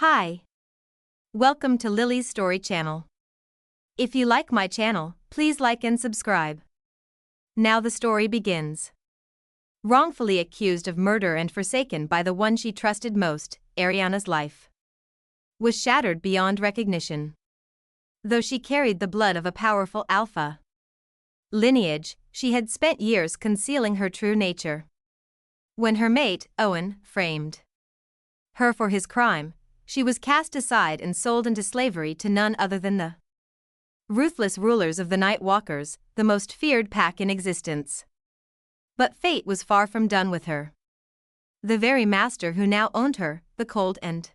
Hi. Welcome to Lily's Story channel. If you like my channel, please like and subscribe. Now the story begins. Wrongfully accused of murder and forsaken by the one she trusted most, Ariana's life was shattered beyond recognition. Though she carried the blood of a powerful alpha lineage, she had spent years concealing her true nature. When her mate, Owen, framed her for his crime, she was cast aside and sold into slavery to none other than the ruthless rulers of the Nightwalkers, the most feared pack in existence. But fate was far from done with her. The very master who now owned her, the cold and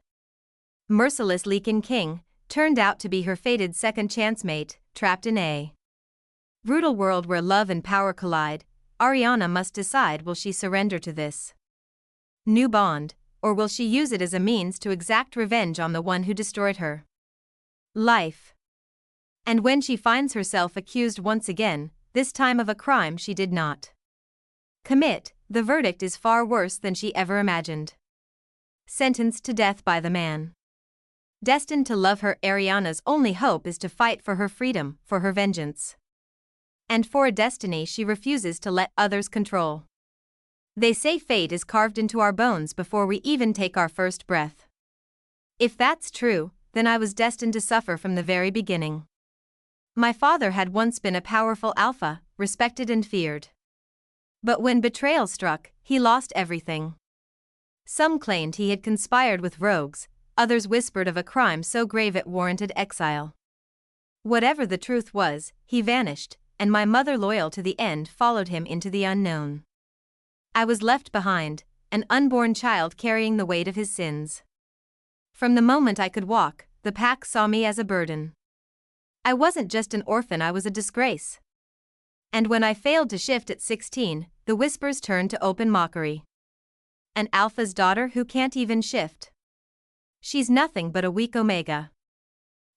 merciless Lycan King, turned out to be her fated second-chance mate, trapped in a brutal world where love and power collide. Ariana must decide, will she surrender to this new bond, or will she use it as a means to exact revenge on the one who destroyed her life? And when she finds herself accused once again, this time of a crime she did not commit, the verdict is far worse than she ever imagined. Sentenced to death by the man destined to love her, Ariana's only hope is to fight for her freedom, for her vengeance, and for a destiny she refuses to let others control. They say fate is carved into our bones before we even take our first breath. If that's true, then I was destined to suffer from the very beginning. My father had once been a powerful alpha, respected and feared. But when betrayal struck, he lost everything. Some claimed he had conspired with rogues, others whispered of a crime so grave it warranted exile. Whatever the truth was, he vanished, and my mother, loyal to the end, followed him into the unknown. I was left behind, an unborn child carrying the weight of his sins. From the moment I could walk, the pack saw me as a burden. I wasn't just an orphan, I was a disgrace. And when I failed to shift at 16, the whispers turned to open mockery. An alpha's daughter who can't even shift. She's nothing but a weak omega.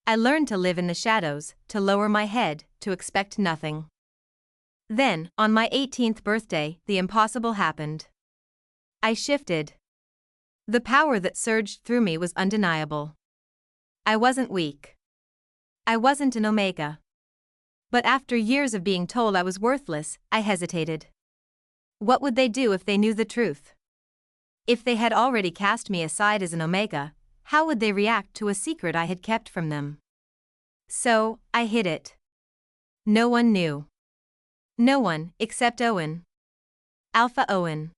I learned to live in the shadows, to lower my head, to expect nothing. Then, on my 18th birthday, the impossible happened. I shifted. The power that surged through me was undeniable. I wasn't weak. I wasn't an omega. But after years of being told I was worthless, I hesitated. What would they do if they knew the truth? If they had already cast me aside as an omega, how would they react to a secret I had kept from them? So, I hid it. No one knew. No one, except Owen. Alpha Owen.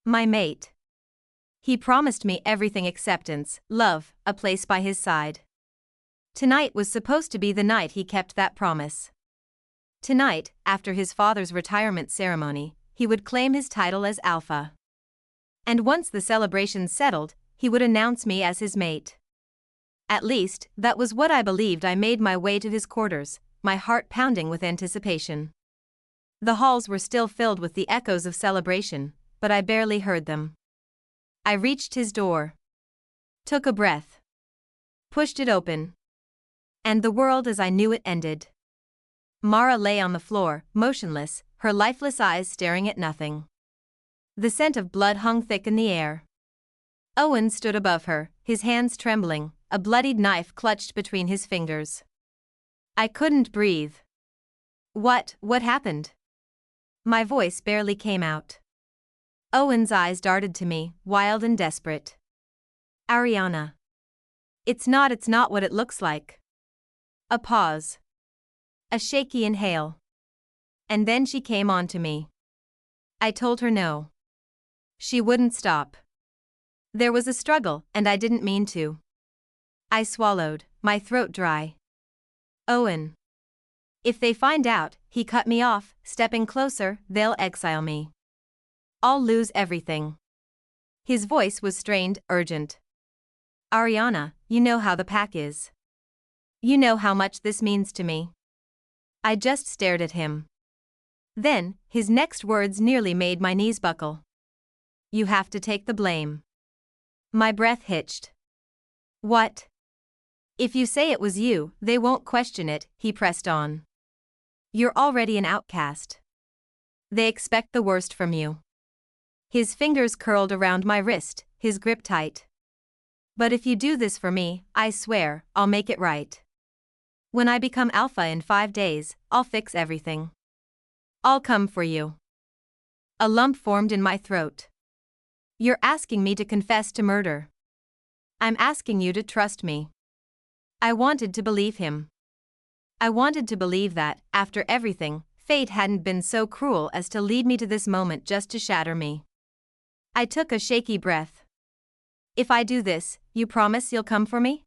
My mate. He promised me everything: acceptance, love, a place by his side. Tonight was supposed to be the night he kept that promise. Tonight, after his father's retirement ceremony, he would claim his title as Alpha. And once the celebration settled, he would announce me as his mate. At least, that was what I believed. I made my way to his quarters, my heart pounding with anticipation. The halls were still filled with the echoes of celebration, but I barely heard them. I reached his door. Took a breath. Pushed it open. And the world as I knew it ended. Mara lay on the floor, motionless, her lifeless eyes staring at nothing. The scent of blood hung thick in the air. Owen stood above her, his hands trembling, a bloodied knife clutched between his fingers. I couldn't breathe. What happened? My voice barely came out. Owen's eyes darted to me, wild and desperate. Ariana. It's not what it looks like. A pause. A shaky inhale. And then she came on to me. I told her no. She wouldn't stop. There was a struggle, and I didn't mean to. I swallowed, my throat dry. Owen. If they find out, he cut me off, stepping closer, they'll exile me. I'll lose everything. His voice was strained, urgent. Ariana, you know how the pack is. You know how much this means to me. I just stared at him. Then, his next words nearly made my knees buckle. You have to take the blame. My breath hitched. What? If you say it was you, they won't question it, he pressed on. You're already an outcast. They expect the worst from you. His fingers curled around my wrist, his grip tight. But if you do this for me, I swear, I'll make it right. When I become alpha in 5 days, I'll fix everything. I'll come for you. A lump formed in my throat. You're asking me to confess to murder. I'm asking you to trust me. I wanted to believe him. I wanted to believe that, after everything, fate hadn't been so cruel as to lead me to this moment just to shatter me. I took a shaky breath. If I do this, you promise you'll come for me?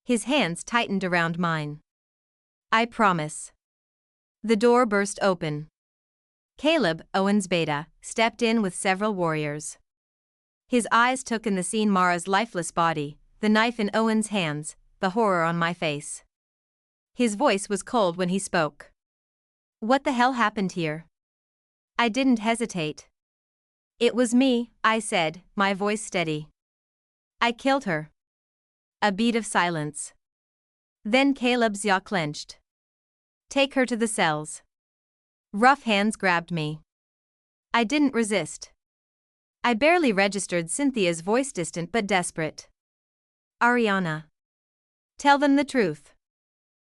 His hands tightened around mine. I promise. The door burst open. Caleb, Owen's beta, stepped in with several warriors. His eyes took in the scene: Mara's lifeless body, the knife in Owen's hands, the horror on my face. His voice was cold when he spoke. What the hell happened here? I didn't hesitate. It was me, I said, my voice steady. I killed her. A beat of silence. Then Caleb's jaw clenched. Take her to the cells. Rough hands grabbed me. I didn't resist. I barely registered Cynthia's voice, distant but desperate. Ariana. Tell them the truth.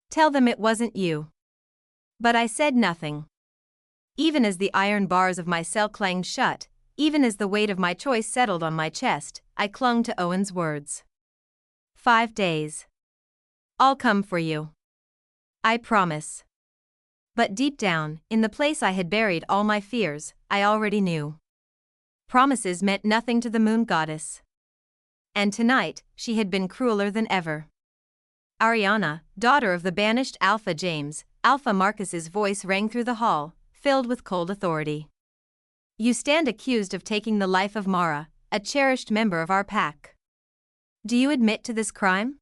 Tell them it wasn't you. But I said nothing. Even as the iron bars of my cell clanged shut, even as the weight of my choice settled on my chest, I clung to Owen's words. 5 days. I'll come for you. I promise. But deep down, in the place I had buried all my fears, I already knew. Promises meant nothing to the moon goddess. And tonight, she had been crueler than ever. Ariana, daughter of the banished Alpha James, Alpha Marcus's voice rang through the hall, filled with cold authority. You stand accused of taking the life of Mara, a cherished member of our pack. Do you admit to this crime?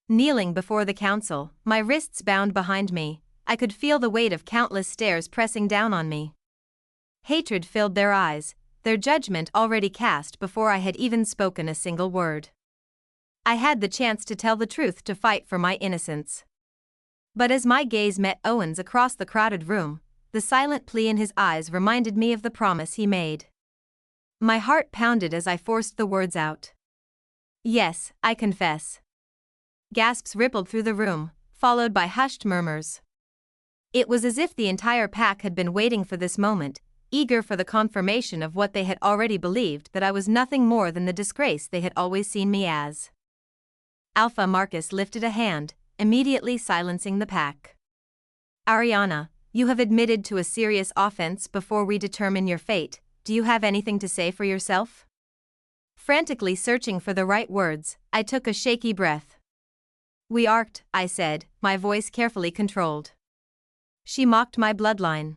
Kneeling before the council, my wrists bound behind me, I could feel the weight of countless stares pressing down on me. Hatred filled their eyes, their judgment already cast before I had even spoken a single word. I had the chance to tell the truth, to fight for my innocence. But as my gaze met Owen's across the crowded room, the silent plea in his eyes reminded me of the promise he made. My heart pounded as I forced the words out. Yes, I confess. Gasps rippled through the room, followed by hushed murmurs. It was as if the entire pack had been waiting for this moment, eager for the confirmation of what they had already believed, that I was nothing more than the disgrace they had always seen me as. Alpha Marcus lifted a hand, immediately silencing the pack. Ariana, you have admitted to a serious offense. Before we determine your fate, do you have anything to say for yourself? Frantically searching for the right words, I took a shaky breath. We arced, I said, my voice carefully controlled. She mocked my bloodline.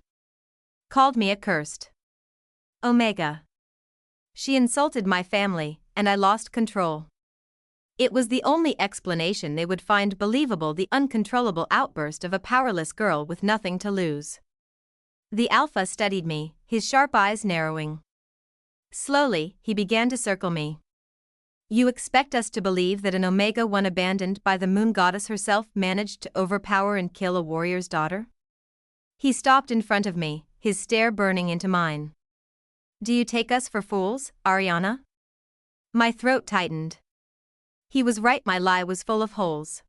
Called me accursed. Omega. She insulted my family, and I lost control. It was the only explanation they would find believable, the uncontrollable outburst of a powerless girl with nothing to lose. The Alpha studied me, his sharp eyes narrowing. Slowly, he began to circle me. You expect us to believe that an Omega One abandoned by the moon goddess herself managed to overpower and kill a warrior's daughter? He stopped in front of me, his stare burning into mine. Do you take us for fools, Ariana? My throat tightened. He was right, my lie was full of holes.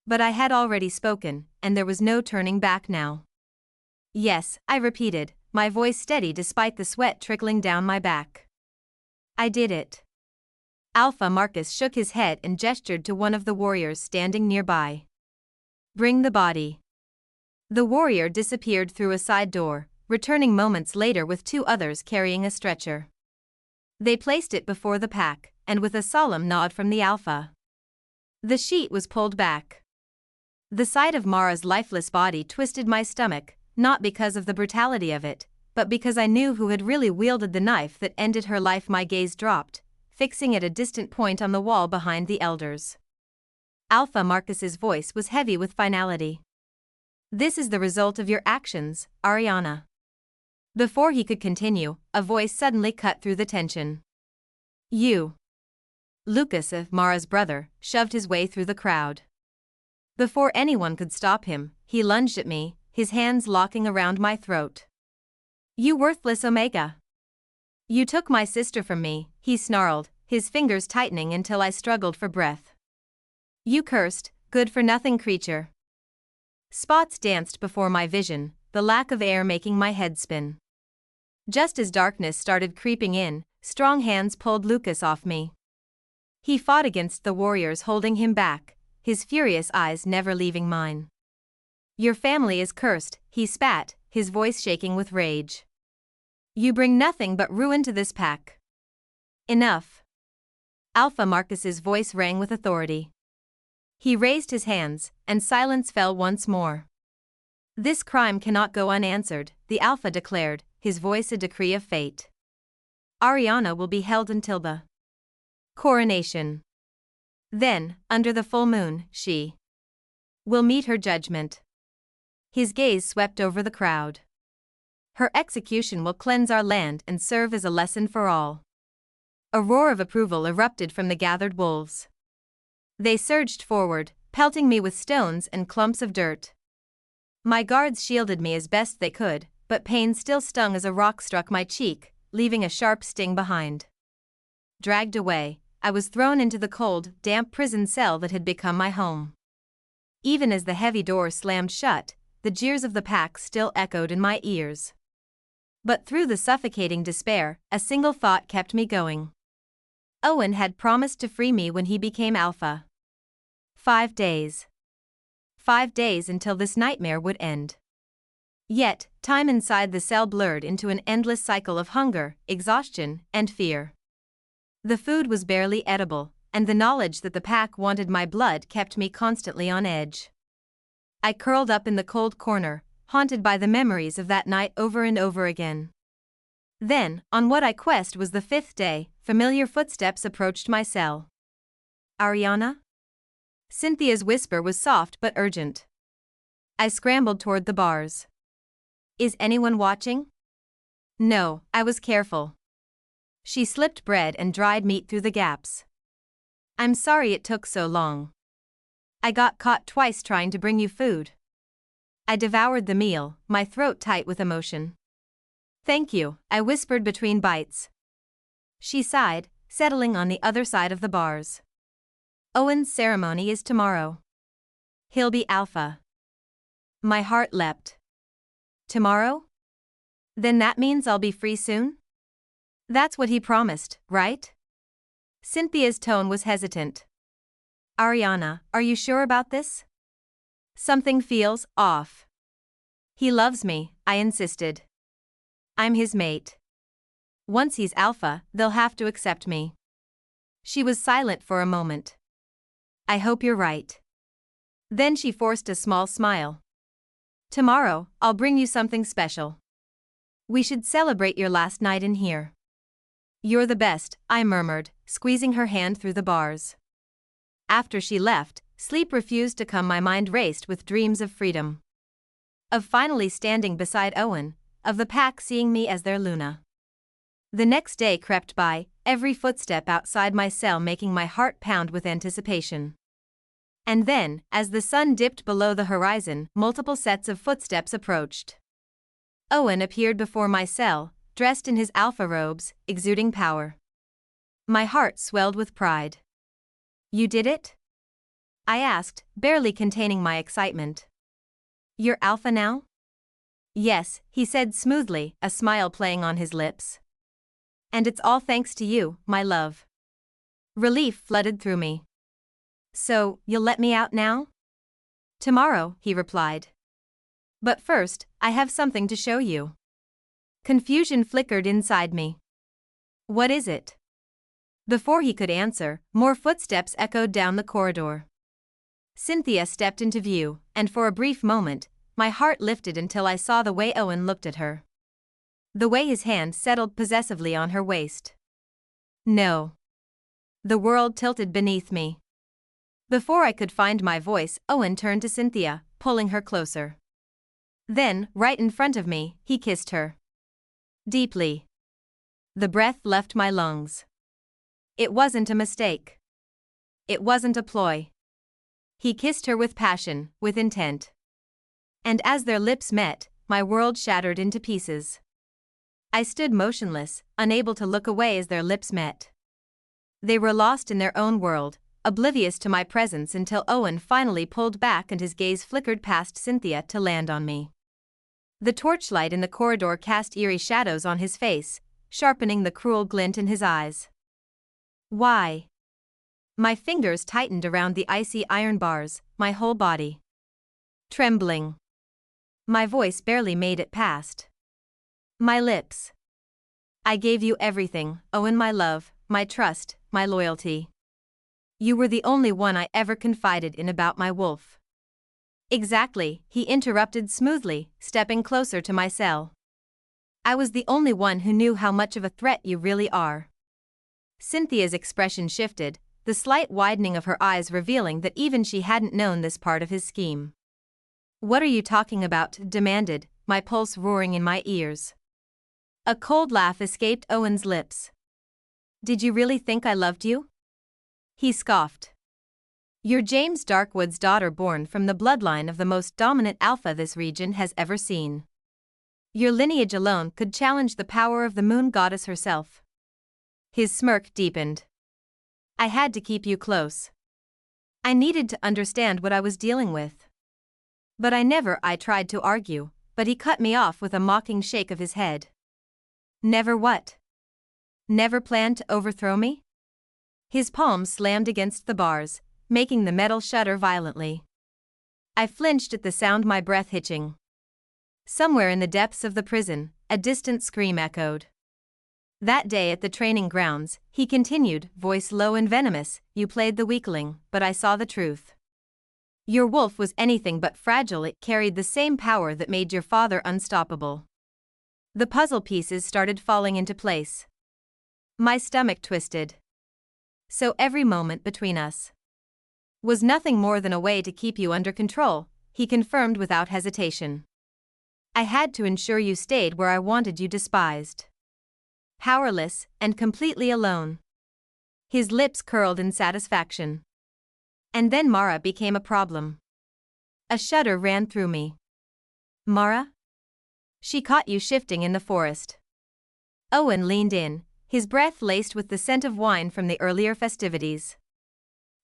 But I had already spoken, and there was no turning back now. Yes, I repeated, my voice steady despite the sweat trickling down my back. I did it. Alpha Marcus shook his head and gestured to one of the warriors standing nearby. Bring the body. The warrior disappeared through a side door, returning moments later with 2 others carrying a stretcher. They placed it before the pack, and with a solemn nod from the Alpha, the sheet was pulled back. The sight of Mara's lifeless body twisted my stomach, not because of the brutality of it, but because I knew who had really wielded the knife that ended her life. My gaze dropped, fixing at a distant point on the wall behind the elders. Alpha Marcus's voice was heavy with finality. This is the result of your actions, Ariana. Before he could continue, a voice suddenly cut through the tension. You. Lucas, Mara's brother, shoved his way through the crowd. Before anyone could stop him, he lunged at me, his hands locking around my throat. You worthless Omega. You took my sister from me, he snarled, his fingers tightening until I struggled for breath. "You cursed, good-for-nothing creature." Spots danced before my vision, the lack of air making my head spin. Just as darkness started creeping in, strong hands pulled Lucas off me. He fought against the warriors holding him back, his furious eyes never leaving mine. "Your family is cursed," he spat, his voice shaking with rage. "You bring nothing but ruin to this pack." "Enough." Alpha Marcus's voice rang with authority. He raised his hands, and silence fell once more. "This crime cannot go unanswered," the Alpha declared, his voice a decree of fate. "Ariana will be held until the coronation. Then, under the full moon, she will meet her judgment." His gaze swept over the crowd. "Her execution will cleanse our land and serve as a lesson for all." A roar of approval erupted from the gathered wolves. They surged forward, pelting me with stones and clumps of dirt. My guards shielded me as best they could, but pain still stung as a rock struck my cheek, leaving a sharp sting behind. Dragged away, I was thrown into the cold, damp prison cell that had become my home. Even as the heavy door slammed shut, the jeers of the pack still echoed in my ears. But through the suffocating despair, a single thought kept me going. Owen had promised to free me when he became Alpha. 5 days. 5 days until this nightmare would end. Yet, time inside the cell blurred into an endless cycle of hunger, exhaustion, and fear. The food was barely edible, and the knowledge that the pack wanted my blood kept me constantly on edge. I curled up in the cold corner, haunted by the memories of that night over and over again. Then, on what I quest was the 5th day, familiar footsteps approached my cell. "Ariana?" Cynthia's whisper was soft but urgent. I scrambled toward the bars. "Is anyone watching?" "No, I was careful." She slipped bread and dried meat through the gaps. "I'm sorry it took so long. I got caught twice trying to bring you food." I devoured the meal, my throat tight with emotion. "Thank you," I whispered between bites. She sighed, settling on the other side of the bars. "Owen's ceremony is tomorrow. He'll be Alpha." My heart leapt. "Tomorrow? Then that means I'll be free soon?" "That's what he promised, right?" Cynthia's tone was hesitant. "Ariana, are you sure about this?" "Something feels off." "He loves me," I insisted. "I'm his mate. Once he's Alpha, they'll have to accept me." She was silent for a moment. "I hope you're right." Then she forced a small smile. "Tomorrow, I'll bring you something special. We should celebrate your last night in here." "You're the best," I murmured, squeezing her hand through the bars. After she left, sleep refused to come. My mind raced with dreams of freedom. Of finally standing beside Owen, of the pack seeing me as their Luna. The next day crept by, every footstep outside my cell making my heart pound with anticipation. And then, as the sun dipped below the horizon, multiple sets of footsteps approached. Owen appeared before my cell, dressed in his Alpha robes, exuding power. My heart swelled with pride. "You did it?" I asked, barely containing my excitement. "You're Alpha now?" "Yes," he said smoothly, a smile playing on his lips. "And it's all thanks to you, my love." Relief flooded through me. "So, you'll let me out now?" "Tomorrow," he replied. "But first, I have something to show you." Confusion flickered inside me. "What is it?" Before he could answer, more footsteps echoed down the corridor. Cynthia stepped into view, and for a brief moment, my heart lifted until I saw the way Owen looked at her. The way his hand settled possessively on her waist. No. The world tilted beneath me. Before I could find my voice, Owen turned to Cynthia, pulling her closer. Then, right in front of me, he kissed her. Deeply. The breath left my lungs. It wasn't a mistake. It wasn't a ploy. He kissed her with passion, with intent. And as their lips met, my world shattered into pieces. I stood motionless, unable to look away as their lips met. They were lost in their own world, oblivious to my presence until Owen finally pulled back and his gaze flickered past Cynthia to land on me. The torchlight in the corridor cast eerie shadows on his face, sharpening the cruel glint in his eyes. Why? My fingers tightened around the icy iron bars, my whole body trembling. My voice barely made it past my lips. I gave you everything, Owen, my love, my trust, my loyalty. You were the only one I ever confided in about my wolf. Exactly, he interrupted smoothly, stepping closer to my cell. I was the only one who knew how much of a threat you really are. Cynthia's expression shifted, the slight widening of her eyes revealing that even she hadn't known this part of his scheme. What are you talking about? Demanded, my pulse roaring in my ears. A cold laugh escaped Owen's lips. Did you really think I loved you? He scoffed. You're James Darkwood's daughter, born from the bloodline of the most dominant alpha this region has ever seen. Your lineage alone could challenge the power of the moon goddess herself. His smirk deepened. I had to keep you close. I needed to understand what I was dealing with. But I tried to argue, but he cut me off with a mocking shake of his head. Never what? Never planned to overthrow me? His palms slammed against the bars, making the metal shudder violently. I flinched at the sound, my breath hitching. Somewhere in the depths of the prison, a distant scream echoed. That day at the training grounds, he continued, voice low and venomous, you played the weakling, but I saw the truth. Your wolf was anything but fragile, it carried the same power that made your father unstoppable. The puzzle pieces started falling into place. My stomach twisted. So every moment between us was nothing more than a way to keep you under control, he confirmed without hesitation. I had to ensure you stayed where I wanted you, despised, powerless, and completely alone. His lips curled in satisfaction. And then Mara became a problem. A shudder ran through me. Mara? She caught you shifting in the forest. Owen leaned in, his breath laced with the scent of wine from the earlier festivities.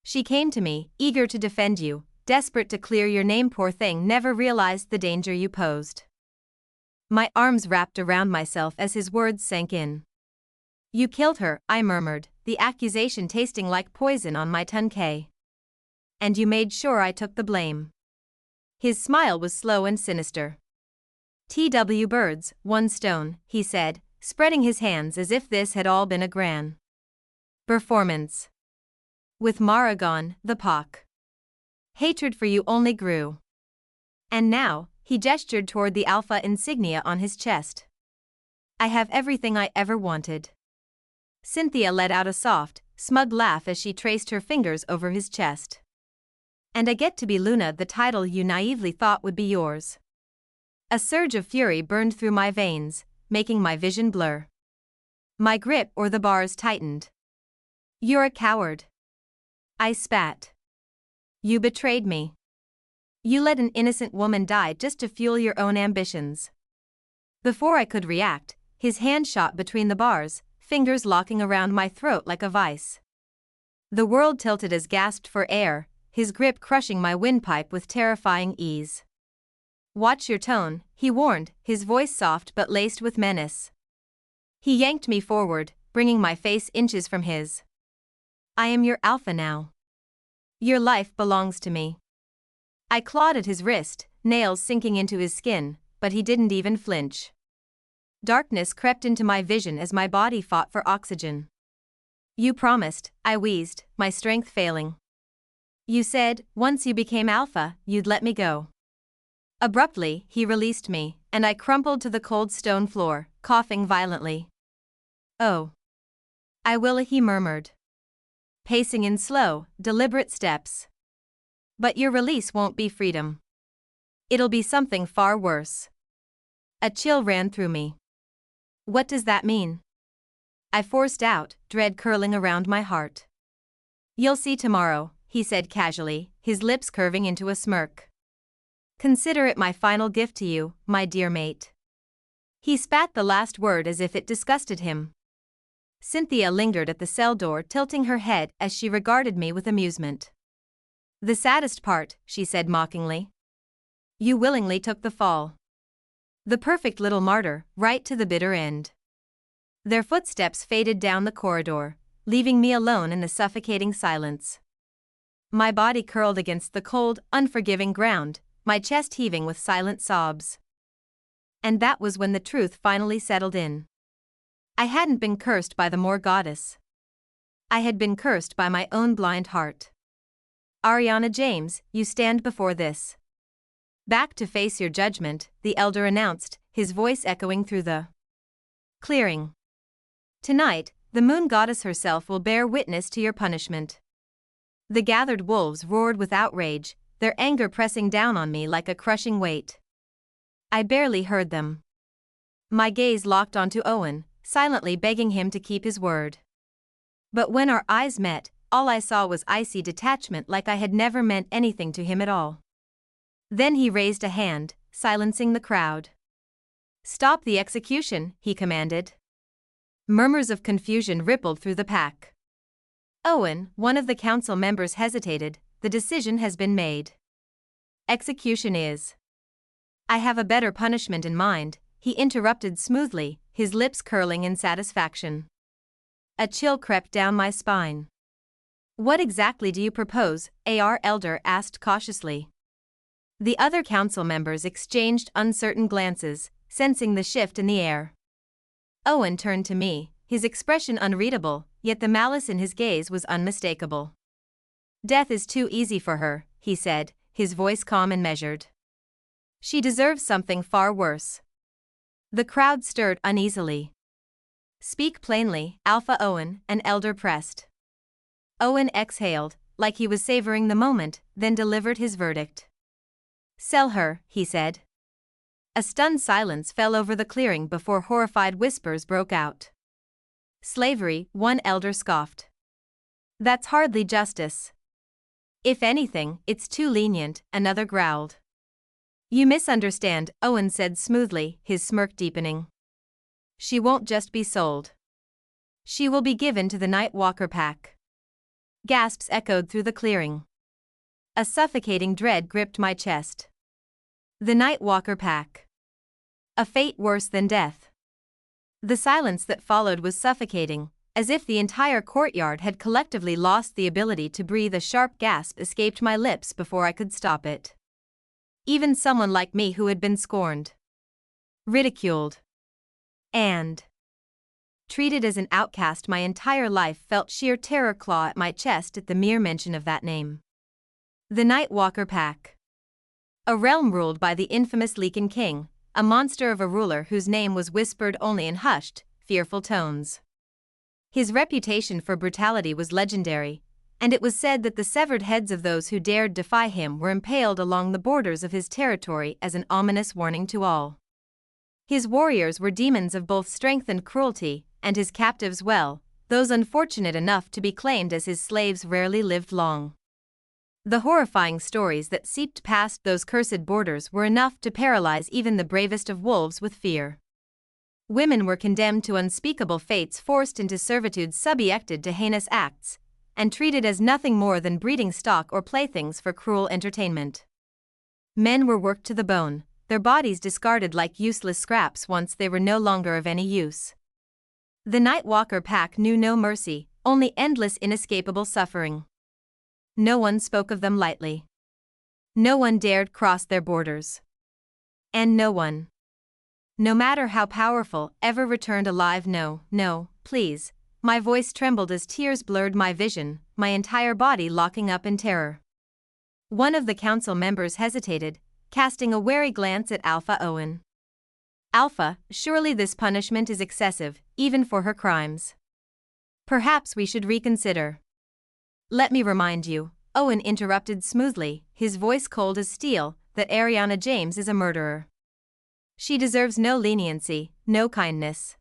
She came to me, eager to defend you, desperate to clear your name. Poor thing never realized the danger you posed. My arms wrapped around myself as his words sank in. You killed her, I murmured, the accusation tasting like poison on my tongue. And you made sure I took the blame. His smile was slow and sinister. TW birds, one stone, he said, spreading his hands as if this had all been a grand performance. With Mara gone, the pock hatred for you only grew. And now, he gestured toward the alpha insignia on his chest. I have everything I ever wanted. Cynthia let out a soft, smug laugh as she traced her fingers over his chest. And I get to be Luna, the title you naively thought would be yours. A surge of fury burned through my veins, making my vision blur. My grip or the bars tightened. You're a coward. I spat. You betrayed me. You let an innocent woman die just to fuel your own ambitions. Before I could react, his hand shot between the bars, fingers locking around my throat like a vice. The world tilted as gasped for air, his grip crushing my windpipe with terrifying ease. Watch your tone, he warned, his voice soft but laced with menace. He yanked me forward, bringing my face inches from his. I am your alpha now. Your life belongs to me. I clawed at his wrist, nails sinking into his skin, but he didn't even flinch. Darkness crept into my vision as my body fought for oxygen. You promised, I wheezed, my strength failing. You said, once you became alpha, you'd let me go. Abruptly, he released me, and I crumpled to the cold stone floor, coughing violently. Oh. I will, he murmured, pacing in slow, deliberate steps. But your release won't be freedom. It'll be something far worse. A chill ran through me. What does that mean? I forced out, dread curling around my heart. You'll see tomorrow, he said casually, his lips curving into a smirk. Consider it my final gift to you, my dear mate. He spat the last word as if it disgusted him. Cynthia lingered at the cell door, tilting her head as she regarded me with amusement. The saddest part, she said mockingly. You willingly took the fall. The perfect little martyr, right to the bitter end. Their footsteps faded down the corridor, leaving me alone in the suffocating silence. My body curled against the cold, unforgiving ground, my chest heaving with silent sobs. And that was when the truth finally settled in. I hadn't been cursed by the Moor goddess. I had been cursed by my own blind heart. Ariana James, you stand before this. Back to face your judgment, the elder announced, his voice echoing through the clearing. Tonight, the moon goddess herself will bear witness to your punishment. The gathered wolves roared with outrage, their anger pressing down on me like a crushing weight. I barely heard them. My gaze locked onto Owen, silently begging him to keep his word. But when our eyes met, all I saw was icy detachment, like I had never meant anything to him at all. Then he raised a hand, silencing the crowd. Stop the execution, he commanded. Murmurs of confusion rippled through the pack. Owen, one of the council members, hesitated. The decision has been made. Execution is. I have a better punishment in mind, he interrupted smoothly, his lips curling in satisfaction. A chill crept down my spine. What exactly do you propose? Our elder asked cautiously. The other council members exchanged uncertain glances, sensing the shift in the air. Owen turned to me, his expression unreadable, yet the malice in his gaze was unmistakable. Death is too easy for her, he said, his voice calm and measured. She deserves something far worse. The crowd stirred uneasily. Speak plainly, Alpha Owen, an elder pressed. Owen exhaled, like he was savoring the moment, then delivered his verdict. Sell her, he said. A stunned silence fell over the clearing before horrified whispers broke out. Slavery, one elder scoffed. That's hardly justice. If anything, it's too lenient, another growled. You misunderstand, Owen said smoothly, his smirk deepening. She won't just be sold. She will be given to the Nightwalker pack. Gasps echoed through the clearing. A suffocating dread gripped my chest. The Nightwalker pack. A fate worse than death. The silence that followed was suffocating, as if the entire courtyard had collectively lost the ability to breathe. A sharp gasp escaped my lips before I could stop it. Even someone like me who had been scorned, ridiculed, and treated as an outcast my entire life felt sheer terror claw at my chest at the mere mention of that name. The Nightwalker pack. A realm ruled by the infamous Lycan King, a monster of a ruler whose name was whispered only in hushed, fearful tones. His reputation for brutality was legendary, and it was said that the severed heads of those who dared defy him were impaled along the borders of his territory as an ominous warning to all. His warriors were demons of both strength and cruelty, and his captives, well, those unfortunate enough to be claimed as his slaves, rarely lived long. The horrifying stories that seeped past those cursed borders were enough to paralyze even the bravest of wolves with fear. Women were condemned to unspeakable fates, forced into servitude, subjected to heinous acts, and treated as nothing more than breeding stock or playthings for cruel entertainment. Men were worked to the bone, their bodies discarded like useless scraps once they were no longer of any use. The Nightwalker pack knew no mercy, only endless inescapable suffering. No one spoke of them lightly. No one dared cross their borders. And no one, no matter how powerful, ever returned alive. No, no, please. My voice trembled as tears blurred my vision, my entire body locking up in terror. One of the council members hesitated, casting a wary glance at Alpha Owen. Alpha, surely this punishment is excessive, even for her crimes. Perhaps we should reconsider. Let me remind you, Owen interrupted smoothly, his voice cold as steel, that Ariana James is a murderer. She deserves no leniency, no kindness.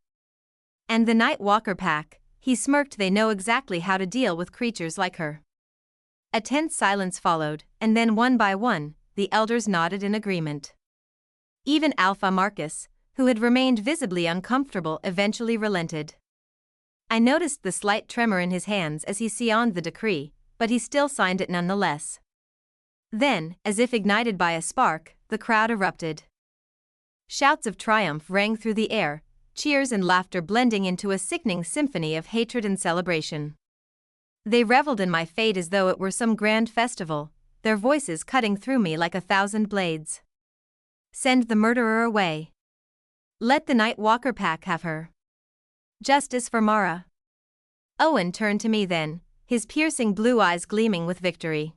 And the Nightwalker pack, he smirked, they know exactly how to deal with creatures like her. A tense silence followed, and then one by one, the elders nodded in agreement. Even Alpha Marcus, who had remained visibly uncomfortable, eventually relented. I noticed the slight tremor in his hands as he signed the decree, but he still signed it nonetheless. Then, as if ignited by a spark, the crowd erupted. Shouts of triumph rang through the air, cheers and laughter blending into a sickening symphony of hatred and celebration. They reveled in my fate as though it were some grand festival, their voices cutting through me like 1,000 blades. Send the murderer away. Let the Nightwalker pack have her. Justice for Mara. Owen turned to me then, his piercing blue eyes gleaming with victory.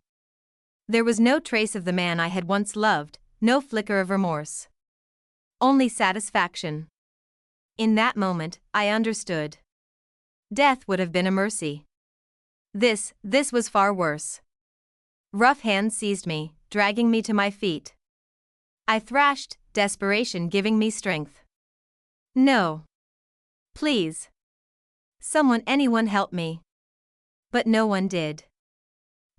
There was no trace of the man I had once loved, no flicker of remorse. Only satisfaction. In that moment, I understood. Death would have been a mercy. This was far worse. Rough hands seized me, dragging me to my feet. I thrashed, desperation giving me strength. No. Please. Anyone help me. But no one did.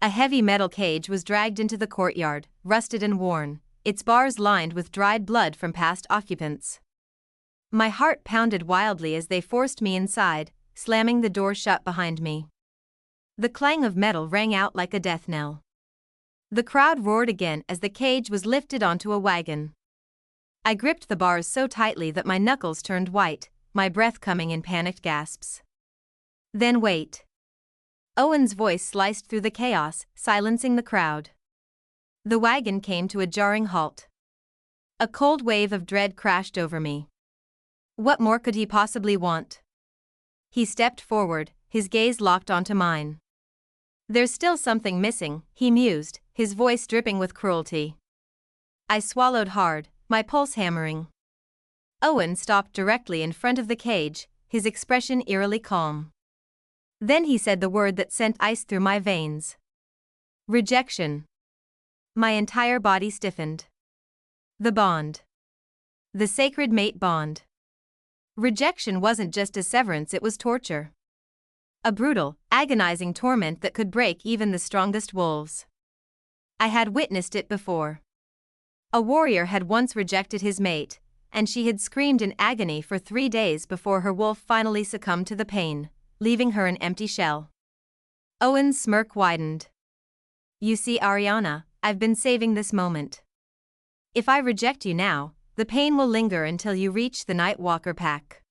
A heavy metal cage was dragged into the courtyard, rusted and worn, its bars lined with dried blood from past occupants. My heart pounded wildly as they forced me inside, slamming the door shut behind me. The clang of metal rang out like a death knell. The crowd roared again as the cage was lifted onto a wagon. I gripped the bars so tightly that my knuckles turned white, my breath coming in panicked gasps. Then wait. Owen's voice sliced through the chaos, silencing the crowd. The wagon came to a jarring halt. A cold wave of dread crashed over me. What more could he possibly want? He stepped forward, his gaze locked onto mine. There's still something missing, he mused, his voice dripping with cruelty. I swallowed hard, my pulse hammering. Owen stopped directly in front of the cage, his expression eerily calm. Then he said the word that sent ice through my veins. Rejection. My entire body stiffened. The bond. The sacred mate bond. Rejection wasn't just a severance, it was torture. A brutal, agonizing torment that could break even the strongest wolves. I had witnessed it before. A warrior had once rejected his mate, and she had screamed in agony for 3 days before her wolf finally succumbed to the pain, leaving her an empty shell. Owen's smirk widened. You see, Ariana, I've been saving this moment. If I reject you now, the pain will linger until you reach the Nightwalker pack.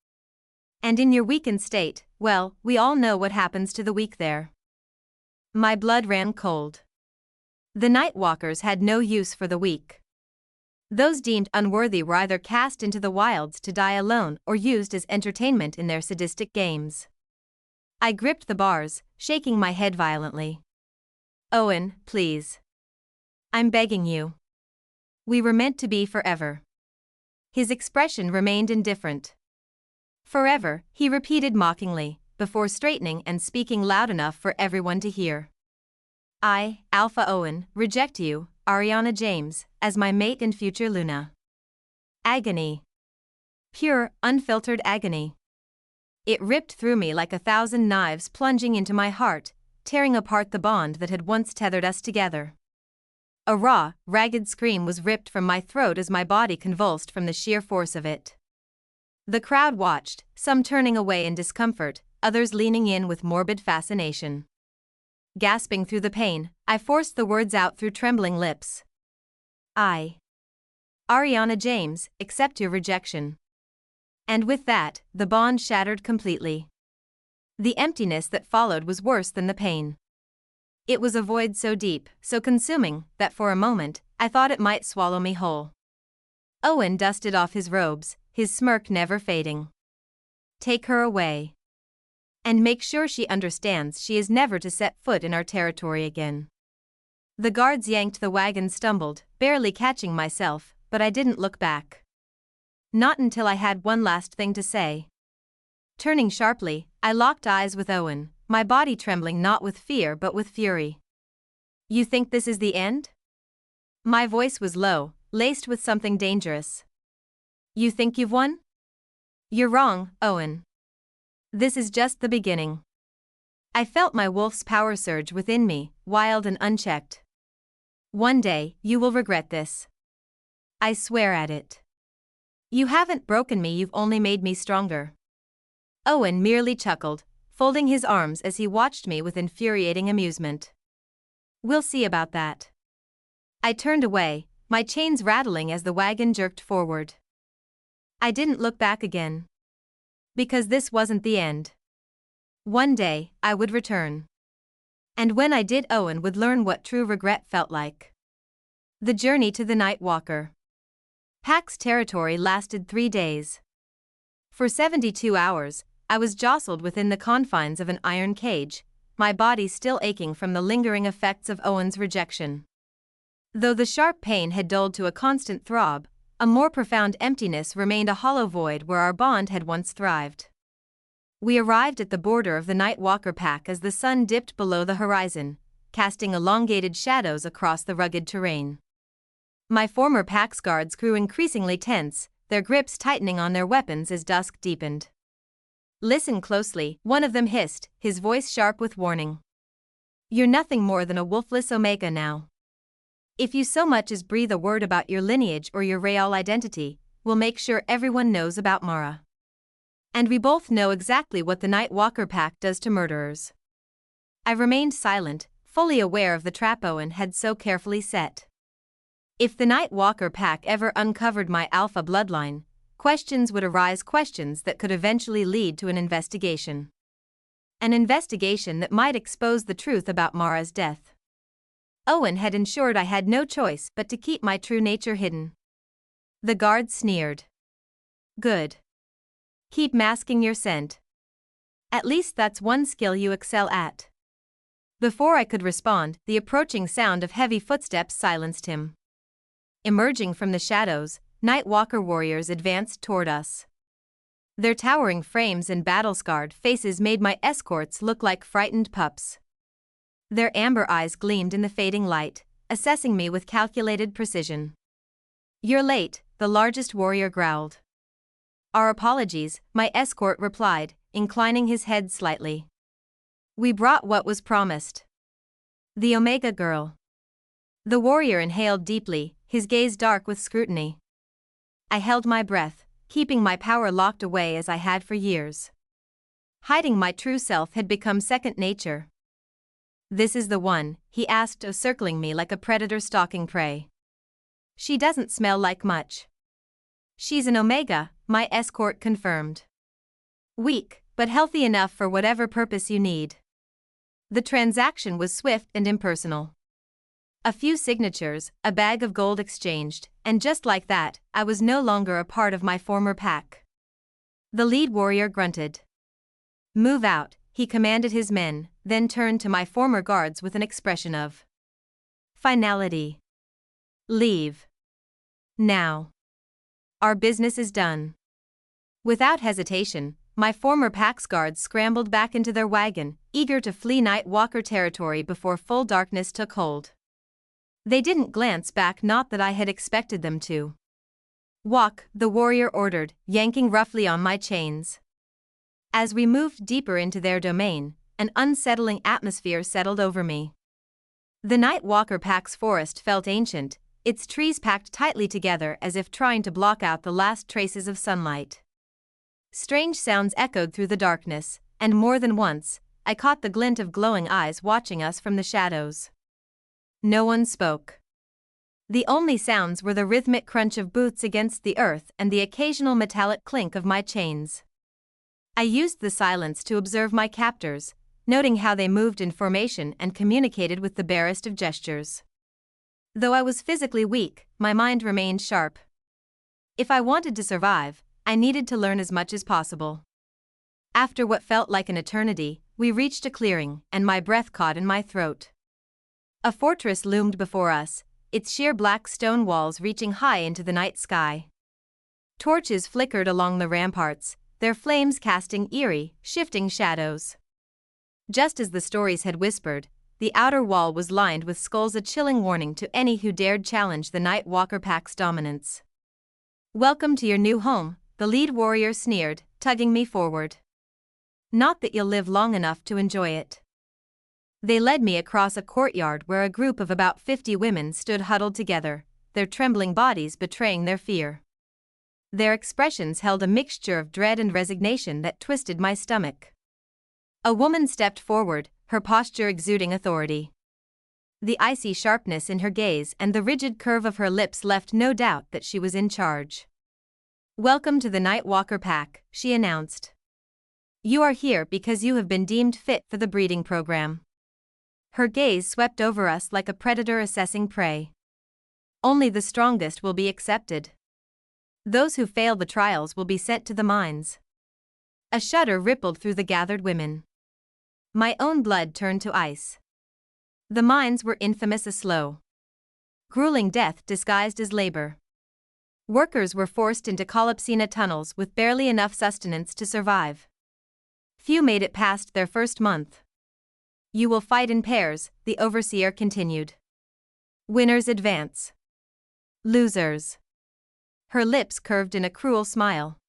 And in your weakened state, well, we all know what happens to the weak there. My blood ran cold. The Nightwalkers had no use for the weak. Those deemed unworthy were either cast into the wilds to die alone or used as entertainment in their sadistic games. I gripped the bars, shaking my head violently. Owen, please. I'm begging you. We were meant to be forever. His expression remained indifferent. Forever, he repeated mockingly, before straightening and speaking loud enough for everyone to hear. I, Alpha Owen, reject you, Ariana James, as my mate and future Luna. Agony. Pure, unfiltered agony. It ripped through me like 1,000 knives plunging into my heart, tearing apart the bond that had once tethered us together. A raw, ragged scream was ripped from my throat as my body convulsed from the sheer force of it. The crowd watched, some turning away in discomfort, others leaning in with morbid fascination. Gasping through the pain, I forced the words out through trembling lips. I, Ariana James, accept your rejection. And with that, the bond shattered completely. The emptiness that followed was worse than the pain. It was a void so deep, so consuming, that for a moment, I thought it might swallow me whole. Owen dusted off his robes, his smirk never fading. Take her away. And make sure she understands she is never to set foot in our territory again. The guards yanked the wagon, stumbled, barely catching myself, but I didn't look back. Not until I had one last thing to say. Turning sharply, I locked eyes with Owen, my body trembling not with fear but with fury. You think this is the end? My voice was low, laced with something dangerous. You think you've won? You're wrong, Owen. This is just the beginning. I felt my wolf's power surge within me, wild and unchecked. One day, you will regret this. I swear at it. You haven't broken me, you've only made me stronger. Owen merely chuckled, folding his arms as he watched me with infuriating amusement. "We'll see about that." I turned away, my chains rattling as the wagon jerked forward. I didn't look back again. Because this wasn't the end. One day, I would return. And when I did, Owen would learn what true regret felt like. The journey to the Nightwalker Pack's territory lasted 3 days. For 72 hours, I was jostled within the confines of an iron cage, my body still aching from the lingering effects of Owen's rejection. Though the sharp pain had dulled to a constant throb, a more profound emptiness remained, a hollow void where our bond had once thrived. We arrived at the border of the Nightwalker pack as the sun dipped below the horizon, casting elongated shadows across the rugged terrain. My former pack's guards grew increasingly tense, their grips tightening on their weapons as dusk deepened. "Listen closely," one of them hissed, his voice sharp with warning. "You're nothing more than a wolfless Omega now. If you so much as breathe a word about your lineage or your real identity, we'll make sure everyone knows about Mara. And we both know exactly what the Nightwalker pack does to murderers." I remained silent, fully aware of the trap Owen had so carefully set. If the Nightwalker pack ever uncovered my alpha bloodline, questions would arise, questions that could eventually lead to an investigation. An investigation that might expose the truth about Mara's death. Owen had ensured I had no choice but to keep my true nature hidden. The guard sneered. "Good. Keep masking your scent. At least that's one skill you excel at." Before I could respond, the approaching sound of heavy footsteps silenced him. Emerging from the shadows, Nightwalker warriors advanced toward us. Their towering frames and battle-scarred faces made my escorts look like frightened pups. Their amber eyes gleamed in the fading light, assessing me with calculated precision. "You're late," the largest warrior growled. "Our apologies," my escort replied, inclining his head slightly. "We brought what was promised. The Omega girl." The warrior inhaled deeply, his gaze dark with scrutiny. I held my breath, keeping my power locked away as I had for years. Hiding my true self had become second nature. "This is the one?" he asked, circling me like a predator stalking prey. "She doesn't smell like much." "She's an Omega," my escort confirmed. "Weak, but healthy enough for whatever purpose you need." The transaction was swift and impersonal. A few signatures, a bag of gold exchanged, and just like that, I was no longer a part of my former pack. The lead warrior grunted. "Move out," he commanded his men, then turned to my former guards with an expression of finality. "Leave. Now. Our business is done." Without hesitation, my former pack's guards scrambled back into their wagon, eager to flee Nightwalker territory before full darkness took hold. They didn't glance back, not that I had expected them to. "Walk," the warrior ordered, yanking roughly on my chains. As we moved deeper into their domain, an unsettling atmosphere settled over me. The Nightwalker pack's forest felt ancient, its trees packed tightly together as if trying to block out the last traces of sunlight. Strange sounds echoed through the darkness, and more than once, I caught the glint of glowing eyes watching us from the shadows. No one spoke. The only sounds were the rhythmic crunch of boots against the earth and the occasional metallic clink of my chains. I used the silence to observe my captors, noting how they moved in formation and communicated with the barest of gestures. Though I was physically weak, my mind remained sharp. If I wanted to survive, I needed to learn as much as possible. After what felt like an eternity, we reached a clearing, and my breath caught in my throat. A fortress loomed before us, its sheer black stone walls reaching high into the night sky. Torches flickered along the ramparts, their flames casting eerie, shifting shadows. Just as the stories had whispered, the outer wall was lined with skulls, a chilling warning to any who dared challenge the Nightwalker pack's dominance. "Welcome to your new home," the lead warrior sneered, tugging me forward. "Not that you'll live long enough to enjoy it." They led me across a courtyard where a group of about 50 women stood huddled together, their trembling bodies betraying their fear. Their expressions held a mixture of dread and resignation that twisted my stomach. A woman stepped forward, her posture exuding authority. The icy sharpness in her gaze and the rigid curve of her lips left no doubt that she was in charge. "Welcome to the Nightwalker pack," she announced. "You are here because you have been deemed fit for the breeding program." Her gaze swept over us like a predator assessing prey. "Only the strongest will be accepted. Those who fail the trials will be sent to the mines." A shudder rippled through the gathered women. My own blood turned to ice. The mines were infamous, a slow, grueling death disguised as labor. Workers were forced into collapsina tunnels with barely enough sustenance to survive. Few made it past their first month. "You will fight in pairs," the overseer continued. "Winners advance. Losers." Her lips curved in a cruel smile.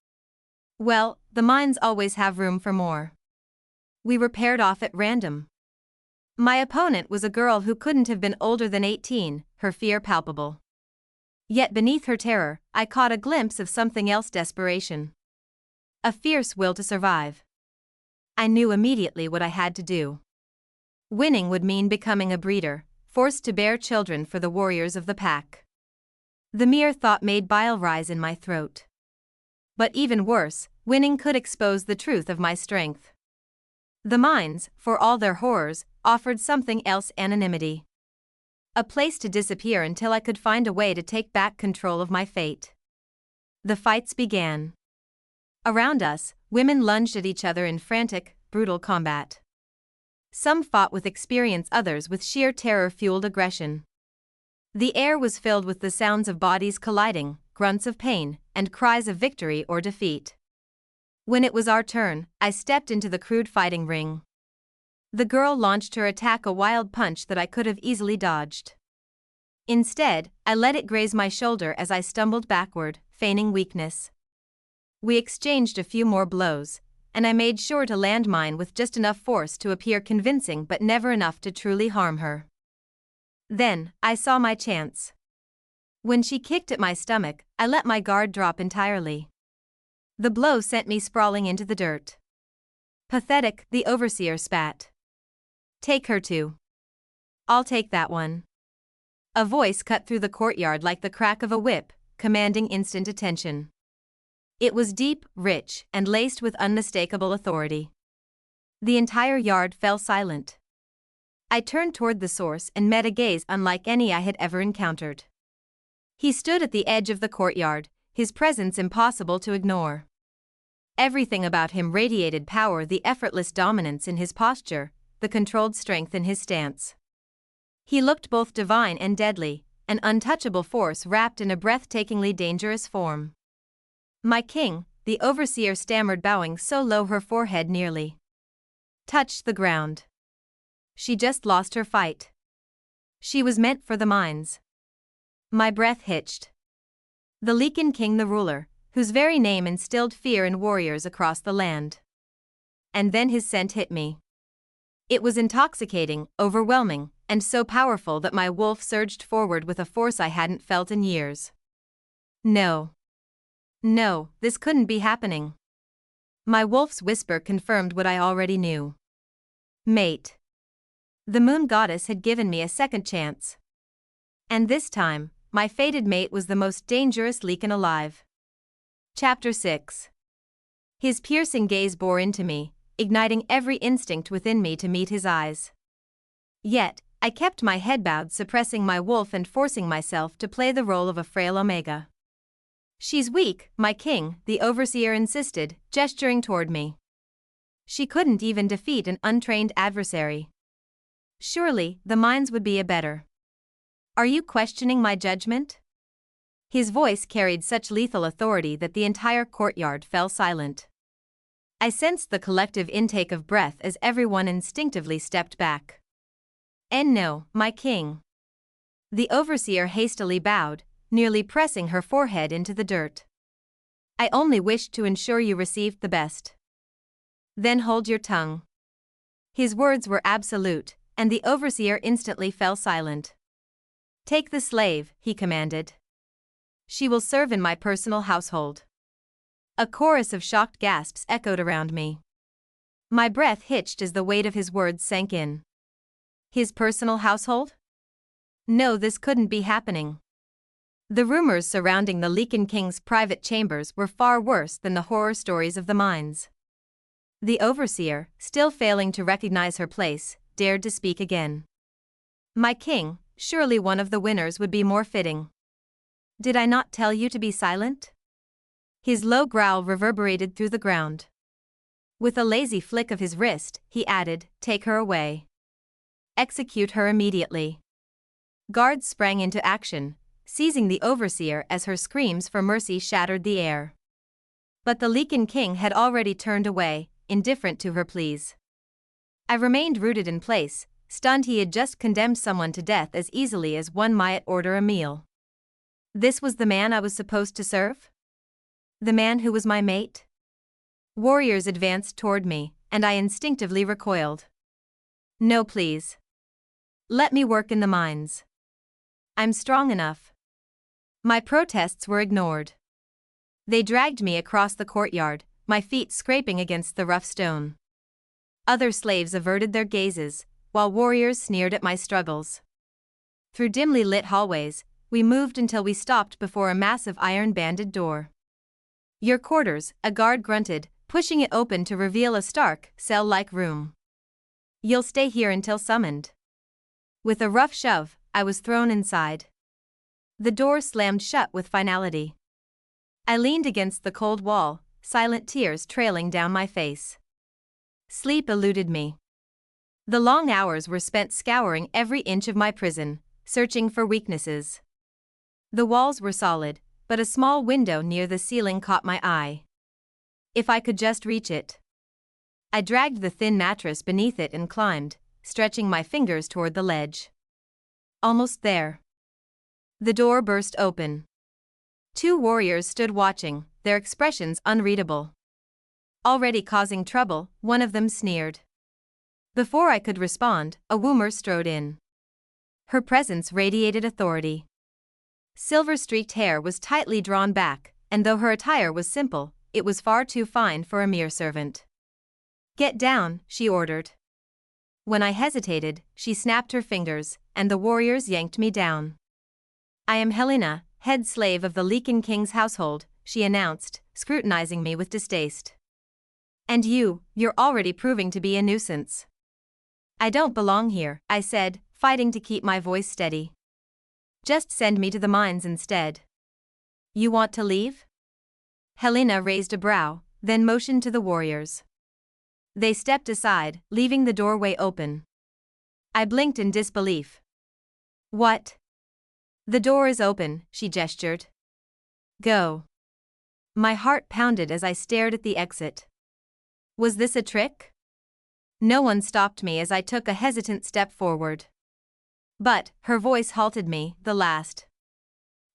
"Well, the mines always have room for more." We were paired off at random. My opponent was a girl who couldn't have been older than 18, her fear palpable. Yet beneath her terror, I caught a glimpse of something else: desperation. A fierce will to survive. I knew immediately what I had to do. Winning would mean becoming a breeder, forced to bear children for the warriors of the pack. The mere thought made bile rise in my throat. But even worse, winning could expose the truth of my strength. The mines, for all their horrors, offered something else: anonymity. A place to disappear until I could find a way to take back control of my fate. The fights began. Around us, women lunged at each other in frantic, brutal combat. Some fought with experience, others with sheer terror-fueled aggression. The air was filled with the sounds of bodies colliding, grunts of pain, and cries of victory or defeat. When it was our turn, I stepped into the crude fighting ring. The girl launched her attack, a wild punch that I could have easily dodged. Instead, I let it graze my shoulder as I stumbled backward, feigning weakness. We exchanged a few more blows, and I made sure to land mine with just enough force to appear convincing but never enough to truly harm her. Then, I saw my chance. When she kicked at my stomach, I let my guard drop entirely. The blow sent me sprawling into the dirt. "Pathetic," the overseer spat. "Take her too." "I'll take that one." A voice cut through the courtyard like the crack of a whip, commanding instant attention. It was deep, rich, and laced with unmistakable authority. The entire yard fell silent. I turned toward the source and met a gaze unlike any I had ever encountered. He stood at the edge of the courtyard, his presence impossible to ignore. Everything about him radiated power: the effortless dominance in his posture, the controlled strength in his stance. He looked both divine and deadly, an untouchable force wrapped in a breathtakingly dangerous form. "My king," the overseer stammered, bowing so low her forehead nearly touched the ground. "She just lost her fight. She was meant for the mines." My breath hitched. The Lycan King, the ruler, whose very name instilled fear in warriors across the land. And then his scent hit me. It was intoxicating, overwhelming, and so powerful that my wolf surged forward with a force I hadn't felt in years. No. No, this couldn't be happening. My wolf's whisper confirmed what I already knew. Mate. The moon goddess had given me a second chance. And this time, my fated mate was the most dangerous Lycan alive. Chapter 6. His piercing gaze bore into me, igniting every instinct within me to meet his eyes. Yet, I kept my head bowed, suppressing my wolf and forcing myself to play the role of a frail omega. "She's weak, my king," the overseer insisted, gesturing toward me. "She couldn't even defeat an untrained adversary. Surely, the mines would be a better." "Are you questioning my judgment?" His voice carried such lethal authority that the entire courtyard fell silent. I sensed the collective intake of breath as everyone instinctively stepped back. "And no, my king." The overseer hastily bowed, nearly pressing her forehead into the dirt. "I only wished to ensure you received the best." "Then hold your tongue." His words were absolute, and the overseer instantly fell silent. "Take the slave," he commanded. "She will serve in my personal household." A chorus of shocked gasps echoed around me. My breath hitched as the weight of his words sank in. His personal household? No, this couldn't be happening. The rumors surrounding the Lycan King's private chambers were far worse than the horror stories of the mines. The overseer, still failing to recognize her place, dared to speak again. My king, surely one of the winners would be more fitting. Did I not tell you to be silent? His low growl reverberated through the ground. With a lazy flick of his wrist, he added, "Take her away. Execute her immediately." Guards sprang into action, seizing the overseer as her screams for mercy shattered the air. But the Lycan King had already turned away, indifferent to her pleas. I remained rooted in place, stunned. He had just condemned someone to death as easily as one might order a meal. This was the man I was supposed to serve? The man who was my mate? Warriors advanced toward me, and I instinctively recoiled. No, please. Let me work in the mines. I'm strong enough. My protests were ignored. They dragged me across the courtyard, my feet scraping against the rough stone. Other slaves averted their gazes, while warriors sneered at my struggles. Through dimly lit hallways, we moved until we stopped before a massive iron-banded door. "Your quarters," a guard grunted, pushing it open to reveal a stark, cell-like room. "You'll stay here until summoned." With a rough shove, I was thrown inside. The door slammed shut with finality. I leaned against the cold wall, silent tears trailing down my face. Sleep eluded me. The long hours were spent scouring every inch of my prison, searching for weaknesses. The walls were solid, but a small window near the ceiling caught my eye. If I could just reach it. I dragged the thin mattress beneath it and climbed, stretching my fingers toward the ledge. Almost there. The door burst open. Two warriors stood watching, their expressions unreadable. Already causing trouble, one of them sneered. Before I could respond, a woomer strode in. Her presence radiated authority. Silver-streaked hair was tightly drawn back, and though her attire was simple, it was far too fine for a mere servant. "Get down," she ordered. When I hesitated, she snapped her fingers, and the warriors yanked me down. "I am Helena, head slave of the Lycan King's household," she announced, scrutinizing me with distaste. "And you're already proving to be a nuisance." "I don't belong here," I said, fighting to keep my voice steady. "Just send me to the mines instead." "You want to leave?" Helena raised a brow, then motioned to the warriors. They stepped aside, leaving the doorway open. I blinked in disbelief. "What?" "The door is open," she gestured. "Go." My heart pounded as I stared at the exit. Was this a trick? No one stopped me as I took a hesitant step forward. But her voice halted me. The last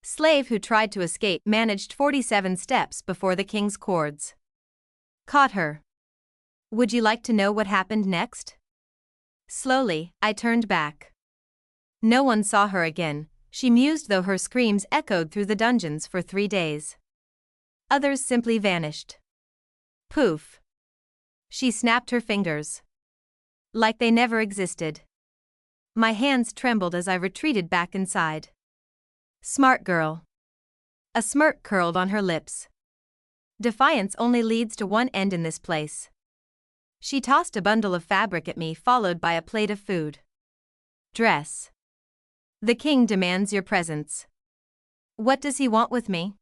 slave who tried to escape managed 47 steps before the king's cords. Caught her. Would you like to know what happened next? Slowly, I turned back. No one saw her again, she mused, though her screams echoed through the dungeons for 3 days. Others simply vanished. Poof. She snapped her fingers. Like they never existed. My hands trembled as I retreated back inside. Smart girl. A smirk curled on her lips. Defiance only leads to one end in this place. She tossed a bundle of fabric at me, followed by a plate of food. Dress. The king demands your presence. What does he want with me?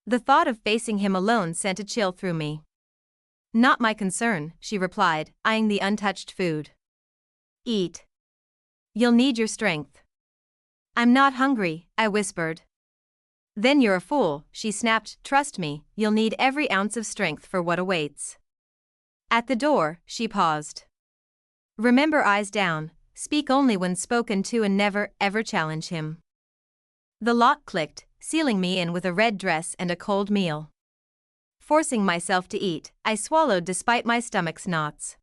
The thought of facing him alone sent a chill through me. Not my concern, she replied, eyeing the untouched food. Eat. You'll need your strength. I'm not hungry, I whispered. Then you're a fool, she snapped. Trust me, you'll need every ounce of strength for what awaits. At the door, she paused. Remember, eyes down, speak only when spoken to, and never, ever challenge him. The lock clicked, sealing me in with a red dress and a cold meal. Forcing myself to eat, I swallowed despite my stomach's knots.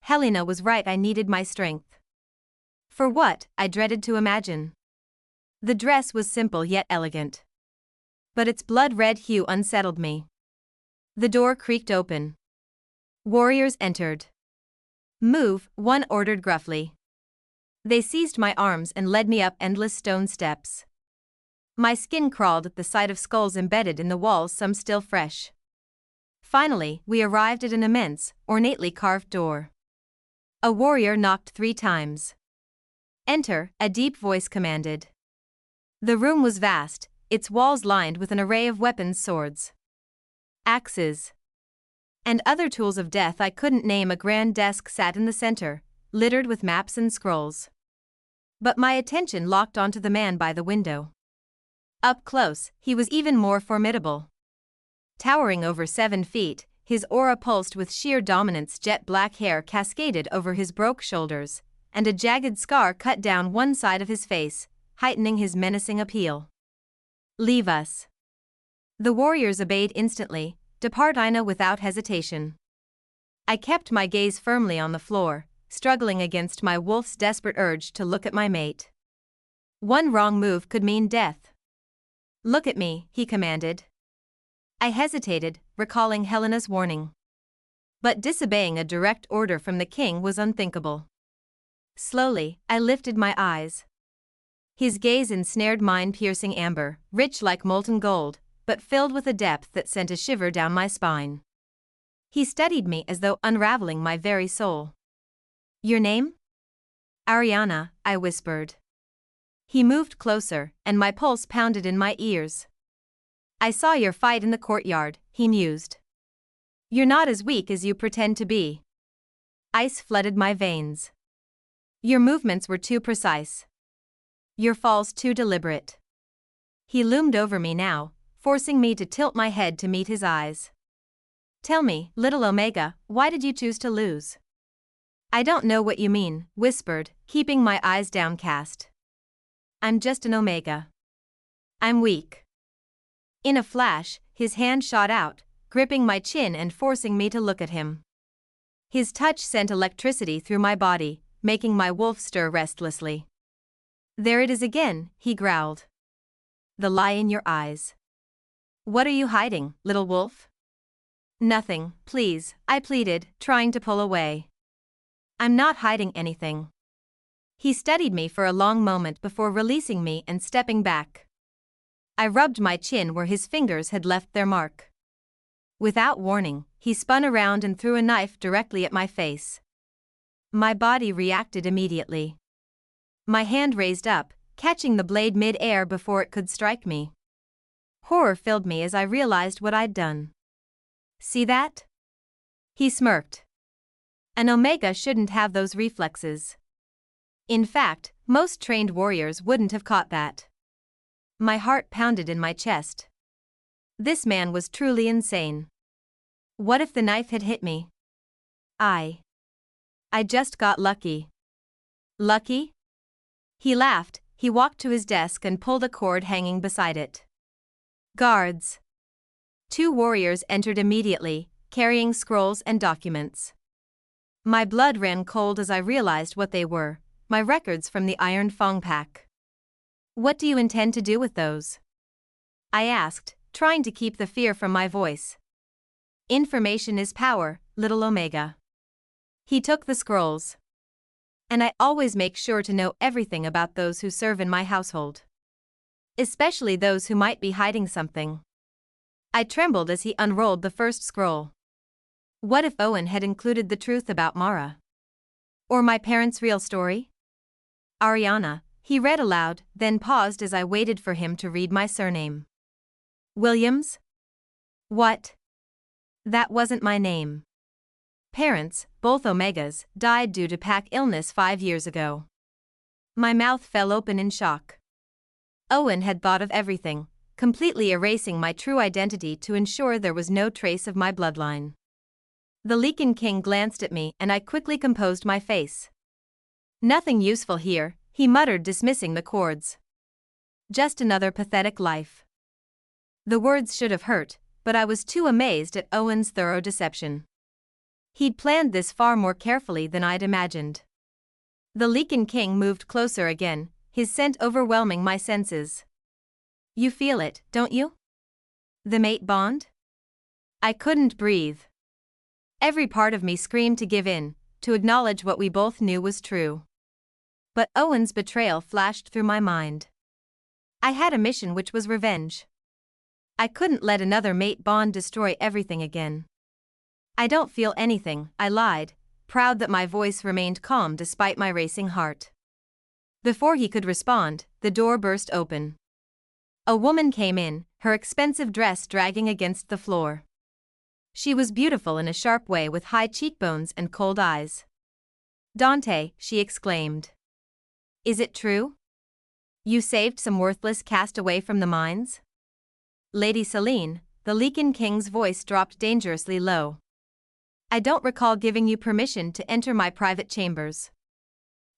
Helena was right, I needed my strength. For what, I dreaded to imagine. The dress was simple yet elegant. But its blood-red hue unsettled me. The door creaked open. Warriors entered. "Move," one ordered gruffly. They seized my arms and led me up endless stone steps. My skin crawled at the sight of skulls embedded in the walls, some still fresh. Finally, we arrived at an immense, ornately carved door. A warrior knocked 3 times. "Enter," a deep voice commanded. The room was vast, its walls lined with an array of weapons, swords, axes, and other tools of death I couldn't name. A grand desk sat in the center, littered with maps and scrolls. But my attention locked onto the man by the window. Up close, he was even more formidable. Towering over 7 feet, his aura pulsed with sheer dominance. Jet black hair cascaded over his broke shoulders, and a jagged scar cut down one side of his face, heightening his menacing appeal. "Leave us." The warriors obeyed instantly. "Depart," I know without hesitation. I kept my gaze firmly on the floor, struggling against my wolf's desperate urge to look at my mate. One wrong move could mean death. "Look at me," he commanded. I hesitated, recalling Helena's warning. But disobeying a direct order from the king was unthinkable. Slowly, I lifted my eyes. His gaze ensnared mine, piercing amber, rich like molten gold, but filled with a depth that sent a shiver down my spine. He studied me as though unraveling my very soul. "Your name?" "Ariana," I whispered. He moved closer, and my pulse pounded in my ears. "I saw your fight in the courtyard," he mused. "You're not as weak as you pretend to be." Ice flooded my veins. "Your movements were too precise. Your falls too deliberate." He loomed over me now, forcing me to tilt my head to meet his eyes. "Tell me, little Omega, why did you choose to lose?" "I don't know what you mean," whispered, keeping my eyes downcast. "I'm just an Omega. I'm weak." In a flash, his hand shot out, gripping my chin and forcing me to look at him. His touch sent electricity through my body, making my wolf stir restlessly. "There it is again," he growled. "The lie in your eyes. What are you hiding, little wolf?" "Nothing, please," I pleaded, trying to pull away. "I'm not hiding anything." He studied me for a long moment before releasing me and stepping back. I rubbed my chin where his fingers had left their mark. Without warning, he spun around and threw a knife directly at my face. My body reacted immediately. My hand raised up, catching the blade mid-air before it could strike me. Horror filled me as I realized what I'd done. "See that?" He smirked. "An Omega shouldn't have those reflexes. In fact, most trained warriors wouldn't have caught that." My heart pounded in my chest. This man was truly insane. What if the knife had hit me? I just got lucky. Lucky? He laughed. He walked to his desk and pulled a cord hanging beside it. "Guards." 2 warriors entered immediately, carrying scrolls and documents. My blood ran cold as I realized what they were: my records from the Iron Fang Pack. "What do you intend to do with those?" I asked, trying to keep the fear from my voice. "Information is power, little Omega." He took the scrolls. "And I always make sure to know everything about those who serve in my household. Especially those who might be hiding something." I trembled as he unrolled the first scroll. What if Owen had included the truth about Mara? Or my parents' real story? "Ariana," he read aloud, then paused as I waited for him to read my surname. "Williams?" "What?" "That wasn't my name. Parents, both Omegas, died due to pack illness 5 years ago." My mouth fell open in shock. Owen had thought of everything, completely erasing my true identity to ensure there was no trace of my bloodline. The Lycan King glanced at me and I quickly composed my face. "Nothing useful here," he muttered, dismissing the cords. "Just another pathetic life." The words should have hurt, but I was too amazed at Owen's thorough deception. He'd planned this far more carefully than I'd imagined. The Lycan King moved closer again, his scent overwhelming my senses. "You feel it, don't you? The mate bond?" I couldn't breathe. Every part of me screamed to give in, to acknowledge what we both knew was true. But Owen's betrayal flashed through my mind. I had a mission, which was revenge. I couldn't let another mate bond destroy everything again. I don't feel anything, I lied, proud that my voice remained calm despite my racing heart. Before he could respond, the door burst open. A woman came in, her expensive dress dragging against the floor. She was beautiful in a sharp way with high cheekbones and cold eyes. "Dante," she exclaimed. "Is it true? You saved some worthless castaway from the mines?" "Lady Selene," the Lycan King's voice dropped dangerously low. "I don't recall giving you permission to enter my private chambers."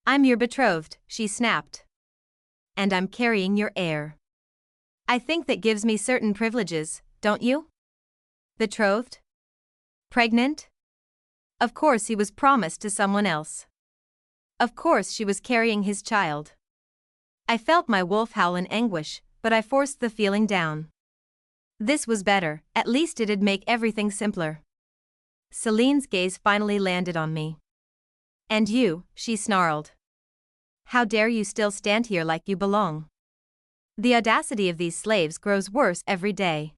"I'm your betrothed," she snapped. "And I'm carrying your heir. I think that gives me certain privileges, don't you?" Betrothed? Pregnant? Of course he was promised to someone else. Of course she was carrying his child. I felt my wolf howl in anguish, but I forced the feeling down. This was better, at least it'd make everything simpler. Celine's gaze finally landed on me. "And you," she snarled. "How dare you still stand here like you belong?" The audacity of these slaves grows worse every day.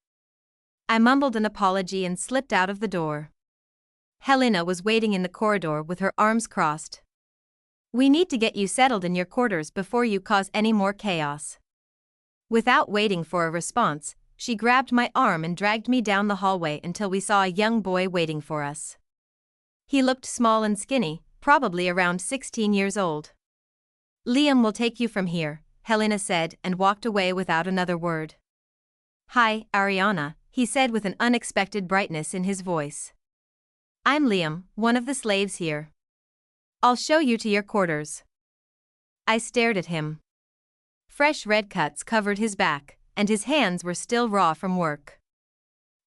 I mumbled an apology and slipped out of the door. Helena was waiting in the corridor with her arms crossed. "We need to get you settled in your quarters before you cause any more chaos." Without waiting for a response, she grabbed my arm and dragged me down the hallway until we saw a young boy waiting for us. He looked small and skinny, probably around 16 years old. "Liam will take you from here," Helena said and walked away without another word. "Hi, Ariana," he said with an unexpected brightness in his voice. "I'm Liam, one of the slaves here. I'll show you to your quarters." I stared at him. Fresh red cuts covered his back, and his hands were still raw from work.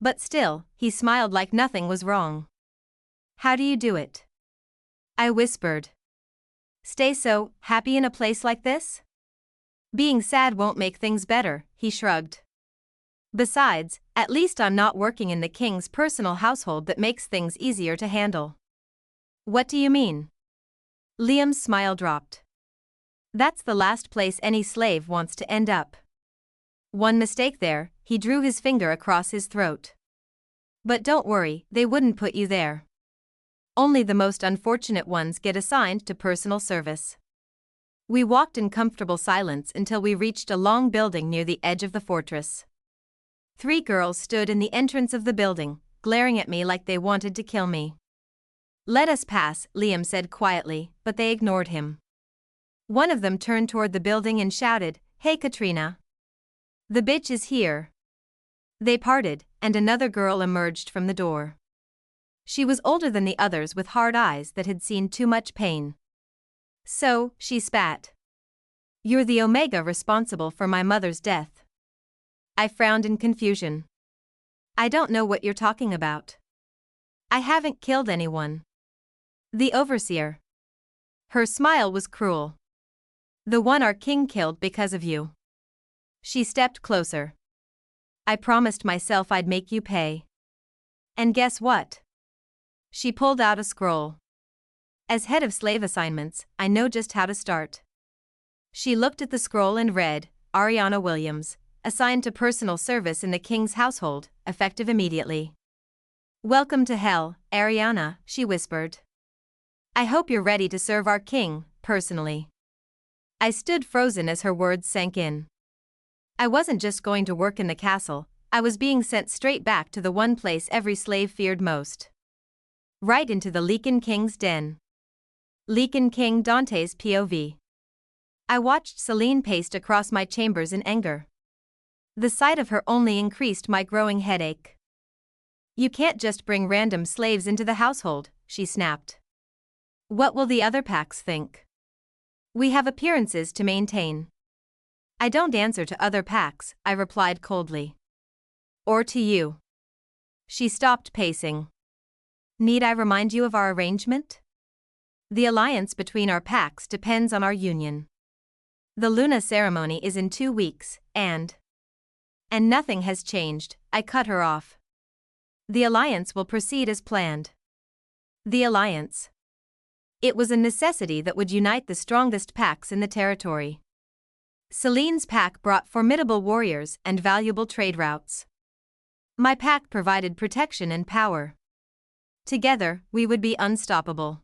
But still, he smiled like nothing was wrong. "How do you do it?" I whispered. "Stay so happy in a place like this?" "Being sad won't make things better," he shrugged. "Besides, at least I'm not working in the king's personal household that makes things easier to handle." "What do you mean?" Liam's smile dropped. "That's the last place any slave wants to end up. One mistake there," he drew his finger across his throat. "But don't worry, they wouldn't put you there. Only the most unfortunate ones get assigned to personal service." We walked in comfortable silence until we reached a long building near the edge of the fortress. 3 girls stood in the entrance of the building, glaring at me like they wanted to kill me. "Let us pass," Liam said quietly, but they ignored him. One of them turned toward the building and shouted, "Hey Katrina. The bitch is here." They parted, and another girl emerged from the door. She was older than the others with hard eyes that had seen too much pain. "So," she spat. "You're the Omega responsible for my mother's death." I frowned in confusion. "I don't know what you're talking about." "I haven't killed anyone." "The overseer." Her smile was cruel. "The one our king killed because of you." She stepped closer. "I promised myself I'd make you pay. And guess what?" She pulled out a scroll. "As head of slave assignments, I know just how to start." She looked at the scroll and read, "Ariana Williams, assigned to personal service in the king's household, effective immediately." "Welcome to hell, Ariana," she whispered. "I hope you're ready to serve our king, personally." I stood frozen as her words sank in. I wasn't just going to work in the castle, I was being sent straight back to the one place every slave feared most. Right into the Lycan King's den. Lycan King Dante's POV. I watched Selene pace across my chambers in anger. The sight of her only increased my growing headache. "You can't just bring random slaves into the household," she snapped. "What will the other packs think? We have appearances to maintain." "I don't answer to other packs," I replied coldly. "Or to you." She stopped pacing. "Need I remind you of our arrangement? The alliance between our packs depends on our union. The Luna ceremony is in 2 weeks, and nothing has changed," I cut her off. "The alliance will proceed as planned." The alliance. It was a necessity that would unite the strongest packs in the territory. Celine's pack brought formidable warriors and valuable trade routes. My pack provided protection and power. Together, we would be unstoppable.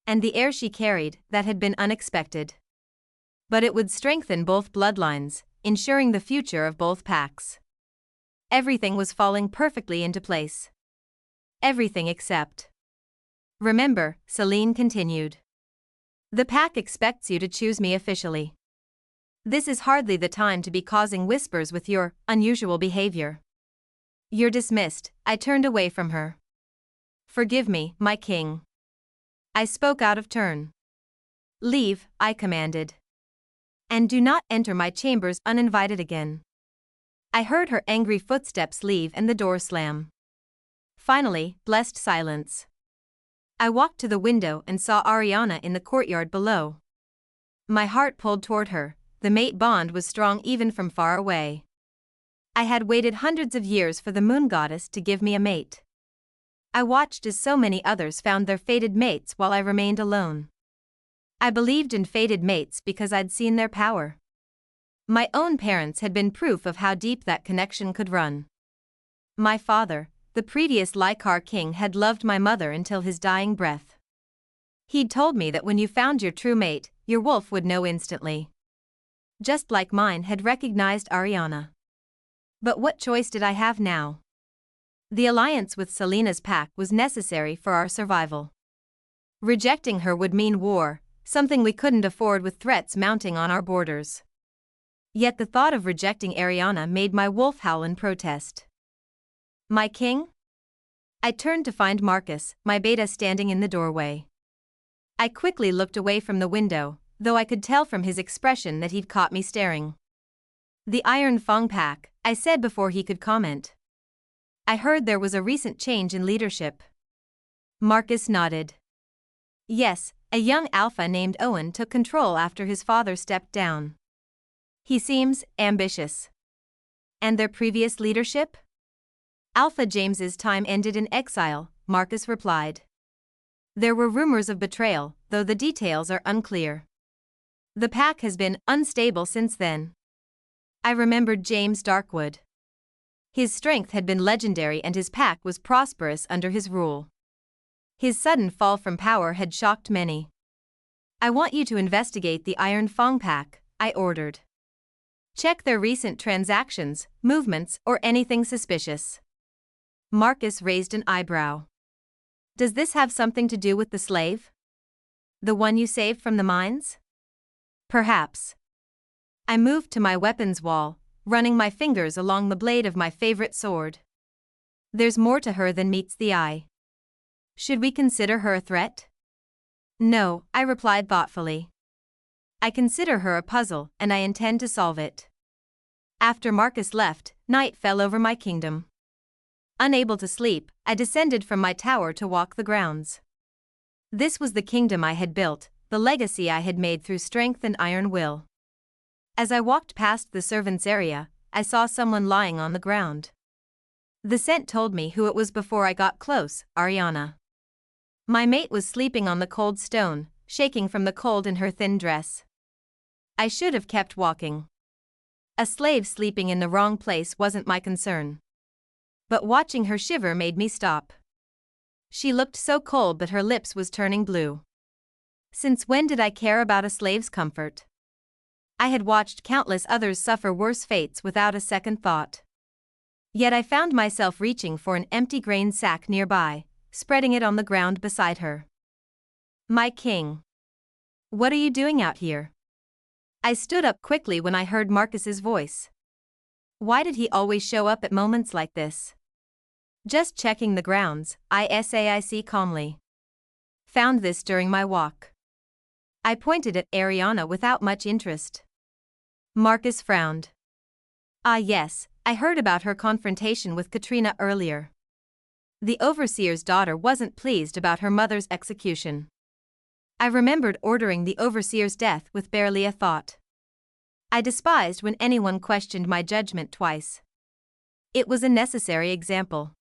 And the air she carried, that had been unexpected. But it would strengthen both bloodlines, ensuring the future of both packs. Everything was falling perfectly into place. Everything except. Remember, Celine continued. The pack expects you to choose me officially. This is hardly the time to be causing whispers with your unusual behavior. You're dismissed. I turned away from her. Forgive me, my king. I spoke out of turn. Leave, I commanded. And do not enter my chambers uninvited again. I heard her angry footsteps leave and the door slam. Finally, blessed silence. I walked to the window and saw Ariana in the courtyard below. My heart pulled toward her, the mate bond was strong even from far away. I had waited hundreds of years for the moon goddess to give me a mate. I watched as so many others found their fated mates while I remained alone. I believed in fated mates because I'd seen their power. My own parents had been proof of how deep that connection could run. My father, the previous Lycan King, had loved my mother until his dying breath. He'd told me that when you found your true mate, your wolf would know instantly. Just like mine had recognized Ariana. But what choice did I have now? The alliance with Selena's pack was necessary for our survival. Rejecting her would mean war, something we couldn't afford with threats mounting on our borders. Yet the thought of rejecting Ariana made my wolf howl in protest. My king? I turned to find Marcus, my beta, standing in the doorway. I quickly looked away from the window, though I could tell from his expression that he'd caught me staring. The Iron Fang pack, I said before he could comment. I heard there was a recent change in leadership. Marcus nodded. Yes, a young alpha named Owen took control after his father stepped down. He seems ambitious. And their previous leadership? Alpha James's time ended in exile, Marcus replied. There were rumors of betrayal, though the details are unclear. The pack has been unstable since then. I remembered James Darkwood. His strength had been legendary and his pack was prosperous under his rule. His sudden fall from power had shocked many. I want you to investigate the Iron Fang pack, I ordered. Check their recent transactions, movements, or anything suspicious. Marcus raised an eyebrow. Does this have something to do with the slave? The one you saved from the mines? Perhaps. I moved to my weapons wall, running my fingers along the blade of my favorite sword. There's more to her than meets the eye. Should we consider her a threat? No, I replied thoughtfully. I consider her a puzzle, and I intend to solve it. After Marcus left, night fell over my kingdom. Unable to sleep, I descended from my tower to walk the grounds. This was the kingdom I had built, the legacy I had made through strength and iron will. As I walked past the servants' area, I saw someone lying on the ground. The scent told me who it was before I got close, Ariana. My mate was sleeping on the cold stone, shaking from the cold in her thin dress. I should have kept walking. A slave sleeping in the wrong place wasn't my concern. But watching her shiver made me stop. She looked so cold that her lips was turning blue. Since when did I care about a slave's comfort? I had watched countless others suffer worse fates without a second thought. Yet I found myself reaching for an empty grain sack nearby, spreading it on the ground beside her. My king. What are you doing out here? I stood up quickly when I heard Marcus's voice. Why did he always show up at moments like this? Just checking the grounds, I said calmly. Found this during my walk. I pointed at Ariana without much interest. Marcus frowned. Ah yes, I heard about her confrontation with Katrina earlier. The overseer's daughter wasn't pleased about her mother's execution. I remembered ordering the overseer's death with barely a thought. I despised when anyone questioned my judgment twice. It was a necessary example.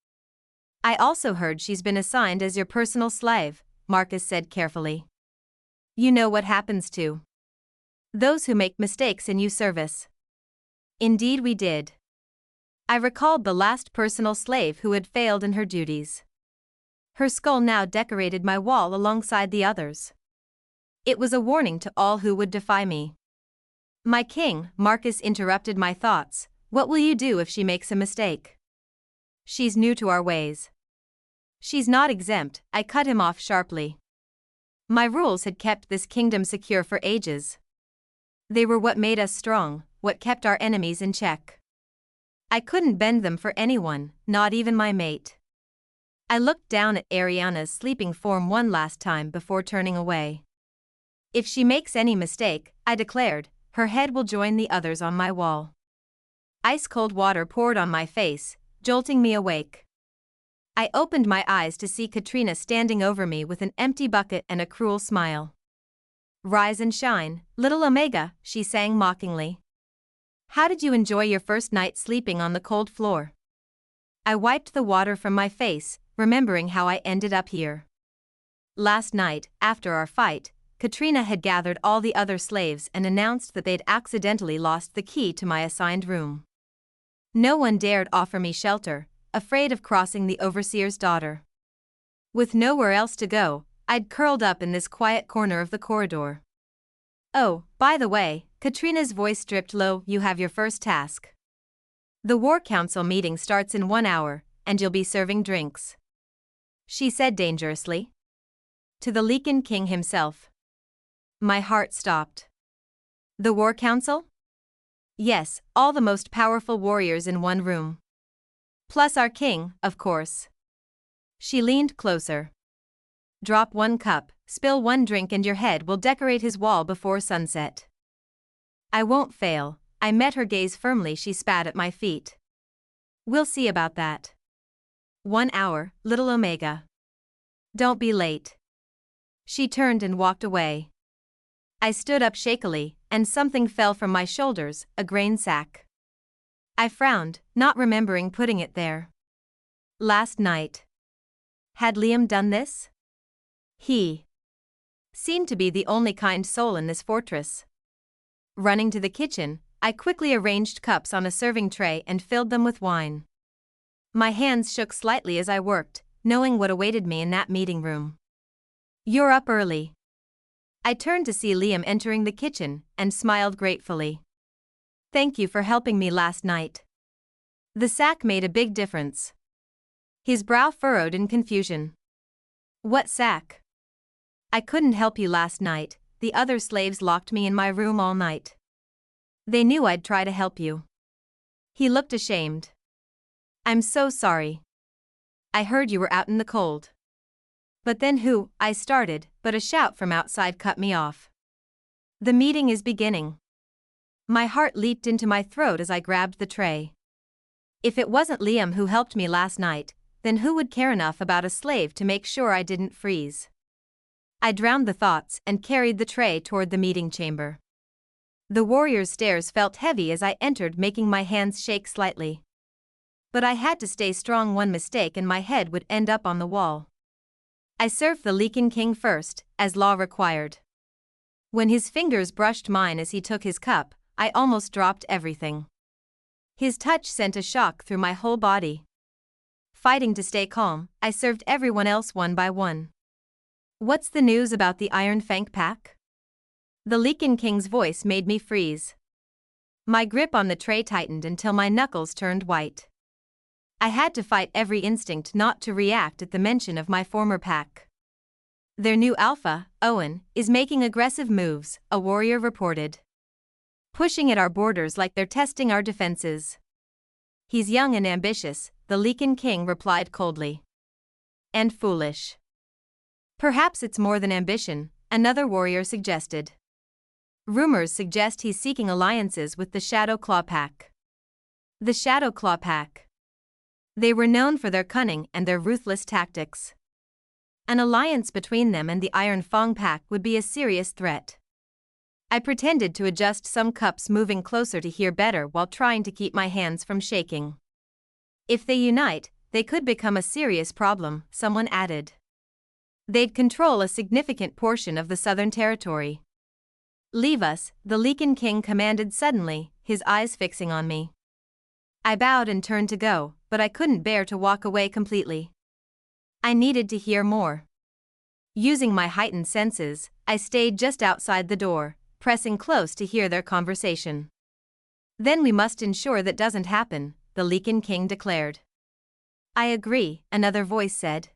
I also heard she's been assigned as your personal slave, Marcus said carefully. You know what happens to those who make mistakes in your service. Indeed we did. I recalled the last personal slave who had failed in her duties. Her skull now decorated my wall alongside the others. It was a warning to all who would defy me. My king, Marcus interrupted my thoughts. What will you do if she makes a mistake? She's new to our ways. She's not exempt, I cut him off sharply. My rules had kept this kingdom secure for ages. They were what made us strong, what kept our enemies in check. I couldn't bend them for anyone, not even my mate. I looked down at Ariana's sleeping form one last time before turning away. If she makes any mistake, I declared, her head will join the others on my wall. Ice-cold water poured on my face, jolting me awake. I opened my eyes to see Katrina standing over me with an empty bucket and a cruel smile. Rise and shine, little Omega, she sang mockingly. How did you enjoy your first night sleeping on the cold floor? I wiped the water from my face, remembering how I ended up here. Last night, after our fight, Katrina had gathered all the other slaves and announced that they'd accidentally lost the key to my assigned room. No one dared offer me shelter, afraid of crossing the overseer's daughter. With nowhere else to go, I'd curled up in this quiet corner of the corridor. Oh, by the way, Katrina's voice dripped low, you have your first task. The War Council meeting starts in 1 hour, and you'll be serving drinks. She said dangerously. To the Lycan King himself. My heart stopped. The War Council? Yes, all the most powerful warriors in one room. Plus our king, of course. She leaned closer. Drop 1 cup, spill 1 drink and your head will decorate his wall before sunset. I won't fail, I met her gaze firmly. She spat at my feet. We'll see about that. 1 hour, little Omega. Don't be late. She turned and walked away. I stood up shakily, and something fell from my shoulders, a grain sack. I frowned, not remembering putting it there. Last night. Had Liam done this? He seemed to be the only kind soul in this fortress. Running to the kitchen, I quickly arranged cups on a serving tray and filled them with wine. My hands shook slightly as I worked, knowing what awaited me in that meeting room. You're up early. I turned to see Liam entering the kitchen and smiled gratefully. Thank you for helping me last night. The sack made a big difference. His brow furrowed in confusion. What sack? I couldn't help you last night, the other slaves locked me in my room all night. They knew I'd try to help you. He looked ashamed. I'm so sorry. I heard you were out in the cold. But then I started, but a shout from outside cut me off. The meeting is beginning. My heart leaped into my throat as I grabbed the tray. If it wasn't Liam who helped me last night, then who would care enough about a slave to make sure I didn't freeze? I drowned the thoughts and carried the tray toward the meeting chamber. The warrior's stares felt heavy as I entered, making my hands shake slightly. But I had to stay strong. One mistake and my head would end up on the wall. I served the Lycan King first, as law required. When his fingers brushed mine as he took his cup, I almost dropped everything. His touch sent a shock through my whole body. Fighting to stay calm, I served everyone else one by one. What's the news about the Iron Fang pack? The Lycan King's voice made me freeze. My grip on the tray tightened until my knuckles turned white. I had to fight every instinct not to react at the mention of my former pack. Their new alpha, Owen, is making aggressive moves, a warrior reported. Pushing at our borders like they're testing our defenses. He's young and ambitious, the Lycan King replied coldly. And foolish. Perhaps it's more than ambition, another warrior suggested. Rumors suggest he's seeking alliances with the Shadow Claw Pack. The Shadow Claw Pack. They were known for their cunning and their ruthless tactics. An alliance between them and the Iron Fang Pack would be a serious threat. I pretended to adjust some cups, moving closer to hear better while trying to keep my hands from shaking. If they unite, they could become a serious problem, someone added. They'd control a significant portion of the Southern Territory. Leave us, the Lycan King commanded suddenly, his eyes fixing on me. I bowed and turned to go, but I couldn't bear to walk away completely. I needed to hear more. Using my heightened senses, I stayed just outside the door, pressing close to hear their conversation. Then we must ensure that doesn't happen, the Lycan King declared. I agree, another voice said.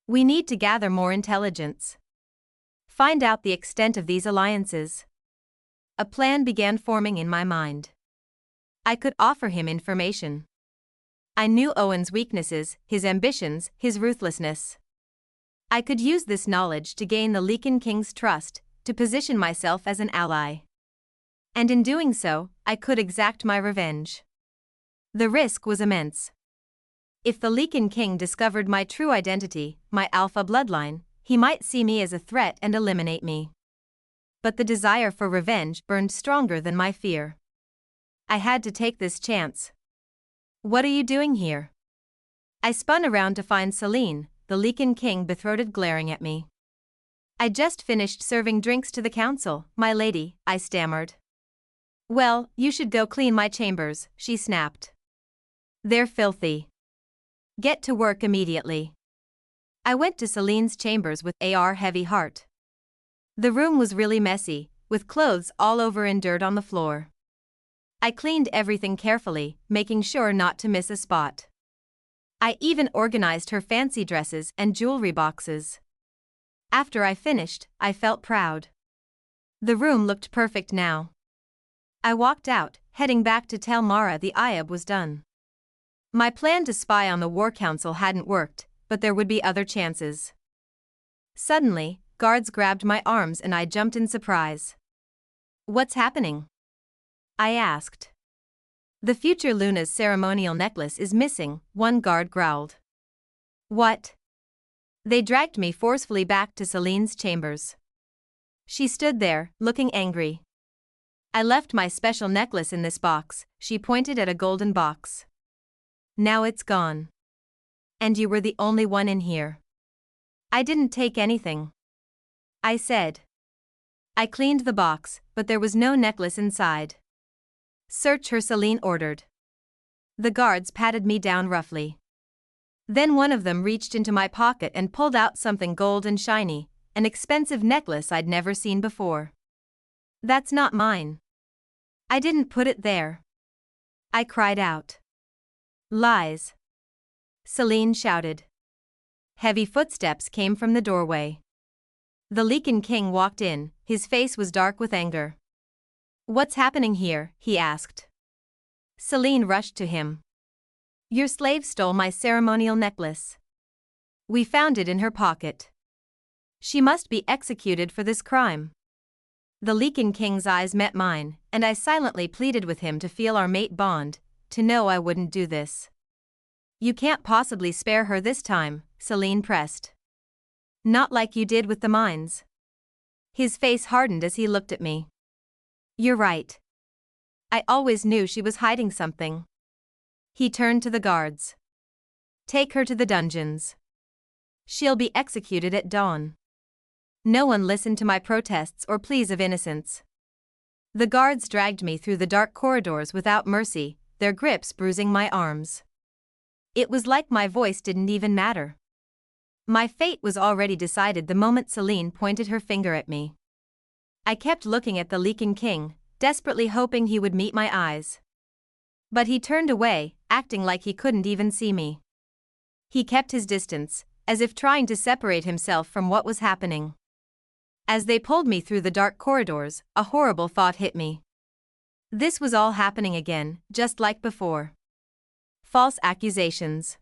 We need to gather more intelligence. Find out the extent of these alliances. A plan began forming in my mind. I could offer him information. I knew Owen's weaknesses, his ambitions, his ruthlessness. I could use this knowledge to gain the Lycan King's trust, to position myself as an ally. And in doing so, I could exact my revenge. The risk was immense. If the Lycan King discovered my true identity, my alpha bloodline, he might see me as a threat and eliminate me. But the desire for revenge burned stronger than my fear. I had to take this chance. What are you doing here? I spun around to find Celine, the Lycan King betrothed, glaring at me. I just finished serving drinks to the council, my lady, I stammered. Well, you should go clean my chambers, she snapped. They're filthy. Get to work immediately. I went to Celine's chambers with a heavy heart. The room was really messy, with clothes all over and dirt on the floor. I cleaned everything carefully, making sure not to miss a spot. I even organized her fancy dresses and jewelry boxes. After I finished, I felt proud. The room looked perfect now. I walked out, heading back to tell Mara the Ayab was done. My plan to spy on the War Council hadn't worked, but there would be other chances. Suddenly, guards grabbed my arms and I jumped in surprise. What's happening? I asked. The future Luna's ceremonial necklace is missing, one guard growled. What? They dragged me forcefully back to Celine's chambers. She stood there, looking angry. I left my special necklace in this box, she pointed at a golden box. Now it's gone. And you were the only one in here. I didn't take anything. I said. I cleaned the box, but there was no necklace inside. Search her, Celine ordered. The guards patted me down roughly. Then one of them reached into my pocket and pulled out something gold and shiny, an expensive necklace I'd never seen before. That's not mine. I didn't put it there. I cried out. Lies. Celine shouted. Heavy footsteps came from the doorway. The Lycan King walked in, his face was dark with anger. What's happening here? He asked. Celine rushed to him. Your slave stole my ceremonial necklace. We found it in her pocket. She must be executed for this crime. The Lycan King's eyes met mine, and I silently pleaded with him to feel our mate bond, to know I wouldn't do this. You can't possibly spare her this time, Celine pressed. Not like you did with the mines. His face hardened as he looked at me. You're right. I always knew she was hiding something. He turned to the guards. Take her to the dungeons. She'll be executed at dawn. No one listened to my protests or pleas of innocence. The guards dragged me through the dark corridors without mercy, their grips bruising my arms. It was like my voice didn't even matter. My fate was already decided the moment Celine pointed her finger at me. I kept looking at the Lycan King, desperately hoping he would meet my eyes. But he turned away, acting like he couldn't even see me. He kept his distance, as if trying to separate himself from what was happening. As they pulled me through the dark corridors, a horrible thought hit me. This was all happening again, just like before. False accusations.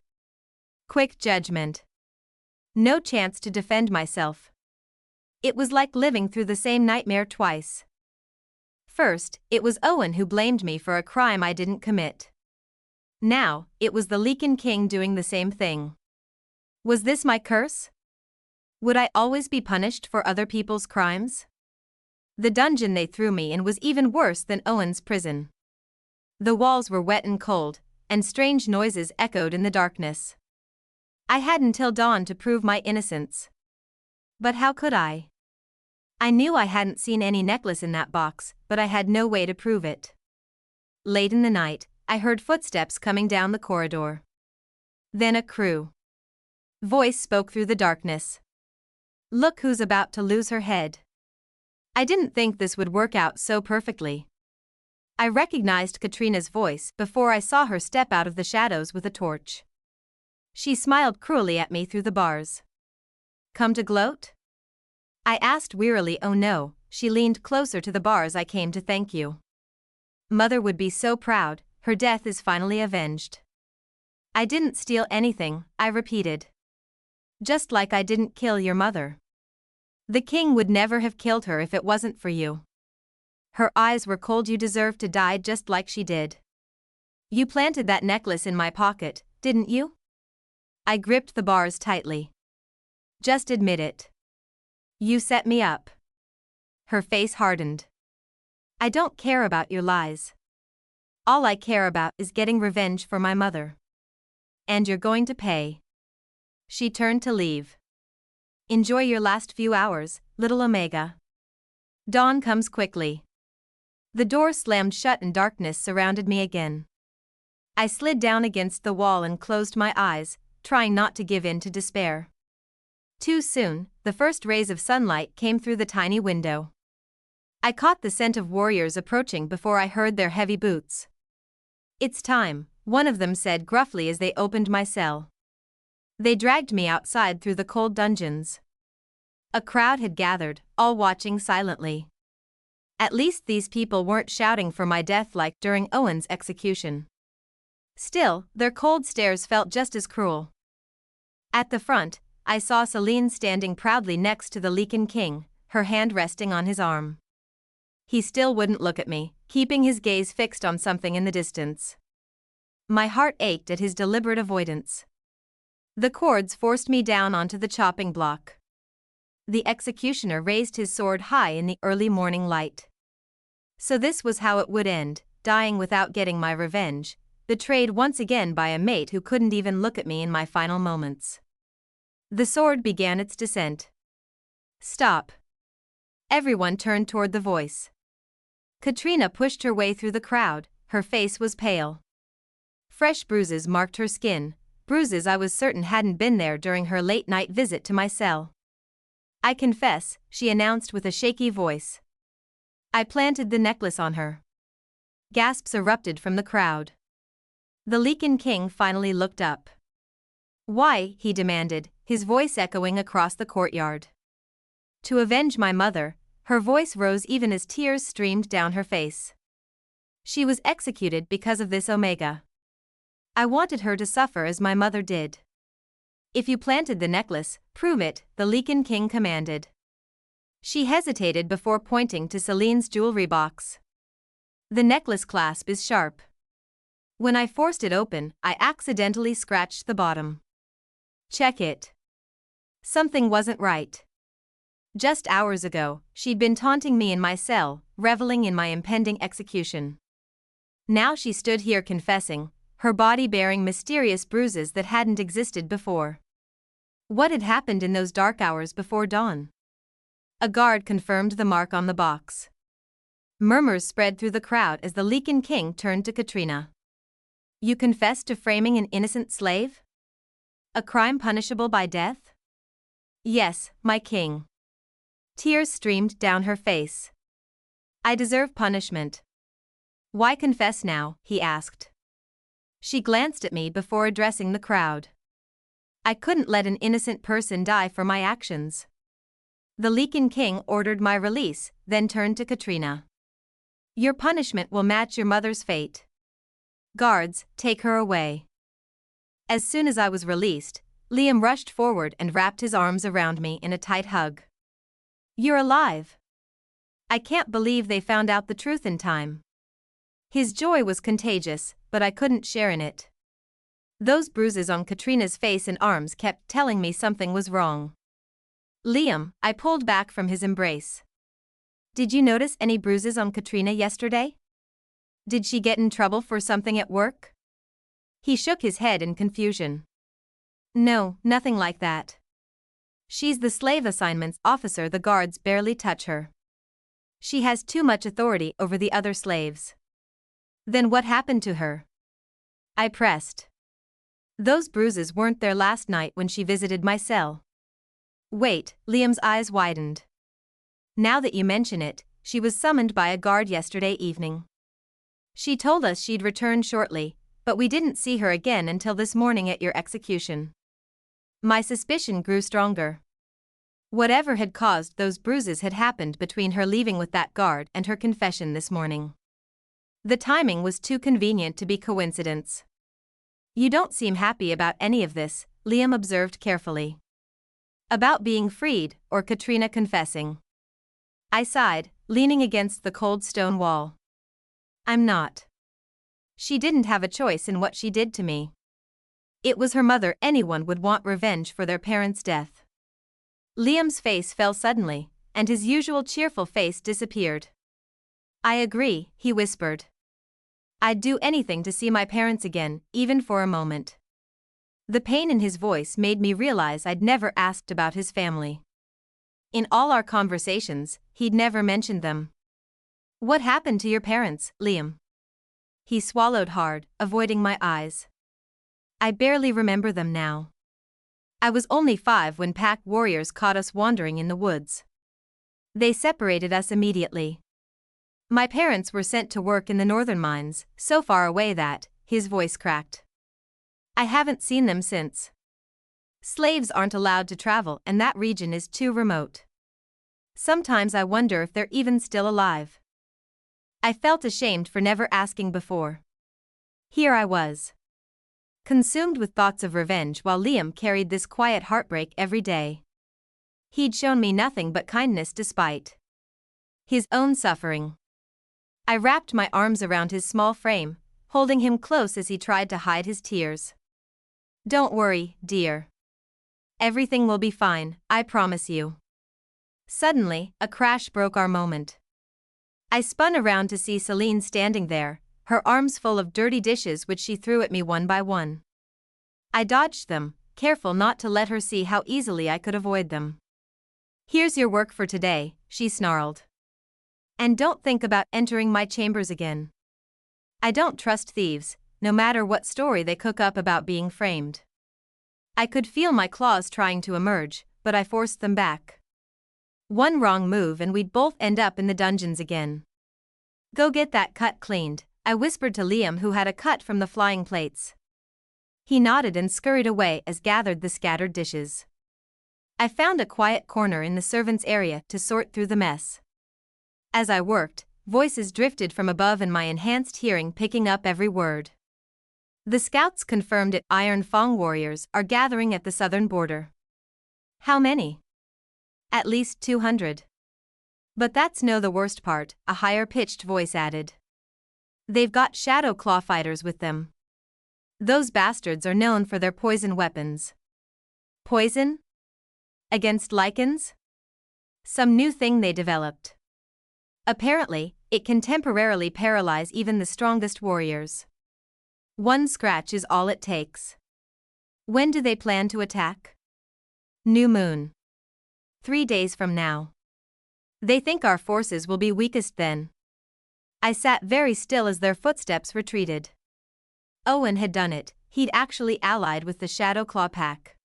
Quick judgment. No chance to defend myself. It was like living through the same nightmare twice. First, it was Owen who blamed me for a crime I didn't commit. Now, it was the Lycan King doing the same thing. Was this my curse? Would I always be punished for other people's crimes? The dungeon they threw me in was even worse than Owen's prison. The walls were wet and cold, and strange noises echoed in the darkness. I had until dawn to prove my innocence. But how could I? I knew I hadn't seen any necklace in that box, but I had no way to prove it. Late in the night, I heard footsteps coming down the corridor. Then a crew voice spoke through the darkness. "Look who's about to lose her head." I didn't think this would work out so perfectly. I recognized Katrina's voice before I saw her step out of the shadows with a torch. She smiled cruelly at me through the bars. "Come to gloat?" I asked wearily. "Oh no." She leaned closer to the bars. "I came to thank you. Mother would be so proud, her death is finally avenged." "I didn't steal anything," I repeated. "Just like I didn't kill your mother. The king would never have killed her if it wasn't for you." Her eyes were cold. "You deserve to die just like she did. You planted that necklace in my pocket, didn't you?" I gripped the bars tightly. "Just admit it. You set me up." Her face hardened. "I don't care about your lies. All I care about is getting revenge for my mother. And you're going to pay." She turned to leave. "Enjoy your last few hours, little Omega. Dawn comes quickly." The door slammed shut and darkness surrounded me again. I slid down against the wall and closed my eyes, trying not to give in to despair. Too soon, the first rays of sunlight came through the tiny window. I caught the scent of warriors approaching before I heard their heavy boots. "It's time," one of them said gruffly as they opened my cell. They dragged me outside through the cold dungeons. A crowd had gathered, all watching silently. At least these people weren't shouting for my death like during Owen's execution. Still, their cold stares felt just as cruel. At the front, I saw Celine standing proudly next to the Lycan King, her hand resting on his arm. He still wouldn't look at me, keeping his gaze fixed on something in the distance. My heart ached at his deliberate avoidance. The cords forced me down onto the chopping block. The executioner raised his sword high in the early morning light. So this was how it would end, dying without getting my revenge, betrayed once again by a mate who couldn't even look at me in my final moments. The sword began its descent. "Stop." Everyone turned toward the voice. Katrina pushed her way through the crowd, her face was pale. Fresh bruises marked her skin, bruises I was certain hadn't been there during her late-night visit to my cell. "I confess," she announced with a shaky voice. "I planted the necklace on her." Gasps erupted from the crowd. The Lycan King finally looked up. "Why?" he demanded, his voice echoing across the courtyard. "To avenge my mother." Her voice rose even as tears streamed down her face. "She was executed because of this Omega. I wanted her to suffer as my mother did." "If you planted the necklace, prove it," the Lycan King commanded. She hesitated before pointing to Celine's jewelry box. "The necklace clasp is sharp. When I forced it open, I accidentally scratched the bottom." "Check it." Something wasn't right. Just hours ago, she'd been taunting me in my cell, reveling in my impending execution. Now she stood here confessing, her body bearing mysterious bruises that hadn't existed before. What had happened in those dark hours before dawn? A guard confirmed the mark on the box. Murmurs spread through the crowd as the Lycan King turned to Katrina. "You confessed to framing an innocent slave? A crime punishable by death?" "Yes, my king." Tears streamed down her face. "I deserve punishment." "Why confess now?" he asked. She glanced at me before addressing the crowd. "I couldn't let an innocent person die for my actions." The Lycan King ordered my release, then turned to Katrina. "Your punishment will match your mother's fate. Guards, take her away." As soon as I was released, Liam rushed forward and wrapped his arms around me in a tight hug. "You're alive. I can't believe they found out the truth in time." His joy was contagious, but I couldn't share in it. Those bruises on Katrina's face and arms kept telling me something was wrong. "Liam," I pulled back from his embrace. "Did you notice any bruises on Katrina yesterday? Did she get in trouble for something at work?" He shook his head in confusion. No, nothing like that. She's the slave assignments officer, the guards barely touch her. She has too much authority over the other slaves. Then what happened to her? I pressed. Those bruises weren't there last night when she visited my cell. Wait, Liam's eyes widened. Now that you mention it, she was summoned by a guard yesterday evening. She told us she'd return shortly, but we didn't see her again until this morning at your execution. My suspicion grew stronger. Whatever had caused those bruises had happened between her leaving with that guard and her confession this morning. The timing was too convenient to be coincidence. You don't seem happy about any of this, Liam observed carefully. About being freed, or Katrina confessing? I sighed, leaning against the cold stone wall. I'm not. She didn't have a choice in what she did to me. It was her mother. Anyone would want revenge for their parents' death. Liam's face fell suddenly, and his usual cheerful face disappeared. I agree, he whispered. I'd do anything to see my parents again, even for a moment. The pain in his voice made me realize I'd never asked about his family. In all our conversations, he'd never mentioned them. What happened to your parents, Liam? He swallowed hard, avoiding my eyes. I barely remember them now. I was only 5 when pack warriors caught us wandering in the woods. They separated us immediately. My parents were sent to work in the northern mines, so far away that, his voice cracked. I haven't seen them since. Slaves aren't allowed to travel, and that region is too remote. Sometimes I wonder if they're even still alive. I felt ashamed for never asking before. Here I was, consumed with thoughts of revenge while Liam carried this quiet heartbreak every day. He'd shown me nothing but kindness despite his own suffering. I wrapped my arms around his small frame, holding him close as he tried to hide his tears. Don't worry, dear. Everything will be fine, I promise you. Suddenly, a crash broke our moment. I spun around to see Celine standing there, her arms full of dirty dishes which she threw at me one by one. I dodged them, careful not to let her see how easily I could avoid them. Here's your work for today, she snarled. And don't think about entering my chambers again. I don't trust thieves, no matter what story they cook up about being framed. I could feel my claws trying to emerge, but I forced them back. One wrong move and we'd both end up in the dungeons again. Go get that cut cleaned, I whispered to Liam, who had a cut from the flying plates. He nodded and scurried away as gathered the scattered dishes. I found a quiet corner in the servants' area to sort through the mess. As I worked, voices drifted from above in my enhanced hearing, picking up every word. The scouts confirmed it. Iron Fang warriors are gathering at the southern border. How many? At least 200. But that's no the worst part, a higher-pitched voice added. They've got shadow claw fighters with them. Those bastards are known for their poison weapons. Poison? Against lichens? Some new thing they developed. Apparently, it can temporarily paralyze even the strongest warriors. One scratch is all it takes. When do they plan to attack? New moon. 3 days from now. They think our forces will be weakest then. I sat very still as their footsteps retreated. Owen had done it, he'd actually allied with the Shadow Claw pack.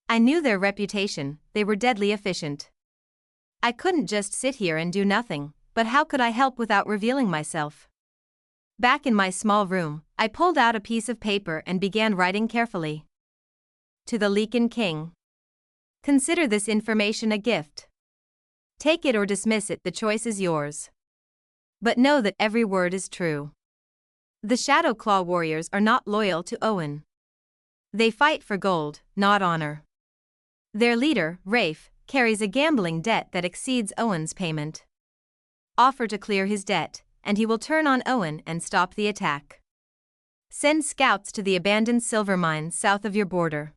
I knew their reputation, they were deadly efficient. I couldn't just sit here and do nothing, but how could I help without revealing myself? Back in my small room, I pulled out a piece of paper and began writing carefully. To the Lycan King. Consider this information a gift. Take it or dismiss it, the choice is yours. But know that every word is true. The Shadow Claw warriors are not loyal to Owen. They fight for gold, not honor. Their leader, Rafe, carries a gambling debt that exceeds Owen's payment. Offer to clear his debt, and he will turn on Owen and stop the attack. Send scouts to the abandoned silver mines south of your border.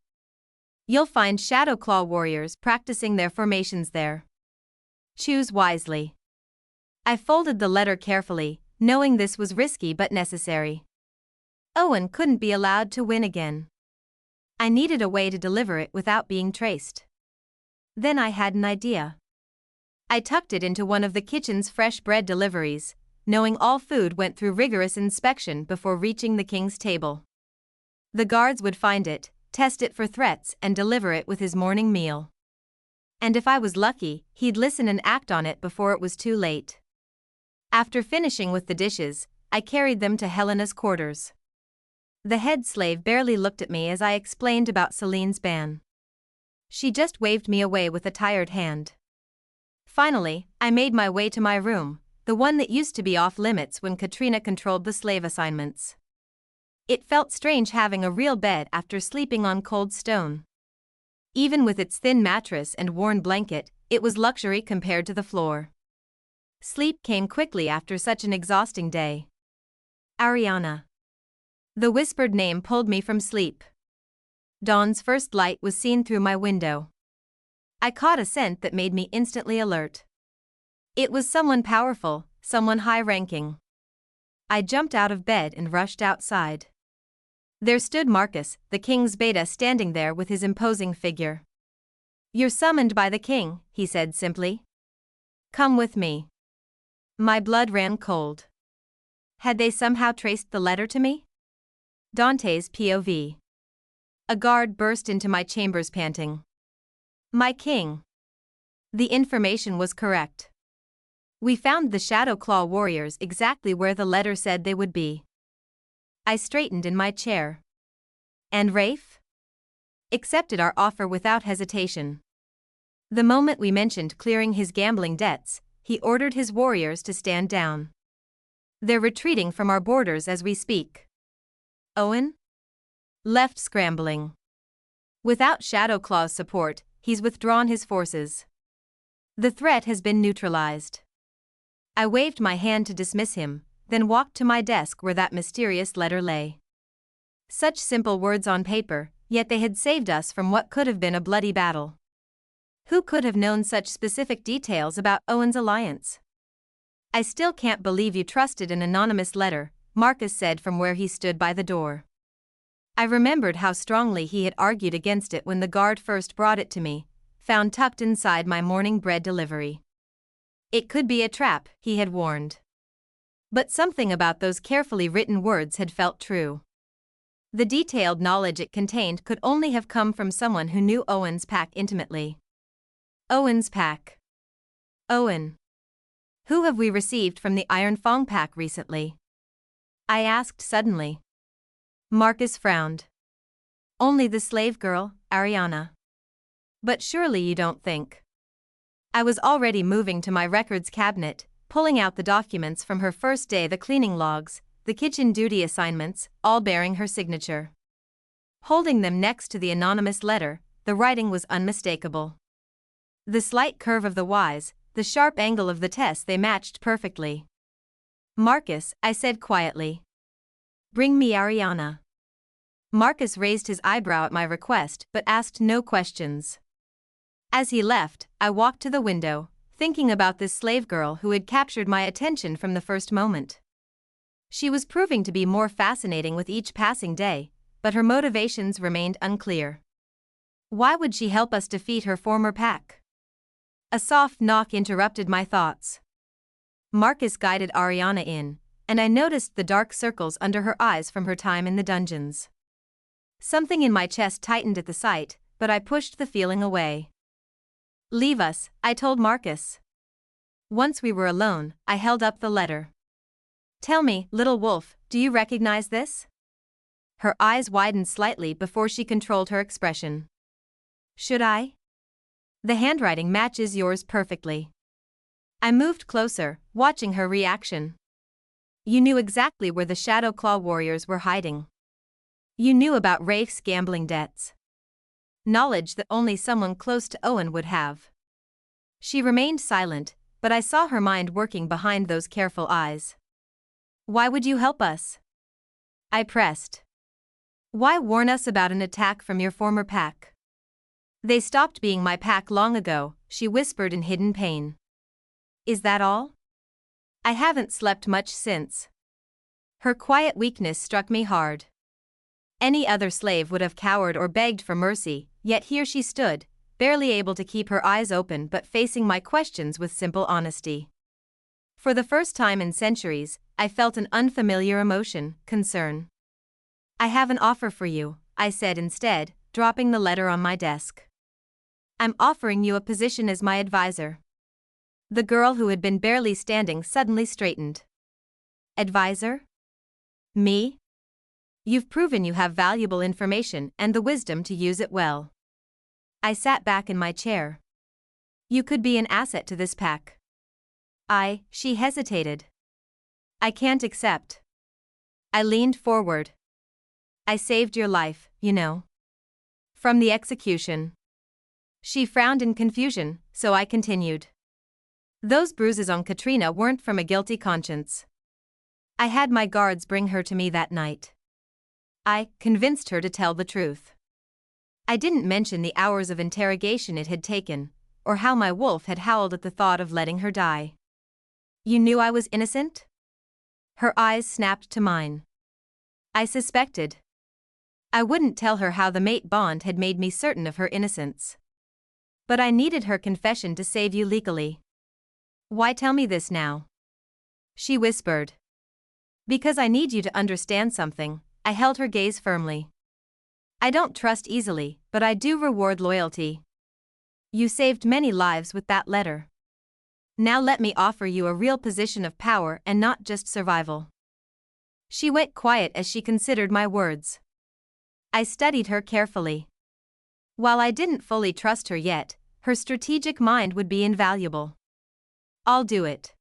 You'll find Shadow Claw warriors practicing their formations there. Choose wisely. I folded the letter carefully, knowing this was risky but necessary. Owen couldn't be allowed to win again. I needed a way to deliver it without being traced. Then I had an idea. I tucked it into one of the kitchen's fresh bread deliveries, knowing all food went through rigorous inspection before reaching the king's table. The guards would find it, test it for threats, and deliver it with his morning meal. And if I was lucky, he'd listen and act on it before it was too late. After finishing with the dishes, I carried them to Helena's quarters. The head slave barely looked at me as I explained about Celine's ban. She just waved me away with a tired hand. Finally, I made my way to my room, the one that used to be off limits when Katrina controlled the slave assignments. It felt strange having a real bed after sleeping on cold stone. Even with its thin mattress and worn blanket, it was luxury compared to the floor. Sleep came quickly after such an exhausting day. Ariana. The whispered name pulled me from sleep. Dawn's first light was seen through my window. I caught a scent that made me instantly alert. It was someone powerful, someone high-ranking. I jumped out of bed and rushed outside. There stood Marcus, the king's beta, standing there with his imposing figure. "You're summoned by the king," he said simply. "Come with me." My blood ran cold. Had they somehow traced the letter to me? Dante's POV. A guard burst into my chambers panting. "My king." The information was correct. We found the Shadow Claw warriors exactly where the letter said they would be. I straightened in my chair. And Rafe? Accepted our offer without hesitation. The moment we mentioned clearing his gambling debts, he ordered his warriors to stand down. They're retreating from our borders as we speak. Owen? Left scrambling. Without Shadow Claw's support, he's withdrawn his forces. The threat has been neutralized. I waved my hand to dismiss him, then walked to my desk where that mysterious letter lay. Such simple words on paper, yet they had saved us from what could have been a bloody battle. Who could have known such specific details about Owen's alliance? "I still can't believe you trusted an anonymous letter," Marcus said from where he stood by the door. I remembered how strongly he had argued against it when the guard first brought it to me, found tucked inside my morning bread delivery. It could be a trap, he had warned. But something about those carefully written words had felt true. The detailed knowledge it contained could only have come from someone who knew Owen's pack intimately. Owen's pack. Owen. Who have we received from the Iron Fang pack recently? I asked suddenly. Marcus frowned. Only the slave girl, Ariana. But surely you don't think. I was already moving to my records cabinet, pulling out the documents from her first day, the cleaning logs, the kitchen duty assignments, all bearing her signature. Holding them next to the anonymous letter, the writing was unmistakable. The slight curve of the Y's, the sharp angle of the test, they matched perfectly. Marcus, I said quietly. Bring me Ariana. Marcus raised his eyebrow at my request but asked no questions. As he left, I walked to the window, thinking about this slave girl who had captured my attention from the first moment. She was proving to be more fascinating with each passing day, but her motivations remained unclear. Why would she help us defeat her former pack? A soft knock interrupted my thoughts. Marcus guided Ariana in, and I noticed the dark circles under her eyes from her time in the dungeons. Something in my chest tightened at the sight, but I pushed the feeling away. Leave us, I told Marcus. Once we were alone, I held up the letter. Tell me, little wolf, do you recognize this? Her eyes widened slightly before she controlled her expression. Should I? The handwriting matches yours perfectly. I moved closer, watching her reaction. You knew exactly where the Shadow Claw warriors were hiding. You knew about Rafe's gambling debts. Knowledge that only someone close to Owen would have. She remained silent, but I saw her mind working behind those careful eyes. Why would you help us? I pressed. Why warn us about an attack from your former pack? They stopped being my pack long ago, she whispered in hidden pain. Is that all? I haven't slept much since. Her quiet weakness struck me hard. Any other slave would have cowered or begged for mercy, yet here she stood, barely able to keep her eyes open but facing my questions with simple honesty. For the first time in centuries, I felt an unfamiliar emotion, concern. "I have an offer for you," I said instead, dropping the letter on my desk. "I'm offering you a position as my advisor." The girl who had been barely standing suddenly straightened. "Advisor? Me? You've proven you have valuable information and the wisdom to use it well." I sat back in my chair. "You could be an asset to this pack." She hesitated. "I can't accept." I leaned forward. "I saved your life, you know. From the execution." She frowned in confusion, so I continued. "Those bruises on Katrina weren't from a guilty conscience. I had my guards bring her to me that night. I convinced her to tell the truth. I didn't mention the hours of interrogation it had taken, or how my wolf had howled at the thought of letting her die." "You knew I was innocent?" Her eyes snapped to mine. "I suspected. I wouldn't tell her how the mate bond had made me certain of her innocence. But I needed her confession to save you legally." "Why tell me this now?" She whispered. "Because I need you to understand something." I held her gaze firmly. "I don't trust easily, but I do reward loyalty. You saved many lives with that letter. Now let me offer you a real position of power and not just survival." She went quiet as she considered my words. I studied her carefully. While I didn't fully trust her yet, her strategic mind would be invaluable. "I'll do it,"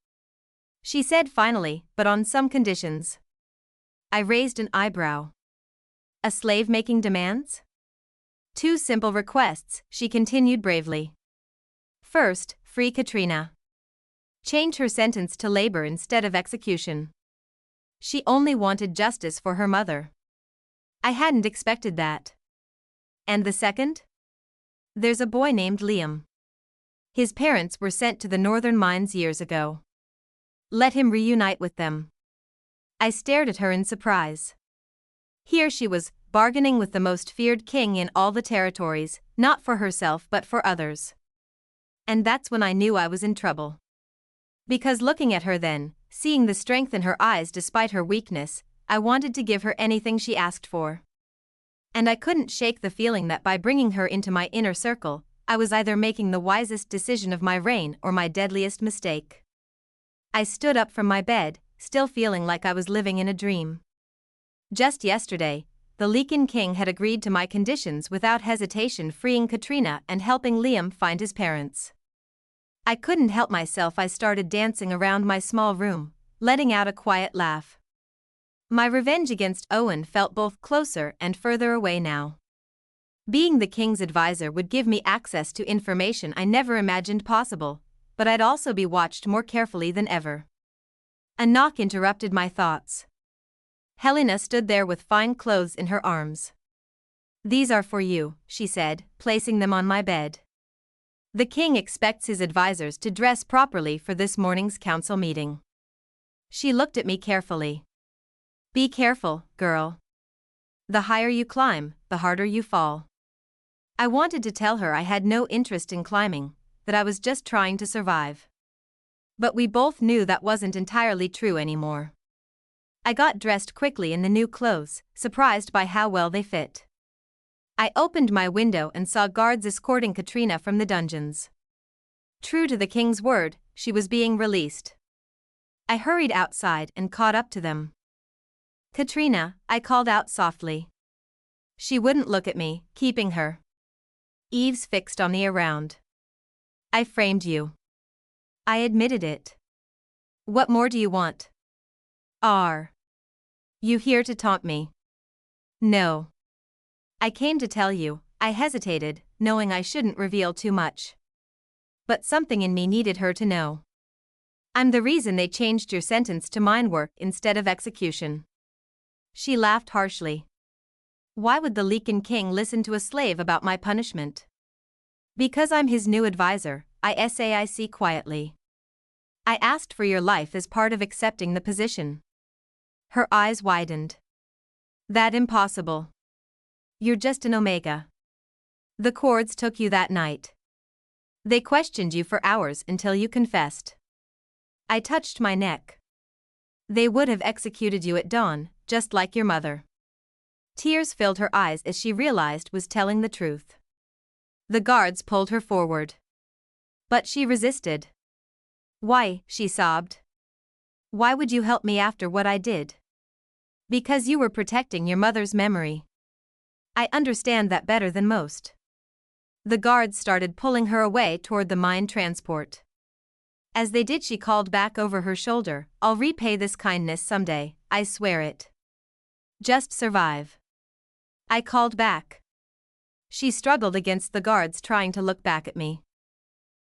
she said finally, "but on some conditions." I raised an eyebrow. "A slave making demands?" "Two simple requests," she continued bravely. "First, free Katrina. Change her sentence to labor instead of execution. She only wanted justice for her mother." I hadn't expected that. "And the second? There's a boy named Liam. His parents were sent to the northern mines years ago. Let him reunite with them." I stared at her in surprise. Here she was, bargaining with the most feared king in all the territories, not for herself but for others. And that's when I knew I was in trouble. Because looking at her then, seeing the strength in her eyes despite her weakness, I wanted to give her anything she asked for. And I couldn't shake the feeling that by bringing her into my inner circle, I was either making the wisest decision of my reign or my deadliest mistake. I stood up from my bed, still feeling like I was living in a dream. Just yesterday, the Lycan King had agreed to my conditions without hesitation, freeing Katrina and helping Liam find his parents. I couldn't help myself. I started dancing around my small room, letting out a quiet laugh. My revenge against Owen felt both closer and further away now. Being the king's advisor would give me access to information I never imagined possible, but I'd also be watched more carefully than ever. A knock interrupted my thoughts. Helena stood there with fine clothes in her arms. "These are for you," she said, placing them on my bed. "The king expects his advisors to dress properly for this morning's council meeting." She looked at me carefully. "Be careful, girl. The higher you climb, the harder you fall." I wanted to tell her I had no interest in climbing, that I was just trying to survive. But we both knew that wasn't entirely true anymore. I got dressed quickly in the new clothes, surprised by how well they fit. I opened my window and saw guards escorting Katrina from the dungeons. True to the king's word, she was being released. I hurried outside and caught up to them. "Katrina," I called out softly. She wouldn't look at me, keeping her eaves fixed on the around. "I framed you." I admitted it. "What more do you want?" "Are you here to taunt me?" "No. I came to tell you." I hesitated, knowing I shouldn't reveal too much. But something in me needed her to know. "I'm the reason they changed your sentence to mine work instead of execution." She laughed harshly. "Why would the Lycan King listen to a slave about my punishment?" "Because I'm his new advisor," I said quietly. "I asked for your life as part of accepting the position." Her eyes widened. That impossible. You're just an Omega. The cords took you that night. They questioned you for hours until you confessed. I touched my neck. They would have executed you at dawn, just like your mother. Tears filled her eyes as she realized was telling the truth. The guards pulled her forward. But she resisted. Why, she sobbed. Why would you help me after what I did? Because you were protecting your mother's memory. I understand that better than most. The guards started pulling her away toward the mine transport. As they did, she called back over her shoulder, I'll repay this kindness someday, I swear it. Just survive. I called back. She struggled against the guards, trying to look back at me.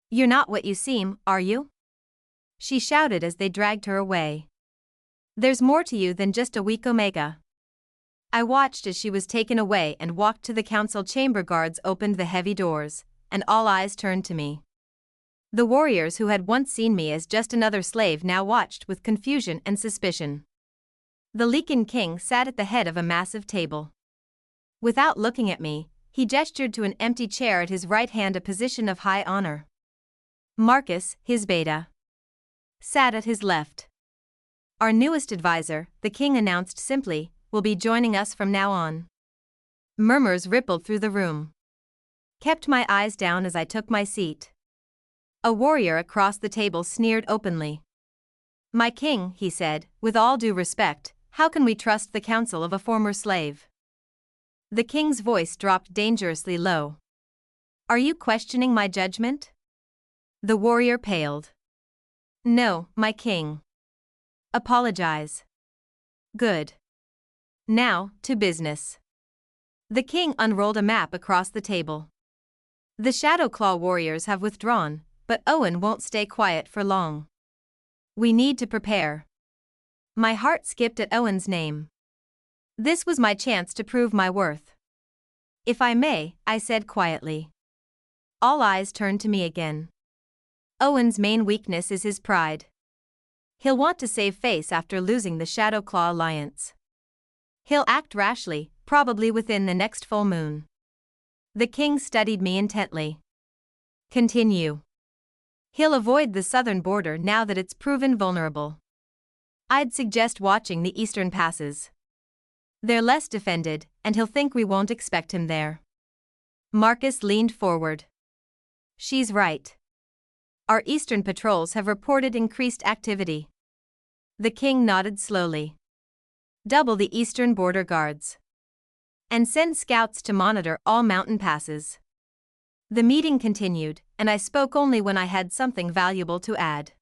You're not what you seem, are you? She shouted as they dragged her away. There's more to you than just a weak Omega. I watched as she was taken away and walked to the council chamber. Guards opened the heavy doors, and all eyes turned to me. The warriors who had once seen me as just another slave now watched with confusion and suspicion. The Lycan King sat at the head of a massive table. Without looking at me, he gestured to an empty chair at his right hand, a position of high honor. Marcus, his beta, sat at his left. Our newest advisor, the king announced simply, will be joining us from now on. Murmurs rippled through the room. Kept my eyes down as I took my seat. A warrior across the table sneered openly. My king, he said, with all due respect, how can we trust the counsel of a former slave? The king's voice dropped dangerously low. Are you questioning my judgment? The warrior paled. No, my king. Apologize. Good. Now, to business. The king unrolled a map across the table. The Shadow Claw warriors have withdrawn, but Owen won't stay quiet for long. We need to prepare. My heart skipped at Owen's name. This was my chance to prove my worth. If I may, I said quietly. All eyes turned to me again. Owen's main weakness is his pride. He'll want to save face after losing the Shadow Claw alliance. He'll act rashly, probably within the next full moon. The king studied me intently. Continue. He'll avoid the southern border now that it's proven vulnerable. I'd suggest watching the eastern passes. They're less defended, and he'll think we won't expect him there. Marcus leaned forward. She's right. Our eastern patrols have reported increased activity. The king nodded slowly. Double the eastern border guards. And send scouts to monitor all mountain passes. The meeting continued, and I spoke only when I had something valuable to add.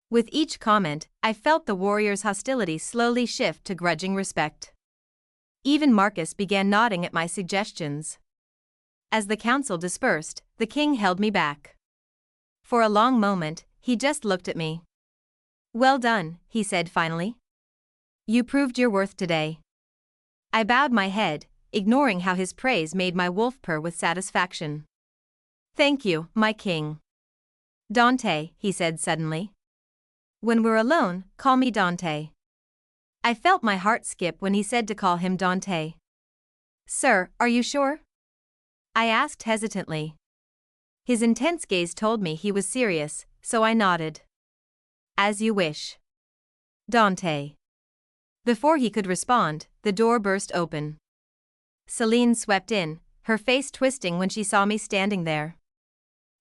With each comment, I felt the warriors' hostility slowly shift to grudging respect. Even Marcus began nodding at my suggestions. As the council dispersed, the king held me back. For a long moment, he just looked at me. Well done, he said finally. You proved your worth today. I bowed my head, ignoring how his praise made my wolf purr with satisfaction. Thank you, my king. Dante, he said suddenly. When we're alone, call me Dante. I felt my heart skip when he said to call him Dante. Sir, are you sure? I asked hesitantly. His intense gaze told me he was serious, so I nodded. As you wish. Dante. Before he could respond, the door burst open. Celine swept in, her face twisting when she saw me standing there.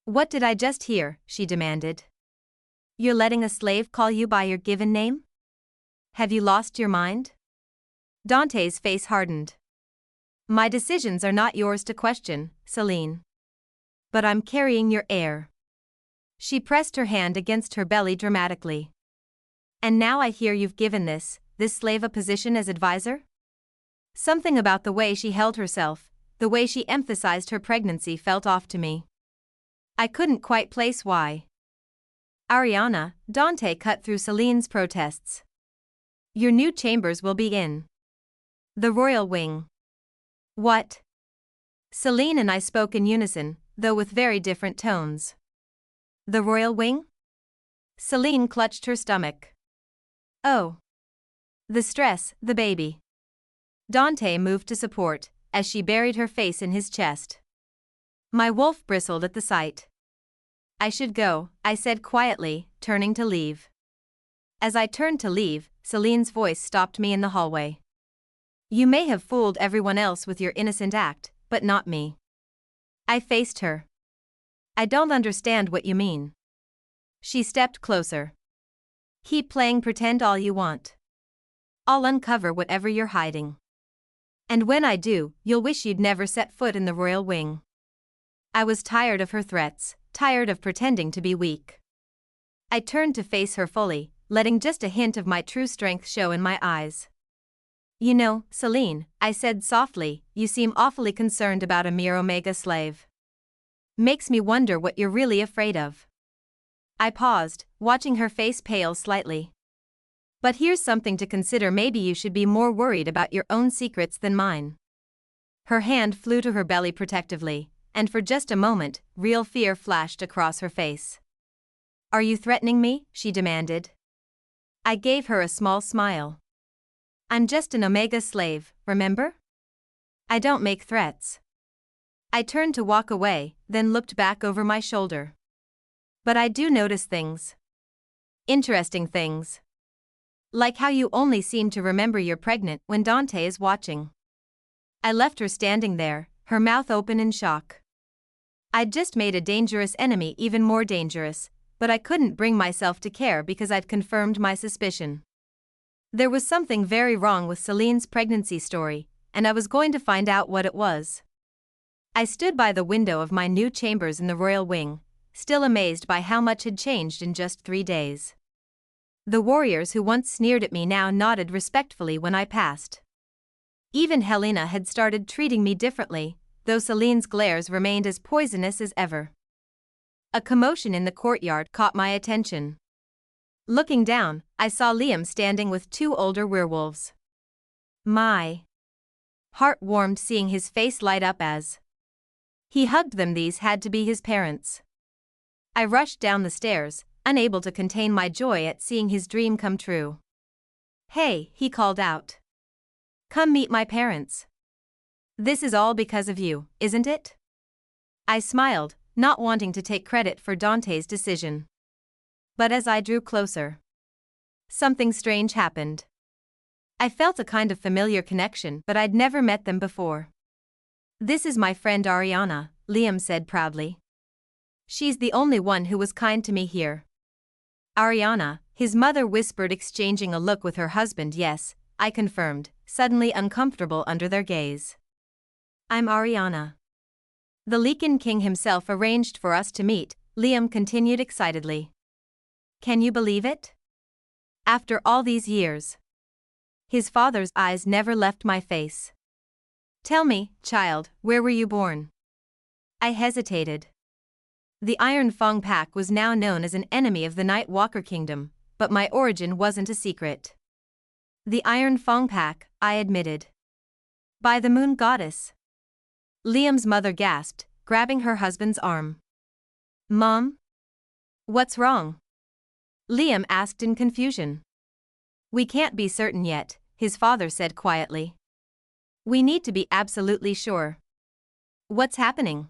What did I just hear? She demanded. You're letting a slave call you by your given name? Have you lost your mind? Dante's face hardened. My decisions are not yours to question, Celine. But I'm carrying your heir. She pressed her hand against her belly dramatically. And now I hear you've given this slave a position as advisor? Something about the way she held herself, the way she emphasized her pregnancy felt off to me. I couldn't quite place why. Ariana, Dante cut through Celine's protests. Your new chambers will be in the royal wing. What? Celine and I spoke in unison, though with very different tones. The royal wing? Celine clutched her stomach. Oh. The stress, the baby. Dante moved to support, as she buried her face in his chest. My wolf bristled at the sight. I should go, I said quietly, turning to leave. As I turned to leave, Celine's voice stopped me in the hallway. You may have fooled everyone else with your innocent act, but not me. I faced her. I don't understand what you mean. She stepped closer. Keep playing pretend all you want. I'll uncover whatever you're hiding. And when I do, you'll wish you'd never set foot in the royal wing. I was tired of her threats, tired of pretending to be weak. I turned to face her fully, letting just a hint of my true strength show in my eyes. You know, Celine, I said softly, you seem awfully concerned about a mere Omega slave. Makes me wonder what you're really afraid of. I paused, watching her face pale slightly. But here's something to consider, maybe you should be more worried about your own secrets than mine. Her hand flew to her belly protectively, and for just a moment, real fear flashed across her face. Are you threatening me? She demanded. I gave her a small smile. I'm just an Omega slave, remember? I don't make threats. I turned to walk away, then looked back over my shoulder. But I do notice things. Interesting things. Like how you only seem to remember you're pregnant when Dante is watching. I left her standing there, her mouth open in shock. I'd just made a dangerous enemy even more dangerous, but I couldn't bring myself to care because I'd confirmed my suspicion. There was something very wrong with Celine's pregnancy story, and I was going to find out what it was. I stood by the window of my new chambers in the royal wing, still amazed by how much had changed in just 3 days. The warriors who once sneered at me now nodded respectfully when I passed. Even Helena had started treating me differently, though Celine's glares remained as poisonous as ever. A commotion in the courtyard caught my attention. Looking down, I saw Liam standing with 2 older werewolves. My heart warmed seeing his face light up as he hugged them. These had to be his parents. I rushed down the stairs, unable to contain my joy at seeing his dream come true. Hey, he called out. Come meet my parents. This is all because of you, isn't it? I smiled, not wanting to take credit for Dante's decision. But as I drew closer, something strange happened. I felt a kind of familiar connection, but I'd never met them before. This is my friend Ariana, Liam said proudly. She's the only one who was kind to me here. Ariana, his mother whispered, exchanging a look with her husband. Yes, I confirmed, suddenly uncomfortable under their gaze. I'm Ariana. The Lycan King himself arranged for us to meet, Liam continued excitedly. Can you believe it? After all these years. His father's eyes never left my face. Tell me, child, where were you born? I hesitated. The Iron Fang Pack was now known as an enemy of the Nightwalker Kingdom, but my origin wasn't a secret. The Iron Fang Pack, I admitted. By the Moon Goddess. Liam's mother gasped, grabbing her husband's arm. Mom? What's wrong? Liam asked in confusion. We can't be certain yet, his father said quietly. We need to be absolutely sure. What's happening?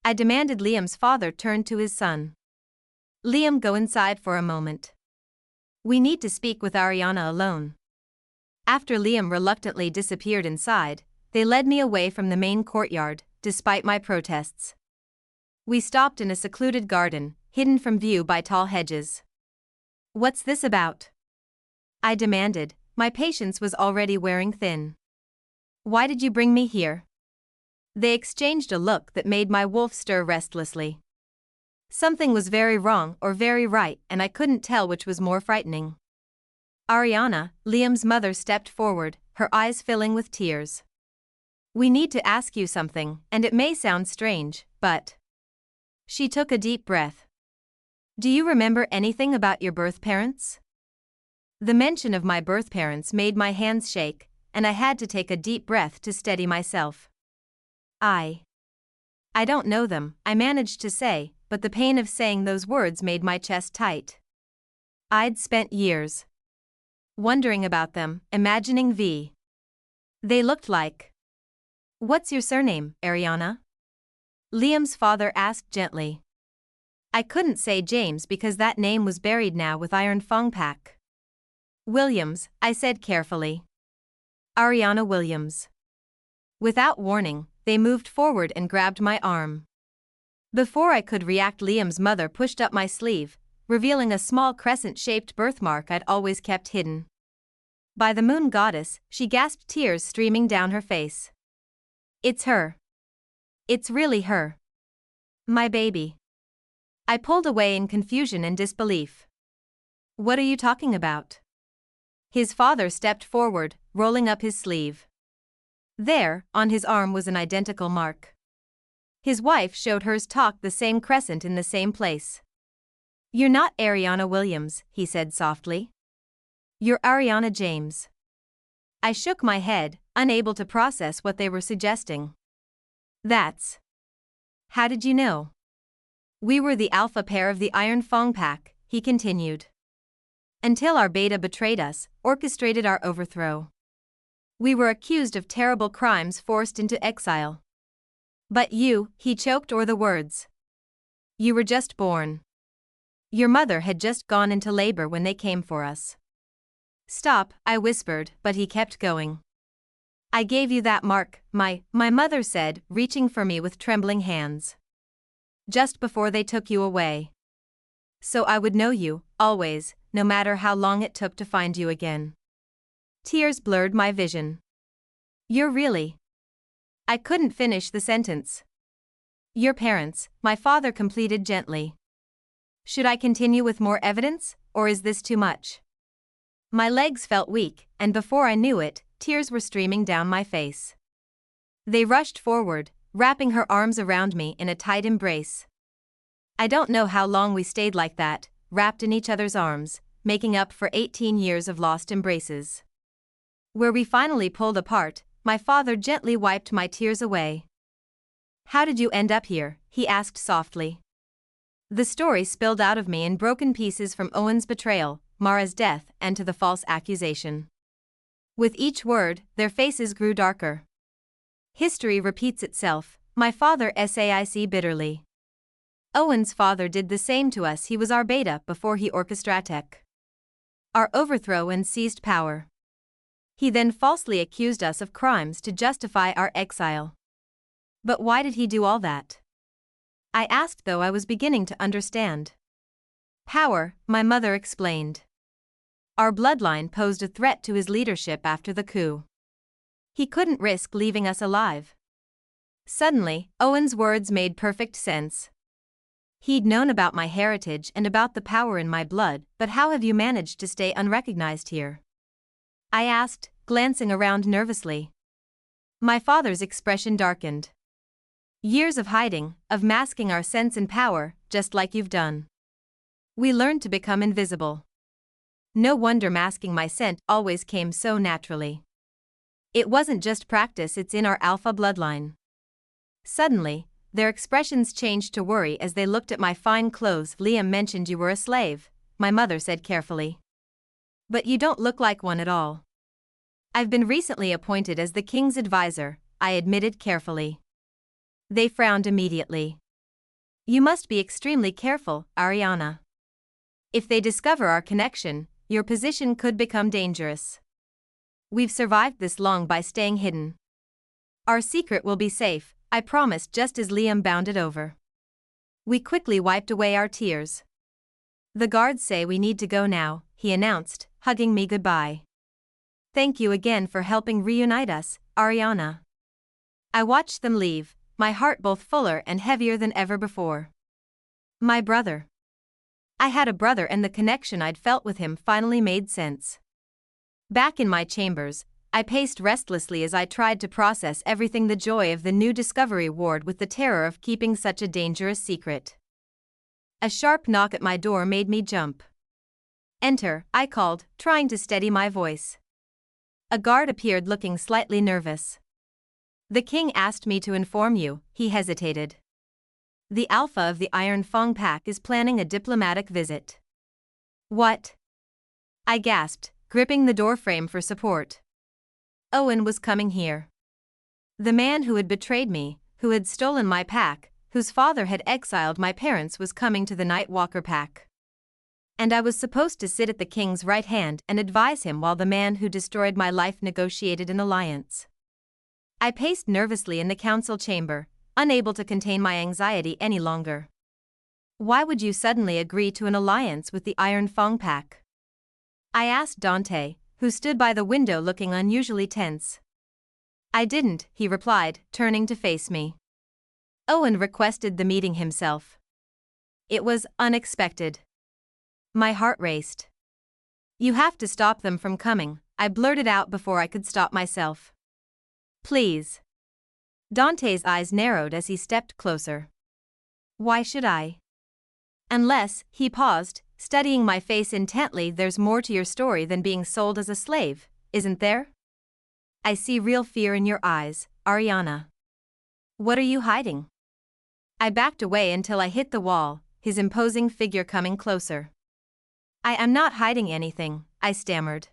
I demanded. Liam's father turned to his son. Liam, go inside for a moment. We need to speak with Ariana alone. After Liam reluctantly disappeared inside, they led me away from the main courtyard, despite my protests. We stopped in a secluded garden, hidden from view by tall hedges. What's this about? I demanded, my patience was already wearing thin. Why did you bring me here? They exchanged a look that made my wolf stir restlessly. Something was very wrong or very right, and I couldn't tell which was more frightening. Ariana, Liam's mother, stepped forward, her eyes filling with tears. We need to ask you something, and it may sound strange, but... She took a deep breath. Do you remember anything about your birth parents? The mention of my birth parents made my hands shake, and I had to take a deep breath to steady myself. I don't know them, I managed to say, but the pain of saying those words made my chest tight. I'd spent years wondering about them, imagining they looked like. What's your surname, Ariana? Liam's father asked gently. I couldn't say James because that name was buried now with Iron Fong Pak. Williams, I said carefully. Ariana Williams. Without warning, they moved forward and grabbed my arm. Before I could react, Liam's mother pushed up my sleeve, revealing a small crescent-shaped birthmark I'd always kept hidden. By the moon goddess, she gasped, tears streaming down her face. It's her. It's really her. My baby. I pulled away in confusion and disbelief. What are you talking about? His father stepped forward, rolling up his sleeve. There, on his arm was an identical mark. His wife showed hers, tucked the same crescent in the same place. You're not Ariana Williams, he said softly. You're Ariana James. I shook my head, unable to process what they were suggesting. That's. How did you know? We were the alpha pair of the Iron Fong Pak, he continued. Until our beta betrayed us, orchestrated our overthrow. We were accused of terrible crimes, forced into exile. But you, he choked o'er the words. You were just born. Your mother had just gone into labor when they came for us. Stop, I whispered, but he kept going. I gave you that mark, my mother said, reaching for me with trembling hands. Just before they took you away. So I would know you, always, no matter how long it took to find you again. Tears blurred my vision. You're really. I couldn't finish the sentence. Your parents, my father completed gently. Should I continue with more evidence, or is this too much? My legs felt weak, and before I knew it, tears were streaming down my face. They rushed forward, wrapping her arms around me in a tight embrace. I don't know how long we stayed like that, wrapped in each other's arms, making up for 18 years of lost embraces. Where we finally pulled apart, my father gently wiped my tears away. How did you end up here? He asked softly. The story spilled out of me in broken pieces, from Owen's betrayal, Mara's death, and to the false accusation. With each word, their faces grew darker. History repeats itself, my father said bitterly. Owen's father did the same to us. He was our beta before he orchestrated our overthrow and seized power. He then falsely accused us of crimes to justify our exile. But why did he do all that? I asked, though I was beginning to understand. Power, my mother explained. Our bloodline posed a threat to his leadership after the coup. He couldn't risk leaving us alive. Suddenly, Owen's words made perfect sense. He'd known about my heritage and about the power in my blood, but how have you managed to stay unrecognized here? I asked, glancing around nervously. My father's expression darkened. Years of hiding, of masking our sense and power, just like you've done. We learned to become invisible. No wonder masking my scent always came so naturally. It wasn't just practice, it's in our alpha bloodline. Suddenly, their expressions changed to worry as they looked at my fine clothes. Liam mentioned you were a slave, my mother said carefully. But you don't look like one at all. I've been recently appointed as the king's advisor, I admitted carefully. They frowned immediately. You must be extremely careful, Ariana. If they discover our connection, your position could become dangerous. We've survived this long by staying hidden. Our secret will be safe, I promised just as Liam bounded over. We quickly wiped away our tears. The guards say we need to go now, he announced, hugging me goodbye. Thank you again for helping reunite us, Ariana. I watched them leave, my heart both fuller and heavier than ever before. My brother. I had a brother, and the connection I'd felt with him finally made sense. Back in my chambers, I paced restlessly as I tried to process everything, the joy of the new discovery warred with the terror of keeping such a dangerous secret. A sharp knock at my door made me jump. Enter, I called, trying to steady my voice. A guard appeared looking slightly nervous. The king asked me to inform you, he hesitated. The alpha of the Iron Fong Pak is planning a diplomatic visit. What? I gasped, gripping the doorframe for support. Owen was coming here. The man who had betrayed me, who had stolen my pack, whose father had exiled my parents, was coming to the Nightwalker pack. And I was supposed to sit at the king's right hand and advise him while the man who destroyed my life negotiated an alliance. I paced nervously in the council chamber, unable to contain my anxiety any longer. Why would you suddenly agree to an alliance with the Iron Fang pack? I asked Dante, who stood by the window looking unusually tense. I didn't, he replied, turning to face me. Owen requested the meeting himself. It was unexpected. My heart raced. You have to stop them from coming, I blurted out before I could stop myself. Please. Dante's eyes narrowed as he stepped closer. Why should I? Unless, he paused, studying my face intently. There's more to your story than being sold as a slave, isn't there? I see real fear in your eyes, Ariana. What are you hiding? I backed away until I hit the wall, his imposing figure coming closer. I am not hiding anything, I stammered.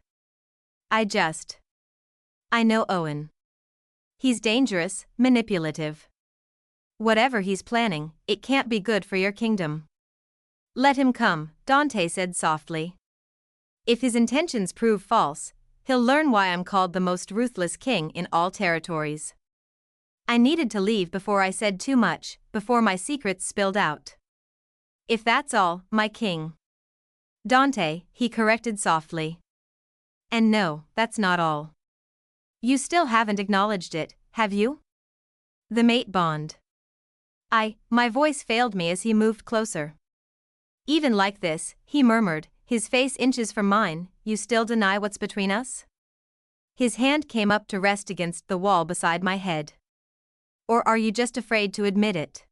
I know Owen. He's dangerous, manipulative. Whatever he's planning, it can't be good for your kingdom. Let him come, Dante said softly. If his intentions prove false, he'll learn why I'm called the most ruthless king in all territories. I needed to leave before I said too much, before my secrets spilled out. If that's all, my king. Dante, he corrected softly. And no, that's not all. You still haven't acknowledged it, have you? The mate bond. My voice failed me as he moved closer. Even like this, he murmured, his face inches from mine, you still deny what's between us? His hand came up to rest against the wall beside my head. Or are you just afraid to admit it?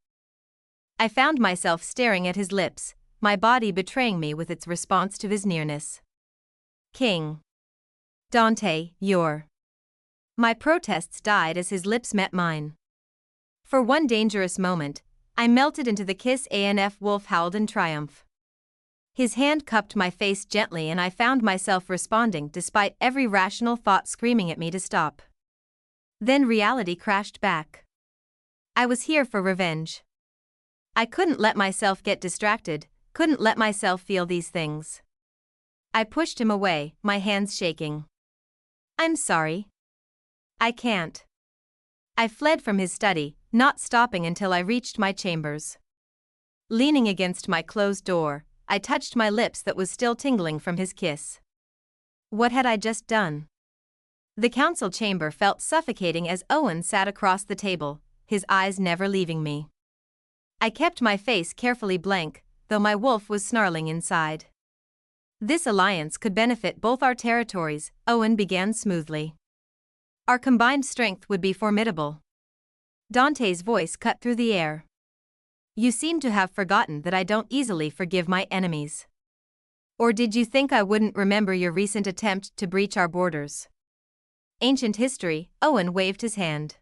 I found myself staring at his lips, my body betraying me with its response to his nearness. King. Dante, you're. My protests died as his lips met mine. For one dangerous moment, I melted into the kiss. Wolf howled in triumph. His hand cupped my face gently and I found myself responding despite every rational thought screaming at me to stop. Then reality crashed back. I was here for revenge. I couldn't let myself get distracted, couldn't let myself feel these things. I pushed him away, my hands shaking. I'm sorry. I can't. I fled from his study, not stopping until I reached my chambers. Leaning against my closed door, I touched my lips that was still tingling from his kiss. What had I just done? The council chamber felt suffocating as Owen sat across the table, his eyes never leaving me. I kept my face carefully blank, though my wolf was snarling inside. This alliance could benefit both our territories, Owen began smoothly. Our combined strength would be formidable. Dante's voice cut through the air. You seem to have forgotten that I don't easily forgive my enemies. Or did you think I wouldn't remember your recent attempt to breach our borders? Ancient history, Owen waved his hand.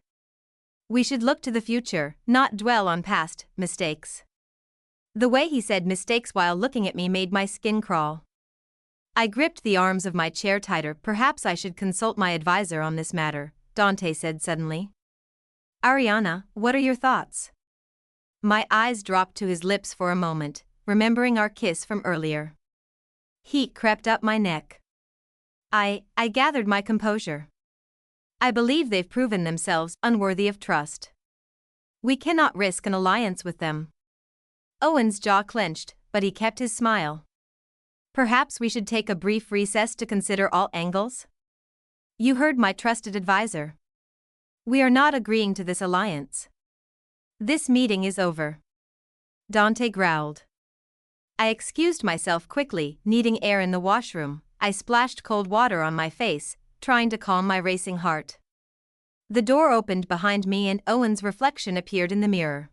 We should look to the future, not dwell on past mistakes. The way he said mistakes while looking at me made my skin crawl. I gripped the arms of my chair tighter. Perhaps I should consult my advisor on this matter, Dante said suddenly. Ariana, what are your thoughts? My eyes dropped to his lips for a moment, remembering our kiss from earlier. Heat crept up my neck. I gathered my composure. I believe they've proven themselves unworthy of trust. We cannot risk an alliance with them. Owen's jaw clenched, but he kept his smile. Perhaps we should take a brief recess to consider all angles? You heard my trusted advisor. We are not agreeing to this alliance. This meeting is over. Dante growled. I excused myself quickly, needing air in the washroom. I splashed cold water on my face, trying to calm my racing heart. The door opened behind me and Owen's reflection appeared in the mirror.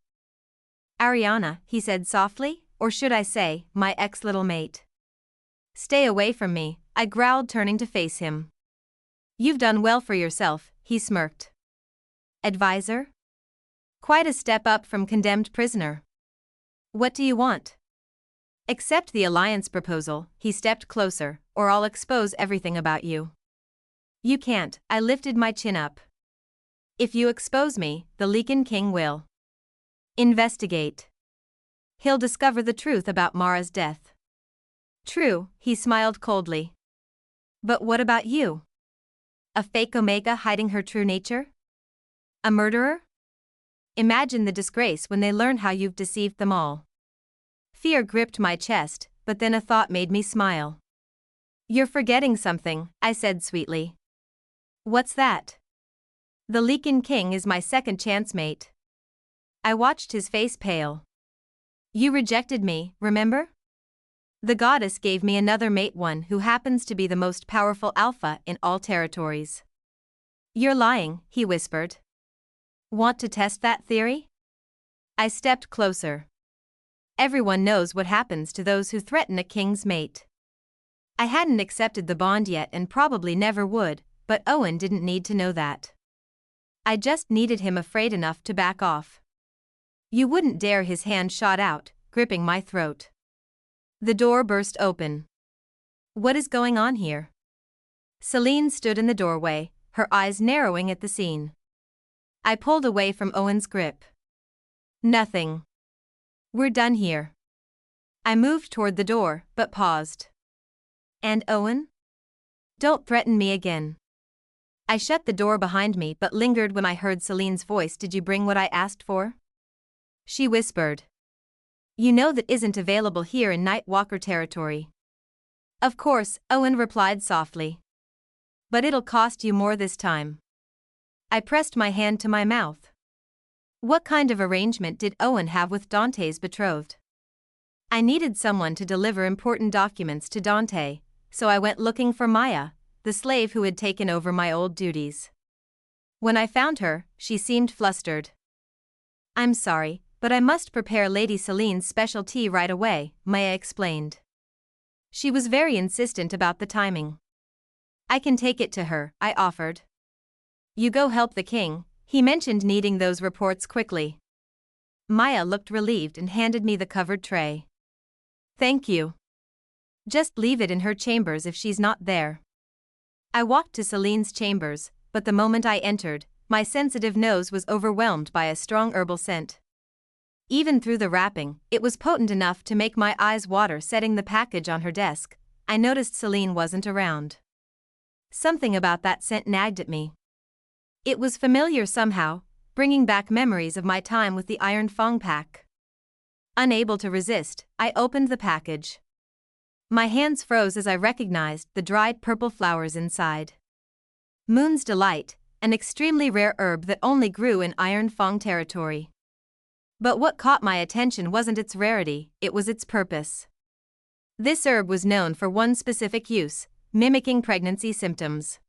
Ariana, he said softly, or should I say, my ex-little mate. Stay away from me, I growled, turning to face him. You've done well for yourself, he smirked. Advisor? Quite a step up from condemned prisoner. What do you want? Accept the alliance proposal, he stepped closer, or I'll expose everything about you. You can't, I lifted my chin up. If you expose me, the Lycan King will investigate. He'll discover the truth about Mara's death. True, he smiled coldly. But what about you? A fake Omega hiding her true nature? A murderer? Imagine the disgrace when they learn how you've deceived them all. Fear gripped my chest, but then a thought made me smile. You're forgetting something, I said sweetly. What's that? The Lycan King is my second chance mate. I watched his face pale. You rejected me, remember? The goddess gave me another mate, one who happens to be the most powerful alpha in all territories. You're lying, he whispered. Want to test that theory? I stepped closer. Everyone knows what happens to those who threaten a king's mate. I hadn't accepted the bond yet and probably never would, but Owen didn't need to know that. I just needed him afraid enough to back off. You wouldn't dare, his hand shot out, gripping my throat. The door burst open. What is going on here? Celine stood in the doorway, her eyes narrowing at the scene. I pulled away from Owen's grip. Nothing. We're done here. I moved toward the door, but paused. And Owen? Don't threaten me again. I shut the door behind me but lingered when I heard Celine's voice. Did you bring what I asked for? She whispered. You know that isn't available here in Nightwalker territory. Of course, Owen replied softly. But it'll cost you more this time. I pressed my hand to my mouth. What kind of arrangement did Owen have with Dante's betrothed? I needed someone to deliver important documents to Dante, so I went looking for Maya, the slave who had taken over my old duties. When I found her, she seemed flustered. I'm sorry, but I must prepare Lady Celine's special tea right away, Maya explained. She was very insistent about the timing. I can take it to her, I offered. You go help the king, he mentioned needing those reports quickly. Maya looked relieved and handed me the covered tray. Thank you. Just leave it in her chambers if she's not there. I walked to Celine's chambers, but the moment I entered, my sensitive nose was overwhelmed by a strong herbal scent. Even through the wrapping, it was potent enough to make my eyes water. Setting the package on her desk, I noticed Celine wasn't around. Something about that scent nagged at me. It was familiar somehow, bringing back memories of my time with the Iron Fang pack. Unable to resist, I opened the package. My hands froze as I recognized the dried purple flowers inside. Moon's Delight, an extremely rare herb that only grew in Iron Fang territory. But what caught my attention wasn't its rarity, it was its purpose. This herb was known for one specific use, mimicking pregnancy symptoms.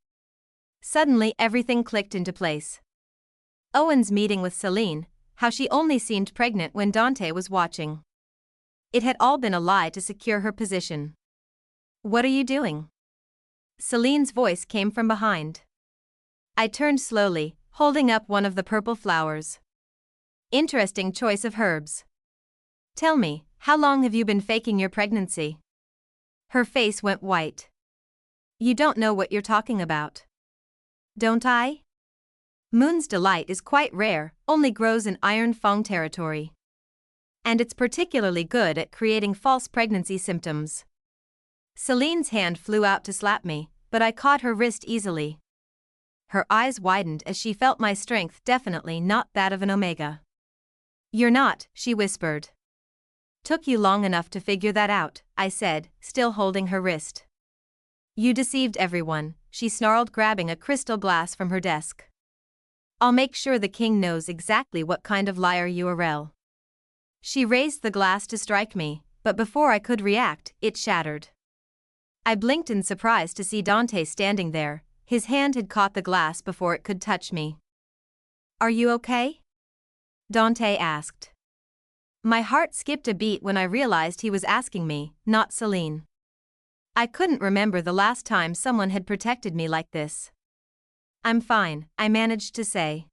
Suddenly everything clicked into place. Owen's meeting with Celine, how she only seemed pregnant when Dante was watching. It had all been a lie to secure her position. What are you doing? Celine's voice came from behind. I turned slowly, holding up one of the purple flowers. Interesting choice of herbs. Tell me, how long have you been faking your pregnancy? Her face went white. You don't know what you're talking about. Don't I? Moon's Delight is quite rare, only grows in Iron Fang territory. And it's particularly good at creating false pregnancy symptoms. Celine's hand flew out to slap me, but I caught her wrist easily. Her eyes widened as she felt my strength, definitely not that of an Omega. You're not, she whispered. Took you long enough to figure that out, I said, still holding her wrist. You deceived everyone, she snarled, grabbing a crystal glass from her desk. I'll make sure the king knows exactly what kind of liar you are. She raised the glass to strike me, but before I could react, it shattered. I blinked in surprise to see Dante standing there. His hand had caught the glass before it could touch me. Are you okay? Dante asked. My heart skipped a beat when I realized he was asking me, not Celine. I couldn't remember the last time someone had protected me like this. I'm fine, I managed to say.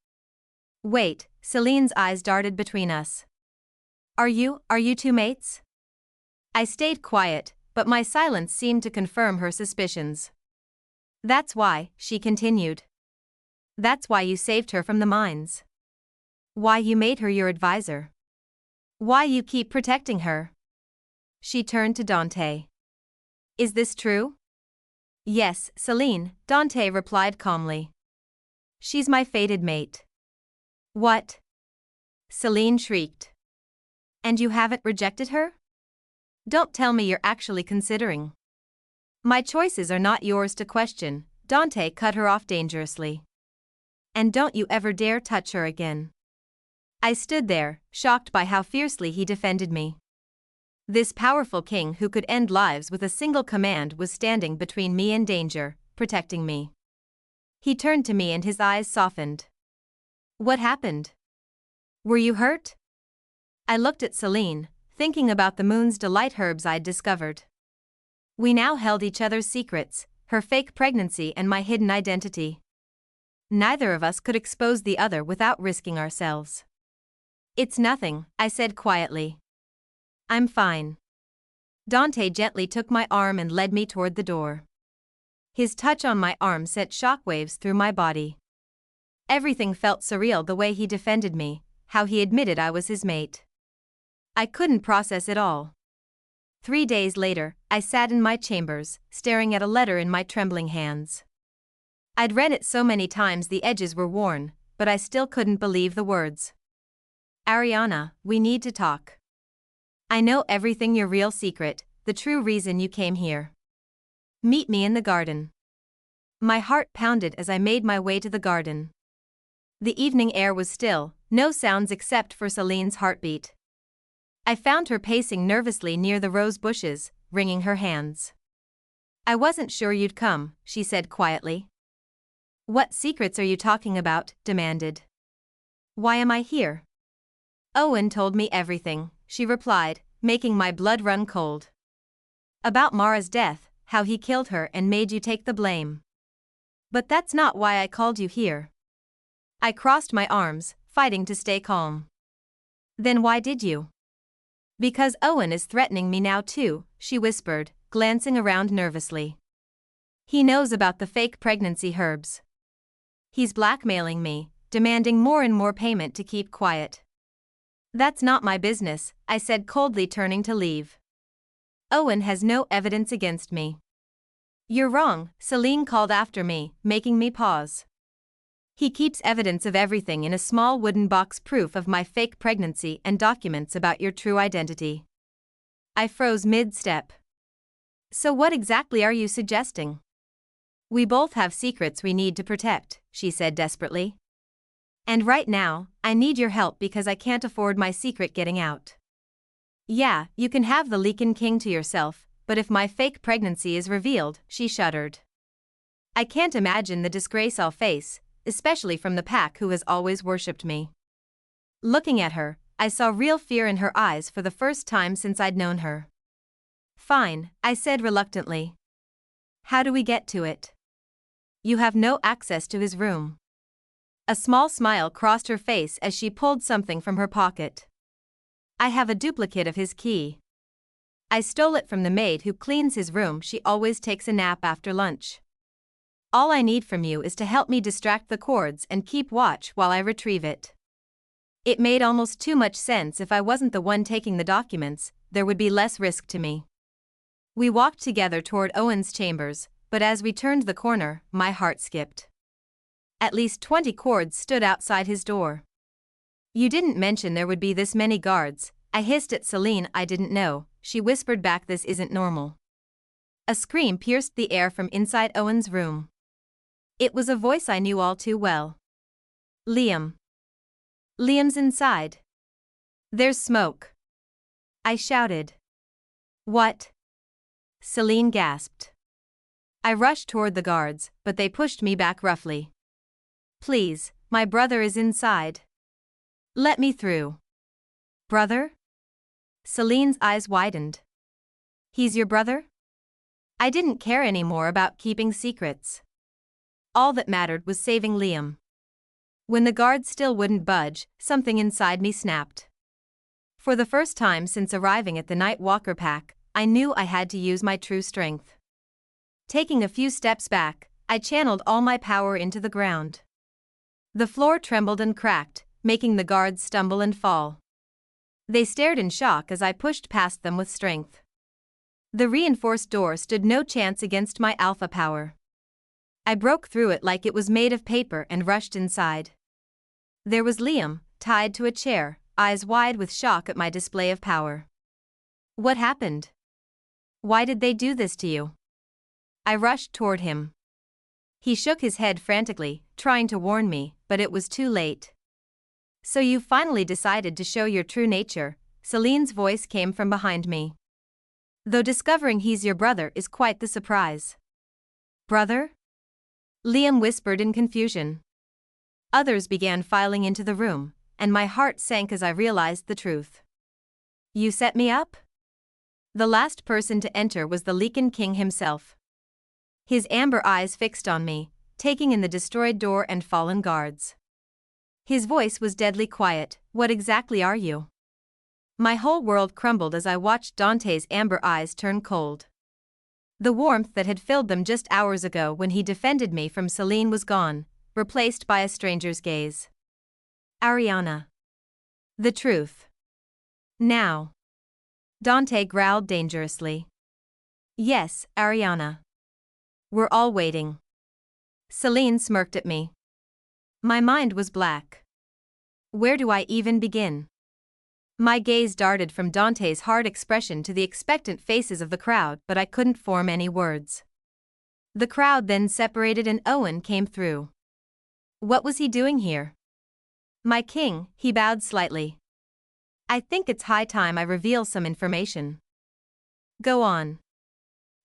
Wait, Celine's eyes darted between us. Are you two mates? I stayed quiet, but my silence seemed to confirm her suspicions. That's why, she continued. That's why you saved her from the mines. Why you made her your advisor. Why you keep protecting her. She turned to Dante. Is this true? Yes, Celine, Dante replied calmly. She's my fated mate. What? Celine shrieked. And you haven't rejected her? Don't tell me you're actually considering. My choices are not yours to question, Dante cut her off dangerously. And don't you ever dare touch her again. I stood there, shocked by how fiercely he defended me. This powerful king who could end lives with a single command was standing between me and danger, protecting me. He turned to me and his eyes softened. What happened? Were you hurt? I looked at Celine, thinking about the moon's delight herbs I'd discovered. We now held each other's secrets, her fake pregnancy and my hidden identity. Neither of us could expose the other without risking ourselves. It's nothing, I said quietly. I'm fine. Dante gently took my arm and led me toward the door. His touch on my arm sent shockwaves through my body. Everything felt surreal, the way he defended me, how he admitted I was his mate. I couldn't process it all. 3 days later, I sat in my chambers, staring at a letter in my trembling hands. I'd read it so many times the edges were worn, but I still couldn't believe the words. Ariana, we need to talk. I know everything, your real secret, the true reason you came here. Meet me in the garden. My heart pounded as I made my way to the garden. The evening air was still, no sounds except for Celine's heartbeat. I found her pacing nervously near the rose bushes, wringing her hands. I wasn't sure you'd come, she said quietly. What secrets are you talking about? Demanded. Why am I here? Owen told me everything, she replied, making my blood run cold. About Mara's death, how he killed her and made you take the blame. But that's not why I called you here. I crossed my arms, fighting to stay calm. Then why did you? Because Owen is threatening me now too, she whispered, glancing around nervously. He knows about the fake pregnancy herbs. He's blackmailing me, demanding more and more payment to keep quiet. That's not my business, I said coldly, turning to leave. Owen has no evidence against me. You're wrong, Celine called after me, making me pause. He keeps evidence of everything in a small wooden box, proof of my fake pregnancy and documents about your true identity. I froze mid-step. So what exactly are you suggesting? We both have secrets we need to protect, she said desperately. And right now, I need your help because I can't afford my secret getting out. Yeah, you can have the Lycan King to yourself, but if my fake pregnancy is revealed, she shuddered. I can't imagine the disgrace I'll face, especially from the pack who has always worshipped me. Looking at her, I saw real fear in her eyes for the first time since I'd known her. Fine, I said reluctantly. How do we get to it? You have no access to his room. A small smile crossed her face as she pulled something from her pocket. I have a duplicate of his key. I stole it from the maid who cleans his room. She always takes a nap after lunch. All I need from you is to help me distract the cords and keep watch while I retrieve it. It made almost too much sense. If I wasn't the one taking the documents, there would be less risk to me. We walked together toward Owen's chambers, but as we turned the corner, my heart skipped. At least 20 cords stood outside his door. You didn't mention there would be this many guards, I hissed at Celine. I didn't know, she whispered back. This isn't normal. A scream pierced the air from inside Owen's room. It was a voice I knew all too well. Liam. Liam's inside. There's smoke. I shouted. What? Celine gasped. I rushed toward the guards, but they pushed me back roughly. Please, my brother is inside. Let me through. Brother? Celine's eyes widened. He's your brother? I didn't care anymore about keeping secrets. All that mattered was saving Liam. When the guards still wouldn't budge, something inside me snapped. For the first time since arriving at the Nightwalker pack, I knew I had to use my true strength. Taking a few steps back, I channeled all my power into the ground. The floor trembled and cracked, making the guards stumble and fall. They stared in shock as I pushed past them with strength. The reinforced door stood no chance against my alpha power. I broke through it like it was made of paper and rushed inside. There was Liam, tied to a chair, eyes wide with shock at my display of power. What happened? Why did they do this to you? I rushed toward him. He shook his head frantically, trying to warn me, but it was too late. So you finally decided to show your true nature, Celine's voice came from behind me. Though discovering he's your brother is quite the surprise. Brother? Liam whispered in confusion. Others began filing into the room, and my heart sank as I realized the truth. You set me up? The last person to enter was the Lycan King himself. His amber eyes fixed on me, taking in the destroyed door and fallen guards. His voice was deadly quiet. What exactly are you? My whole world crumbled as I watched Dante's amber eyes turn cold. The warmth that had filled them just hours ago when he defended me from Celine was gone, replaced by a stranger's gaze. Ariana. The truth. Now. Dante growled dangerously. Yes, Ariana. We're all waiting. Celine smirked at me. My mind was black. Where do I even begin? My gaze darted from Dante's hard expression to the expectant faces of the crowd, but I couldn't form any words. The crowd then separated and Owen came through. What was he doing here? My king, he bowed slightly. I think it's high time I reveal some information. Go on.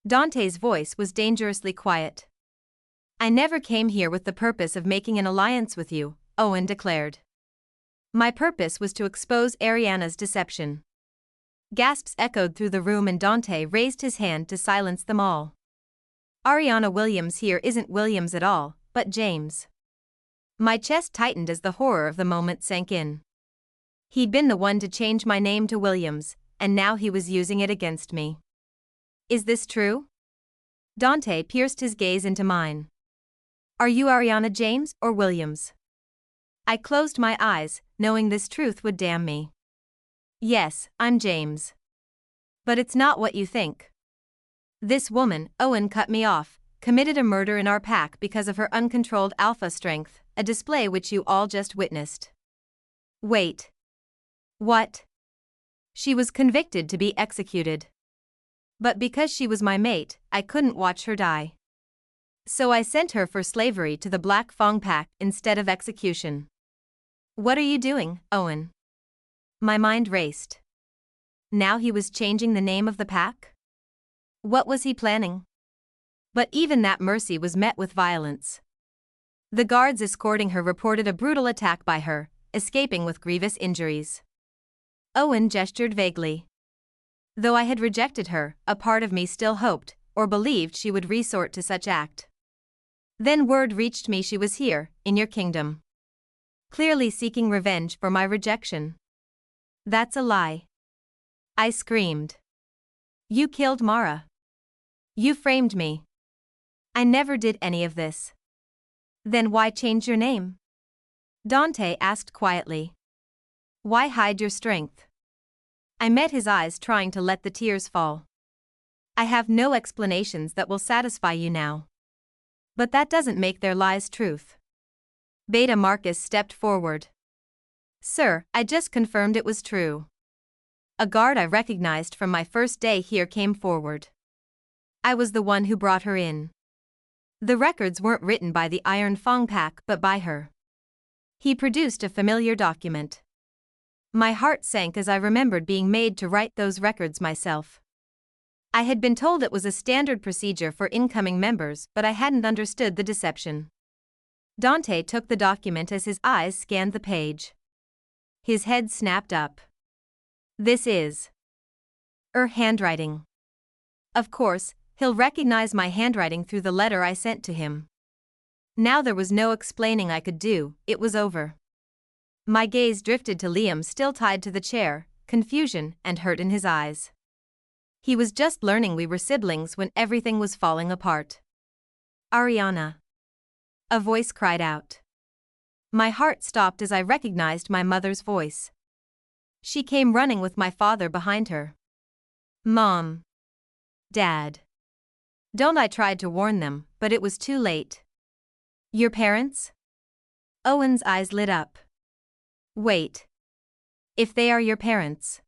Dante's voice was dangerously quiet. I never came here with the purpose of making an alliance with you, Owen declared. My purpose was to expose Ariana's deception. Gasps echoed through the room and Dante raised his hand to silence them all. Ariana Williams here isn't Williams at all, but James. My chest tightened as the horror of the moment sank in. He'd been the one to change my name to Williams, and now he was using it against me. Is this true? Dante pierced his gaze into mine. Are you Ariana James or Williams? I closed my eyes, knowing this truth would damn me. Yes, I'm James. But it's not what you think. This woman, Owen cut me off, committed a murder in our pack because of her uncontrolled alpha strength, a display which you all just witnessed. Wait. What? She was convicted to be executed. But because she was my mate, I couldn't watch her die. So I sent her for slavery to the Black Fang Pack instead of execution. What are you doing, Owen? My mind raced. Now he was changing the name of the pack? What was he planning? But even that mercy was met with violence. The guards escorting her reported a brutal attack by her, escaping with grievous injuries. Owen gestured vaguely. Though I had rejected her, a part of me still hoped, or believed she would resort to such act. Then word reached me she was here, in your kingdom. Clearly seeking revenge for my rejection. That's a lie. I screamed. You killed Mara. You framed me. I never did any of this. Then why change your name? Dante asked quietly. Why hide your strength? I met his eyes trying to let the tears fall. I have no explanations that will satisfy you now. But that doesn't make their lies truth. Beta Marcus stepped forward. Sir, I just confirmed it was true. A guard I recognized from my first day here came forward. I was the one who brought her in. The records weren't written by the Iron Fang Pack but by her. He produced a familiar document. My heart sank as I remembered being made to write those records myself. I had been told it was a standard procedure for incoming members, but I hadn't understood the deception. Dante took the document as his eyes scanned the page. His head snapped up. This is her handwriting. Of course, he'll recognize my handwriting through the letter I sent to him. Now there was no explaining I could do, it was over. My gaze drifted to Liam still tied to the chair, confusion and hurt in his eyes. He was just learning we were siblings when everything was falling apart. Ariana. A voice cried out. My heart stopped as I recognized my mother's voice. She came running with my father behind her. Mom. Dad. Don't I tried to warn them, but it was too late. Your parents? Owen's eyes lit up. Wait. If they are your parents,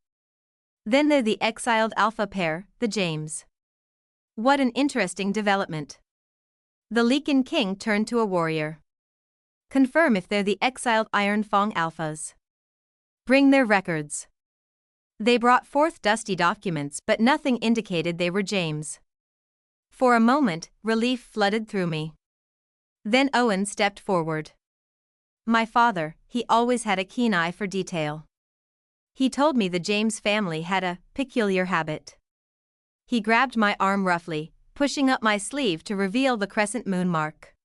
then they're the exiled alpha pair, the James. What an interesting development. The Lycan King turned to a warrior. Confirm if they're the exiled Iron Fang alphas. Bring their records. They brought forth dusty documents, but nothing indicated they were James. For a moment, relief flooded through me. Then Owen stepped forward. My father, he always had a keen eye for detail. He told me the James family had a peculiar habit. He grabbed my arm roughly, pushing up my sleeve to reveal the crescent moon mark.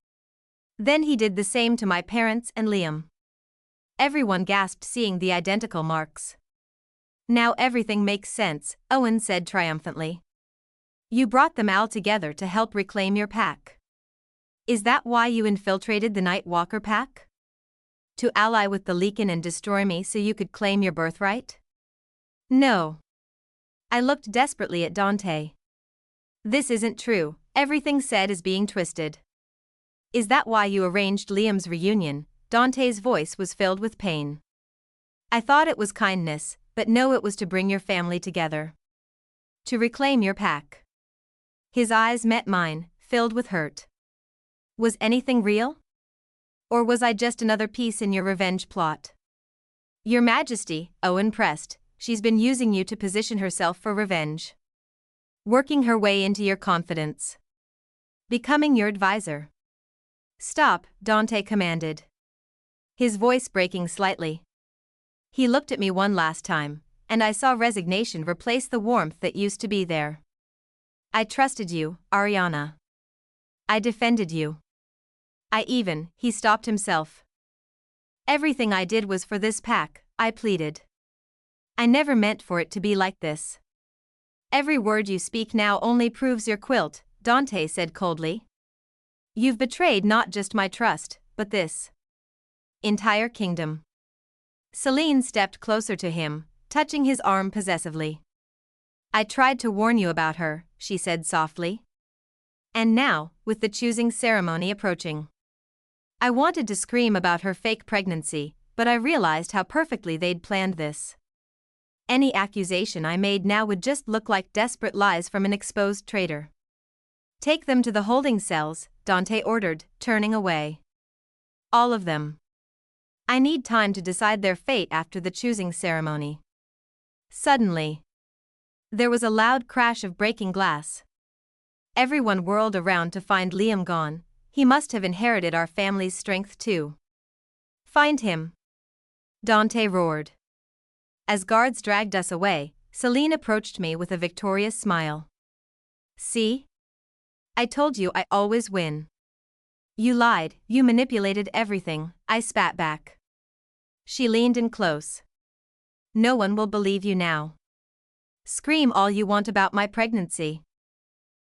Then he did the same to my parents and Liam. Everyone gasped seeing the identical marks. Now everything makes sense, Owen said triumphantly. You brought them all together to help reclaim your pack. Is that why you infiltrated the Nightwalker pack? To ally with the Lycan and destroy me so you could claim your birthright? No. I looked desperately at Dante. This isn't true, everything said is being twisted. Is that why you arranged Liam's reunion? Dante's voice was filled with pain. I thought it was kindness, but no, it was to bring your family together. To reclaim your pack. His eyes met mine, filled with hurt. Was anything real? Or was I just another piece in your revenge plot? Your Majesty, Owen pressed, she's been using you to position herself for revenge. Working her way into your confidence. Becoming your advisor. Stop, Dante commanded. His voice breaking slightly. He looked at me one last time, and I saw resignation replace the warmth that used to be there. I trusted you, Ariana. I defended you. He stopped himself. Everything I did was for this pack, I pleaded. I never meant for it to be like this. Every word you speak now only proves your quilt, Dante said coldly. You've betrayed not just my trust, but this entire kingdom. Celine stepped closer to him, touching his arm possessively. I tried to warn you about her, she said softly. And now, with the choosing ceremony approaching. I wanted to scream about her fake pregnancy, but I realized how perfectly they'd planned this. Any accusation I made now would just look like desperate lies from an exposed traitor. Take them to the holding cells, Dante ordered, turning away. All of them. I need time to decide their fate after the choosing ceremony. Suddenly, there was a loud crash of breaking glass. Everyone whirled around to find Liam gone. He must have inherited our family's strength too. Find him. Dante roared. As guards dragged us away, Celine approached me with a victorious smile. See? I told you I always win. You lied, you manipulated everything, I spat back. She leaned in close. No one will believe you now. Scream all you want about my pregnancy.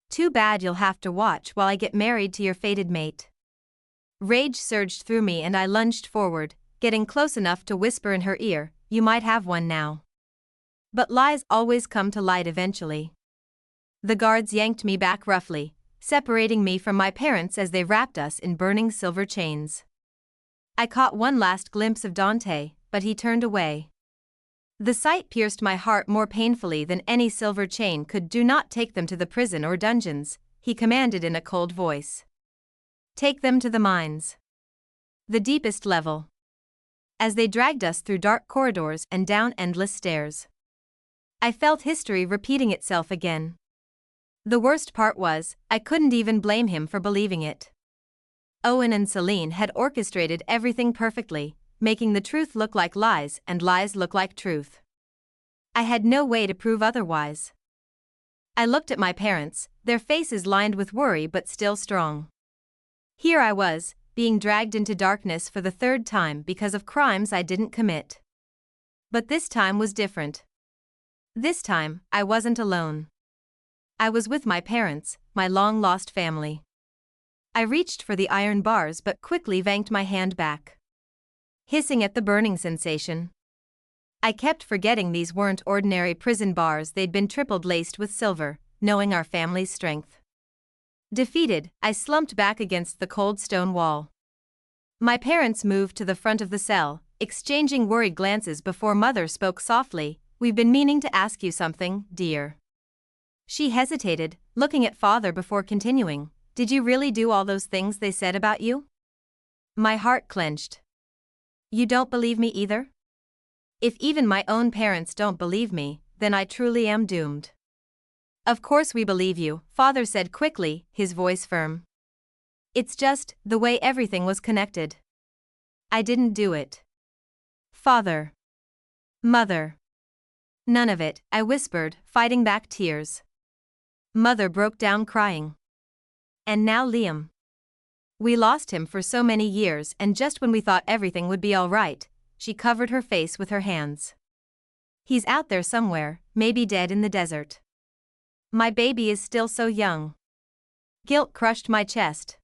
Too bad you'll have to watch while I get married to your fated mate. Rage surged through me and I lunged forward, getting close enough to whisper in her ear, you might have one now. But lies always come to light eventually. The guards yanked me back roughly, separating me from my parents as they wrapped us in burning silver chains. I caught one last glimpse of Dante, but he turned away. The sight pierced my heart more painfully than any silver chain could. Do not take them to the prison or dungeons, he commanded in a cold voice. Take them to the mines. The deepest level. As they dragged us through dark corridors and down endless stairs. I felt history repeating itself again. The worst part was, I couldn't even blame him for believing it. Owen and Celine had orchestrated everything perfectly, making the truth look like lies and lies look like truth. I had no way to prove otherwise. I looked at my parents, their faces lined with worry but still strong. Here I was, being dragged into darkness for the third time because of crimes I didn't commit. But this time was different. This time, I wasn't alone. I was with my parents, my long-lost family. I reached for the iron bars but quickly yanked my hand back, hissing at the burning sensation. I kept forgetting these weren't ordinary prison bars, they'd been triple-laced with silver, knowing our family's strength. Defeated, I slumped back against the cold stone wall. My parents moved to the front of the cell, exchanging worried glances before Mother spoke softly. "We've been meaning to ask you something, dear." She hesitated, looking at Father before continuing. "Did you really do all those things they said about you?" My heart clenched. "You don't believe me either?" "If even my own parents don't believe me, then I truly am doomed." "Of course we believe you," Father said quickly, his voice firm. "It's just the way everything was connected. I didn't do it." "Father. Mother." "None of it," I whispered, fighting back tears. Mother broke down crying. "And now Liam. We lost him for so many years, and just when we thought everything would be all right," she covered her face with her hands. "He's out there somewhere, maybe dead in the desert. My baby is still so young." Guilt crushed my chest.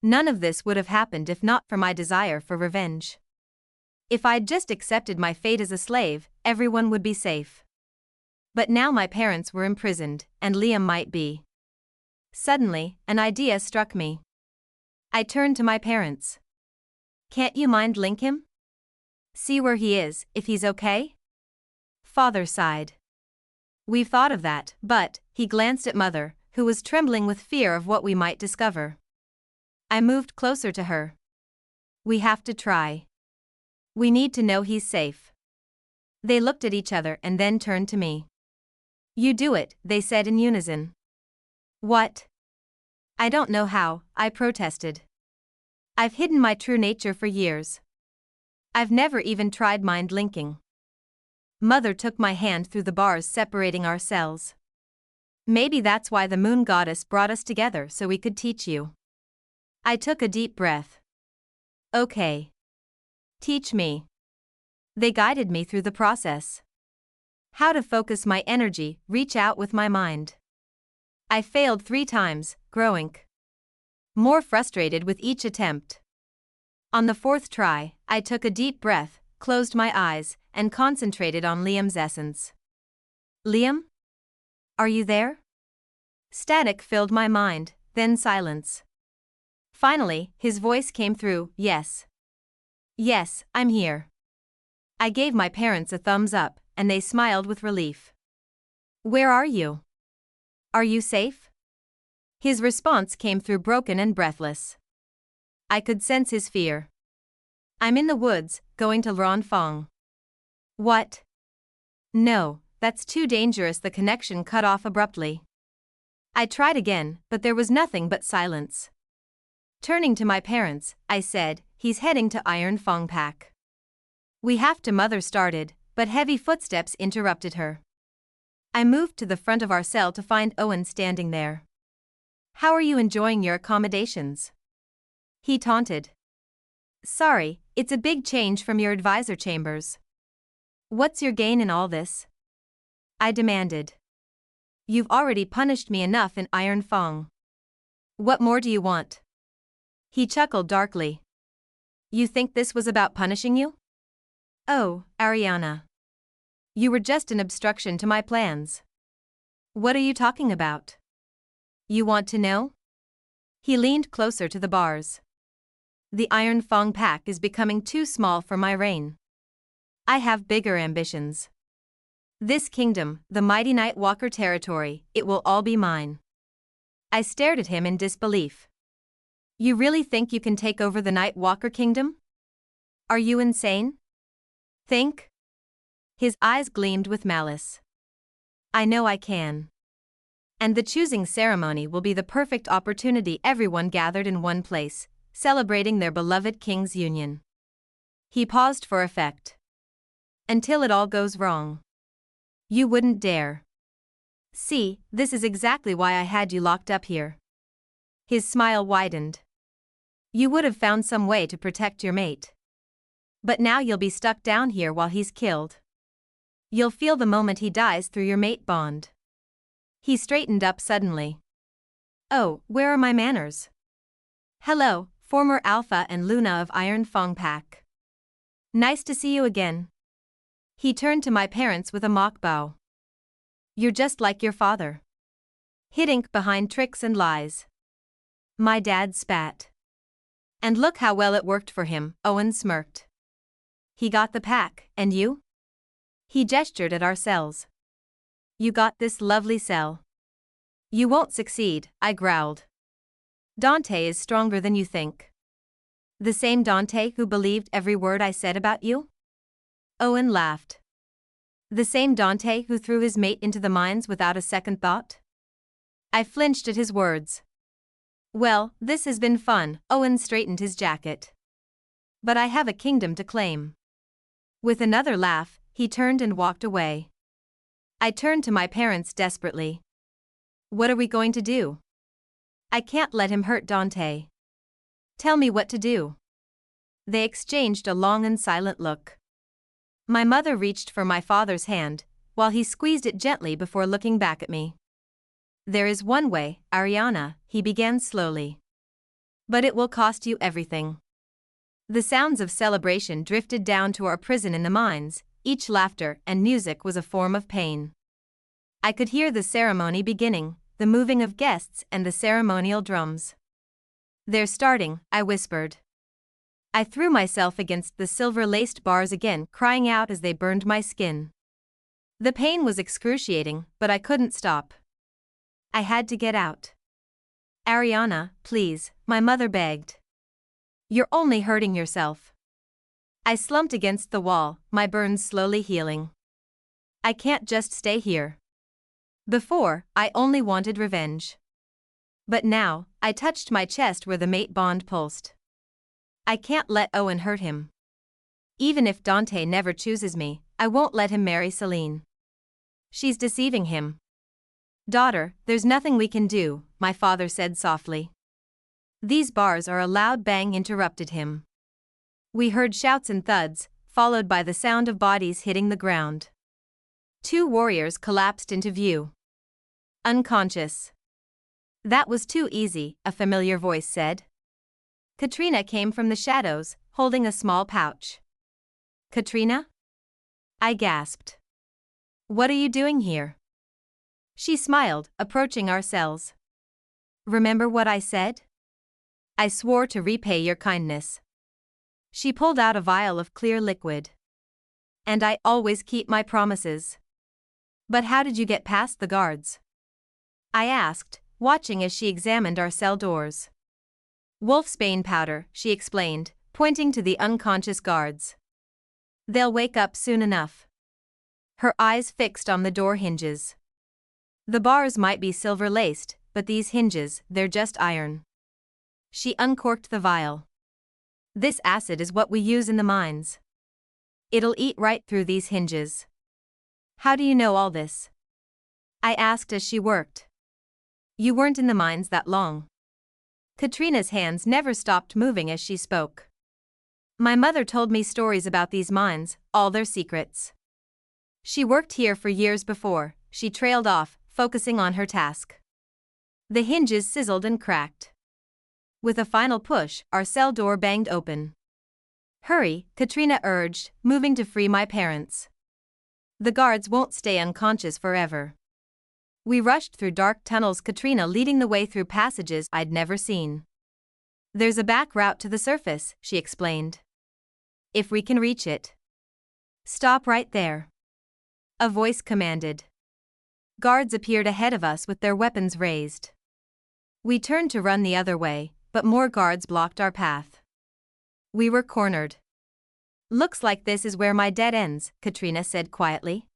None of this would have happened if not for my desire for revenge. If I'd just accepted my fate as a slave, everyone would be safe. But now my parents were imprisoned, and Liam might be. Suddenly, an idea struck me. I turned to my parents. "Can't you mind link him? See where he is, if he's okay?" Father sighed. "We've thought of that, but," he glanced at Mother, who was trembling with fear of what we might discover. I moved closer to her. "We have to try. We need to know he's safe." They looked at each other and then turned to me. "You do it," they said in unison. "What?" "I don't know how," I protested. "I've hidden my true nature for years. I've never even tried mind linking." Mother took my hand through the bars separating our cells. "Maybe that's why the moon goddess brought us together, so we could teach you." I took a deep breath. "Okay. Teach me." They guided me through the process. How to focus my energy, reach out with my mind. I failed 3 times, growing more frustrated with each attempt. On the 4th try, I took a deep breath, closed my eyes, and concentrated on Liam's essence. "Liam? Are you there?" Static filled my mind, then silence. Finally, his voice came through. "Yes. Yes, I'm here." I gave my parents a thumbs up, and they smiled with relief. "Where are you? Are you safe?" His response came through broken and breathless. I could sense his fear. "I'm in the woods, going to Wrongfully." "What?" "No, that's too dangerous." The connection cut off abruptly. I tried again, but there was nothing but silence. Turning to my parents, I said, "He's heading to Iron Fong Pack." "We have to," Mother started, but heavy footsteps interrupted her. I moved to the front of our cell to find Owen standing there. "How are you enjoying your accommodations?" he taunted. "Sorry, it's a big change from your advisor chambers." "What's your gain in all this?" I demanded. "You've already punished me enough in Iron Fong. What more do you want?" He chuckled darkly. "You think this was about punishing you?" "Oh, Ariana. You were just an obstruction to my plans." "What are you talking about? You want to know?" He leaned closer to the bars. "The Iron Fong Pack is becoming too small for my reign. I have bigger ambitions. This kingdom, the mighty Nightwalker territory, it will all be mine." I stared at him in disbelief. "You really think you can take over the Nightwalker kingdom? Are you insane?" "Think?" His eyes gleamed with malice. "I know I can. And the choosing ceremony will be the perfect opportunity, everyone gathered in one place, celebrating their beloved king's union." He paused for effect. "Until it all goes wrong. You wouldn't dare. See, this is exactly why I had you locked up here." His smile widened. "You would have found some way to protect your mate. But now you'll be stuck down here while he's killed. You'll feel the moment he dies through your mate bond." He straightened up suddenly. Oh, where are my manners? Hello, former Alpha and Luna of Iron Fang Pack. Nice to see you again. He turned to my parents with a mock bow. You're just like your father. Hid ink behind tricks and lies. My dad spat. And look how well it worked for him, Owen smirked. He got the pack, and you? He gestured at our cells. You got this lovely cell. You won't succeed, I growled. Dante is stronger than you think. The same Dante who believed every word I said about you? Owen laughed. The same Dante who threw his mate into the mines without a second thought? I flinched at his words. Well, this has been fun, Owen straightened his jacket. But I have a kingdom to claim. With another laugh, he turned and walked away. I turned to my parents desperately. What are we going to do? I can't let him hurt Dante. Tell me what to do. They exchanged a long and silent look. My mother reached for my father's hand, while he squeezed it gently before looking back at me. There is one way, Ariana, he began slowly. But it will cost you everything. The sounds of celebration drifted down to our prison in the mines, each laughter and music was a form of pain. I could hear the ceremony beginning, the moving of guests and the ceremonial drums. They're starting, I whispered. I threw myself against the silver-laced bars again, crying out as they burned my skin. The pain was excruciating, but I couldn't stop. I had to get out. Ariana, please, my mother begged. You're only hurting yourself. I slumped against the wall, my burns slowly healing. I can't just stay here. Before, I only wanted revenge. But now, I touched my chest where the mate bond pulsed. I can't let Owen hurt him. Even if Dante never chooses me, I won't let him marry Celine. She's deceiving him. Daughter, there's nothing we can do, my father said softly. These bars are a loud bang interrupted him. We heard shouts and thuds, followed by the sound of bodies hitting the ground. 2 warriors collapsed into view. Unconscious. That was too easy, a familiar voice said. Katrina came from the shadows, holding a small pouch. Katrina? I gasped. What are you doing here? She smiled, approaching our cells. Remember what I said? I swore to repay your kindness. She pulled out a vial of clear liquid. And I always keep my promises. But how did you get past the guards? I asked, watching as she examined our cell doors. Wolfsbane powder, she explained, pointing to the unconscious guards. They'll wake up soon enough. Her eyes fixed on the door hinges. The bars might be silver-laced, but these hinges, they're just iron. She uncorked the vial. This acid is what we use in the mines. It'll eat right through these hinges. How do you know all this? I asked as she worked. You weren't in the mines that long. Katrina's hands never stopped moving as she spoke. My mother told me stories about these mines, all their secrets. She worked here for years before, she trailed off, focusing on her task. The hinges sizzled and cracked. With a final push, our cell door banged open. Hurry, Katrina urged, moving to free my parents. The guards won't stay unconscious forever. We rushed through dark tunnels, Katrina leading the way through passages I'd never seen. There's a back route to the surface, she explained. If we can reach it. Stop right there. A voice commanded. Guards appeared ahead of us with their weapons raised. We turned to run the other way, but more guards blocked our path. We were cornered. Looks like this is where my dead ends, Katrina said quietly.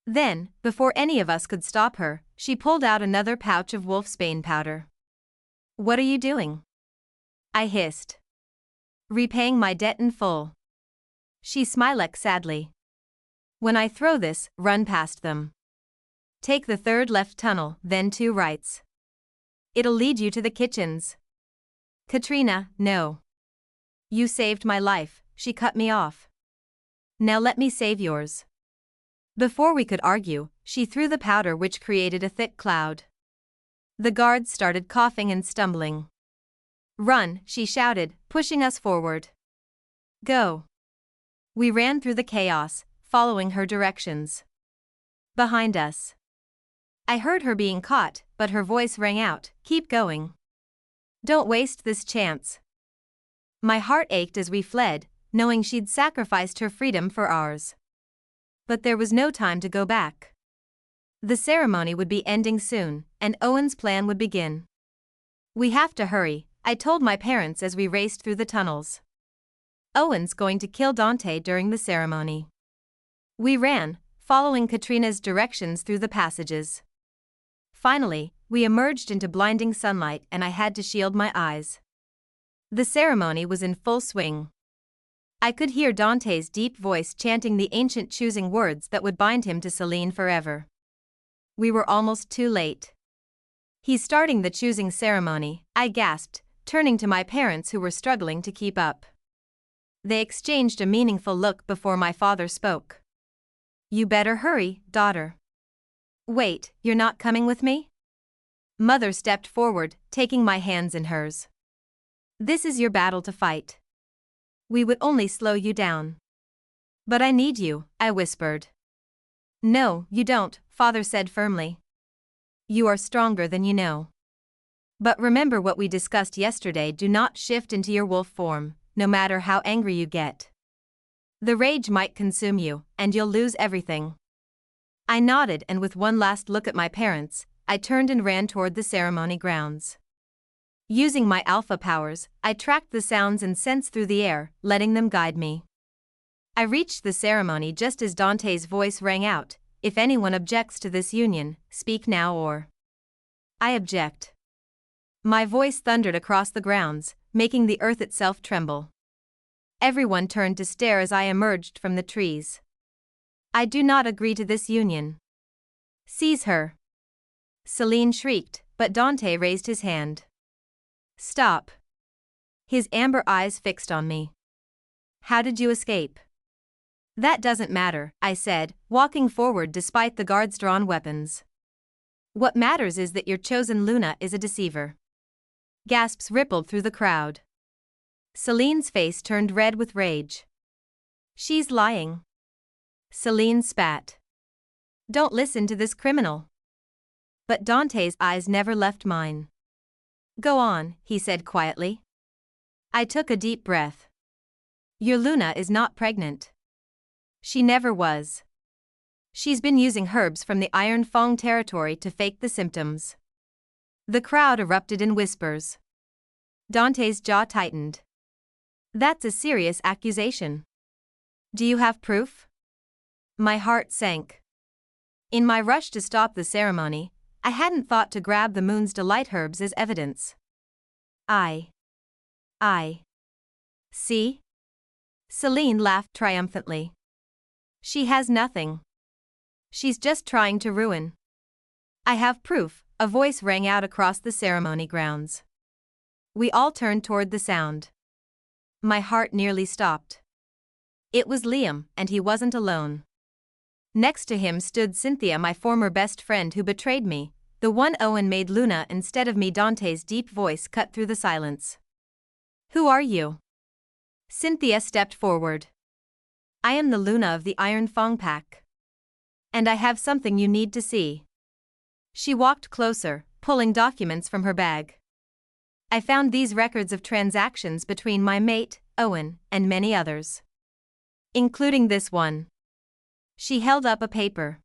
Then, before any of us could stop her, she pulled out another pouch of wolfsbane powder. What are you doing? I hissed. Repaying my debt in full. She smiled sadly. When I throw this, run past them. Take the 3rd left tunnel, then 2 rights. It'll lead you to the kitchens. Katrina, no. You saved my life, she cut me off. Now let me save yours. Before we could argue, she threw the powder, which created a thick cloud. The guards started coughing and stumbling. "Run," she shouted, pushing us forward. "Go." We ran through the chaos, following her directions. Behind us, I heard her being caught, but her voice rang out, "Keep going. Don't waste this chance." My heart ached as we fled, knowing she'd sacrificed her freedom for ours. But there was no time to go back. The ceremony would be ending soon, and Owen's plan would begin. "We have to hurry," I told my parents as we raced through the tunnels. "Owen's going to kill Dante during the ceremony." We ran, following Katrina's directions through the passages. Finally, we emerged into blinding sunlight and I had to shield my eyes. The ceremony was in full swing. I could hear Dante's deep voice chanting the ancient choosing words that would bind him to Selene forever. We were almost too late. "He's starting the choosing ceremony," I gasped, turning to my parents who were struggling to keep up. They exchanged a meaningful look before my father spoke. "You better hurry, daughter." "Wait, you're not coming with me?" Mother stepped forward, taking my hands in hers. "This is your battle to fight. We would only slow you down." "But I need you," I whispered. "No, you don't," Father said firmly. "You are stronger than you know. But remember what we discussed yesterday, do not shift into your wolf form, no matter how angry you get. The rage might consume you, and you'll lose everything." I nodded, and with one last look at my parents, I turned and ran toward the ceremony grounds. Using my alpha powers, I tracked the sounds and scents through the air, letting them guide me. I reached the ceremony just as Dante's voice rang out, "If anyone objects to this union, speak now or I object." My voice thundered across the grounds, making the earth itself tremble. Everyone turned to stare as I emerged from the trees. "I do not agree to this union." "Seize her!" Selene shrieked, but Dante raised his hand. "Stop." His amber eyes fixed on me. "How did you escape?" "That doesn't matter," I said, walking forward despite the guards' drawn weapons. "What matters is that your chosen Luna is a deceiver." Gasps rippled through the crowd. Selene's face turned red with rage. "She's lying." Selene spat. "Don't listen to this criminal." But Dante's eyes never left mine. "Go on," he said quietly. I took a deep breath. "Your Luna is not pregnant. She never was. She's been using herbs from the Iron Fang territory to fake the symptoms." The crowd erupted in whispers. Dante's jaw tightened. "That's a serious accusation. Do you have proof?" My heart sank. In my rush to stop the ceremony, I hadn't thought to grab the moon's delight herbs as evidence. I. See? Selene laughed triumphantly. "She has nothing. She's just trying to ruin." "I have proof," a voice rang out across the ceremony grounds. We all turned toward the sound. My heart nearly stopped. It was Liam, and he wasn't alone. Next to him stood Cynthia, my former best friend who betrayed me, the one Owen made Luna instead of me. Dante's deep voice cut through the silence. "Who are you?" Cynthia stepped forward. "I am the Luna of the Iron Fang Pack. And I have something you need to see." She walked closer, pulling documents from her bag. "I found these records of transactions between my mate, Owen, and many others. Including this one." She held up a paper.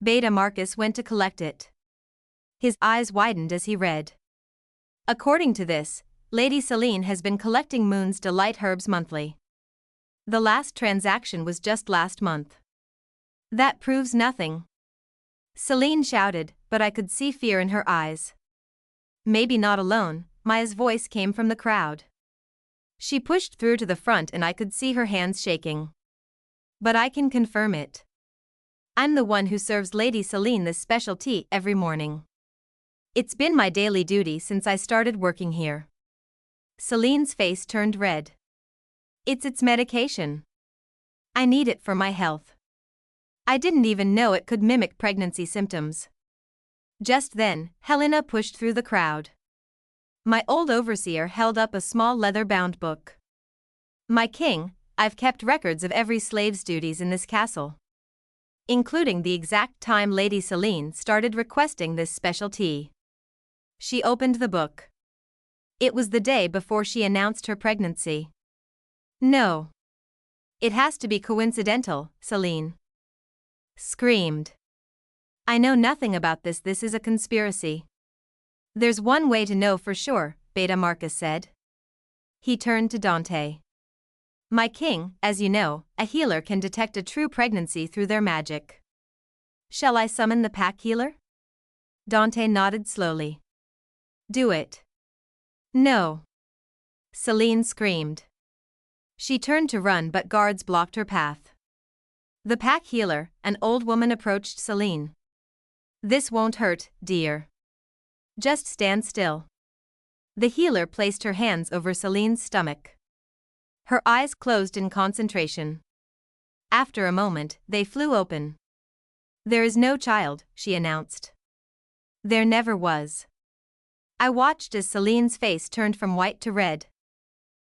Beta Marcus went to collect it. His eyes widened as he read. "According to this, Lady Selene has been collecting Moon's Delight herbs monthly. The last transaction was just last month." "That proves nothing," Selene shouted, but I could see fear in her eyes. "Maybe not alone," Maya's voice came from the crowd. She pushed through to the front and I could see her hands shaking. "But I can confirm it. I'm the one who serves Lady Selene this special tea every morning. It's been my daily duty since I started working here." Selene's face turned red. It's medication. I need it for my health." I didn't even know it could mimic pregnancy symptoms. Just then, Helena pushed through the crowd. My old overseer held up a small leather-bound book. My king, I've kept records of every slave's duties in this castle, including the exact time Lady Selene started requesting this special tea. She opened the book. It was the day before she announced her pregnancy. No. It has to be coincidental, Selene screamed. I know nothing about this. This is a conspiracy. There's one way to know for sure, Beta Marcus said. He turned to Dante. My king, as you know, a healer can detect a true pregnancy through their magic. Shall I summon the pack healer? Dante nodded slowly. Do it. No. Selene screamed. She turned to run, but guards blocked her path. The pack healer, an old woman, approached Selene. This won't hurt, dear. Just stand still. The healer placed her hands over Selene's stomach. Her eyes closed in concentration. After a moment, they flew open. There is no child, she announced. There never was. I watched as Selene's face turned from white to red.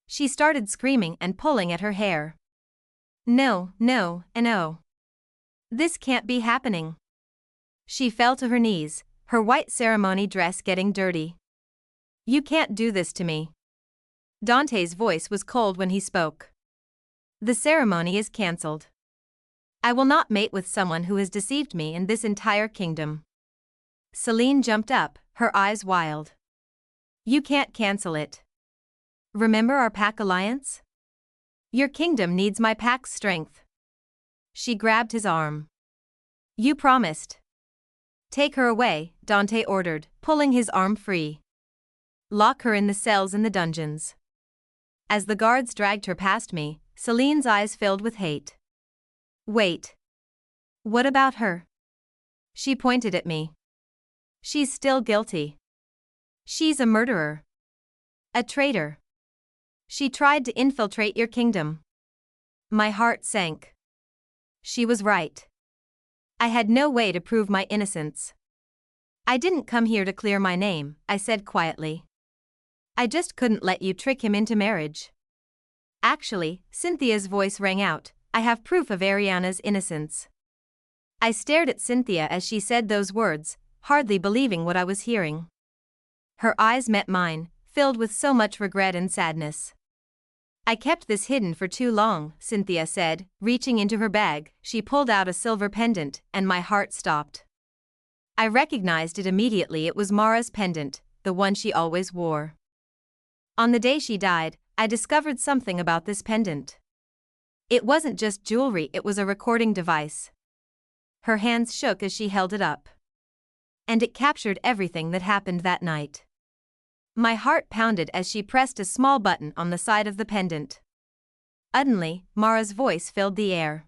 She started screaming and pulling at her hair. No, no, and no. This can't be happening. She fell to her knees, her white ceremony dress getting dirty. You can't do this to me. Dante's voice was cold when he spoke. The ceremony is cancelled. I will not mate with someone who has deceived me in this entire kingdom. Selene jumped up, her eyes wild. You can't cancel it. Remember our pack alliance? Your kingdom needs my pack's strength. She grabbed his arm. You promised. Take her away, Dante ordered, pulling his arm free. Lock her in the cells in the dungeons. As the guards dragged her past me, Selene's eyes filled with hate. Wait. What about her? She pointed at me. She's still guilty. She's a murderer. A traitor. She tried to infiltrate your kingdom. My heart sank. She was right. I had no way to prove my innocence. I didn't come here to clear my name, I said quietly. I just couldn't let you trick him into marriage. Actually, Cynthia's voice rang out, I have proof of Ariana's innocence. I stared at Cynthia as she said those words, hardly believing what I was hearing. Her eyes met mine, filled with so much regret and sadness. I kept this hidden for too long, Cynthia said, reaching into her bag. She pulled out a silver pendant, and my heart stopped. I recognized it immediately. It was Mara's pendant, the one she always wore. On the day she died, I discovered something about this pendant. It wasn't just jewelry, it was a recording device. Her hands shook as she held it up. And it captured everything that happened that night. My heart pounded as she pressed a small button on the side of the pendant. Suddenly, Mara's voice filled the air.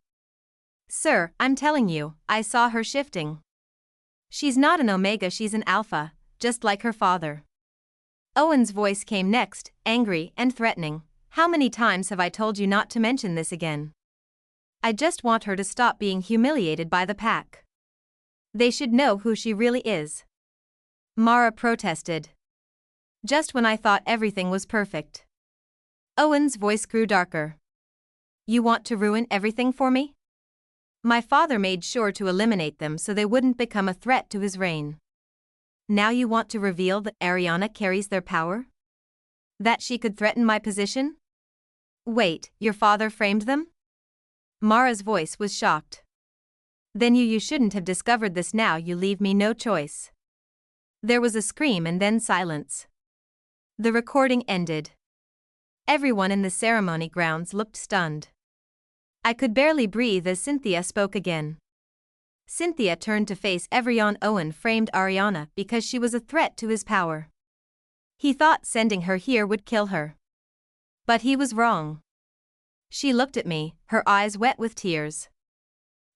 Sir, I'm telling you, I saw her shifting. She's not an Omega, she's an Alpha, just like her father. Owen's voice came next, angry and threatening. How many times have I told you not to mention this again? I just want her to stop being humiliated by the pack. They should know who she really is. Mara protested. Just when I thought everything was perfect. Owen's voice grew darker. You want to ruin everything for me? My father made sure to eliminate them so they wouldn't become a threat to his reign. Now you want to reveal that Ariana carries their power? That she could threaten my position? Wait, your father framed them? Mara's voice was shocked. Then you shouldn't have discovered this. Now you leave me no choice. There was a scream and then silence. The recording ended. Everyone in the ceremony grounds looked stunned. I could barely breathe as Cynthia spoke again. Cynthia turned to face Evrion. Owen framed Ariana because she was a threat to his power. He thought sending her here would kill her. But he was wrong. She looked at me, her eyes wet with tears.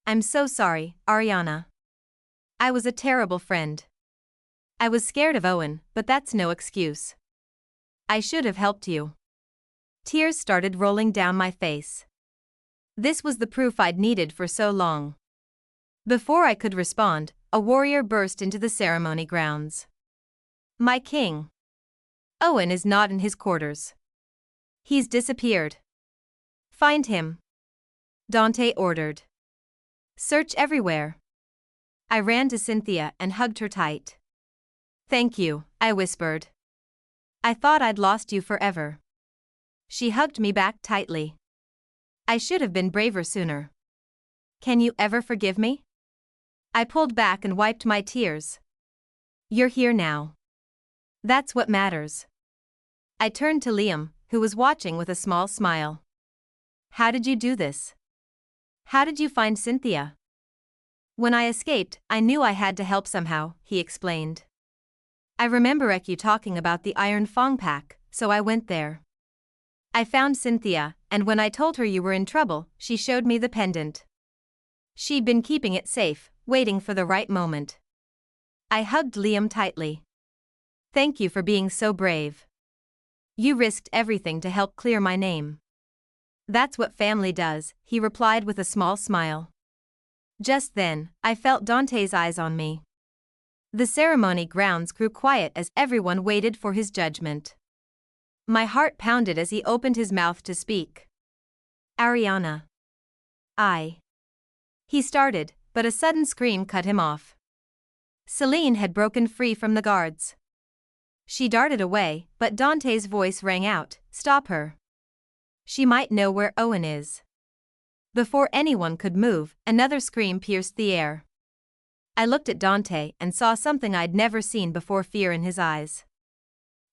I'm so sorry, Ariana. I was a terrible friend. I was scared of Owen, but that's no excuse. I should have helped you. Tears started rolling down my face. This was the proof I'd needed for so long. Before I could respond, a warrior burst into the ceremony grounds. My king. Owen is not in his quarters. He's disappeared. Find him. Dante ordered. Search everywhere. I ran to Cynthia and hugged her tight. Thank you, I whispered. I thought I'd lost you forever. She hugged me back tightly. I should have been braver sooner. Can you ever forgive me? I pulled back and wiped my tears. You're here now. That's what matters. I turned to Liam, who was watching with a small smile. How did you do this? How did you find Cynthia? When I escaped, I knew I had to help somehow, he explained. I remember Eku talking about the Iron Fang pack, so I went there. I found Cynthia, and when I told her you were in trouble, she showed me the pendant. She'd been keeping it safe, waiting for the right moment. I hugged Liam tightly. Thank you for being so brave. You risked everything to help clear my name. That's what family does, he replied with a small smile. Just then, I felt Dante's eyes on me. The ceremony grounds grew quiet as everyone waited for his judgment. My heart pounded as he opened his mouth to speak. Ariana. He started, but a sudden scream cut him off. Celine had broken free from the guards. She darted away, but Dante's voice rang out, "Stop her. She might know where Owen is." Before anyone could move, another scream pierced the air. I looked at Dante and saw something I'd never seen before: fear in his eyes.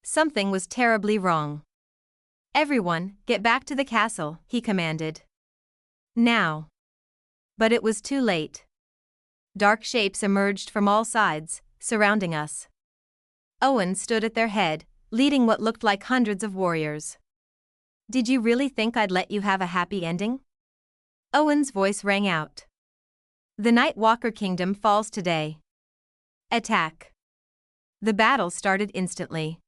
Something was terribly wrong. Everyone, get back to the castle, he commanded. Now. But it was too late. Dark shapes emerged from all sides, surrounding us. Owen stood at their head, leading what looked like hundreds of warriors. Did you really think I'd let you have a happy ending? Owen's voice rang out. The Nightwalker kingdom falls today. Attack. The battle started instantly.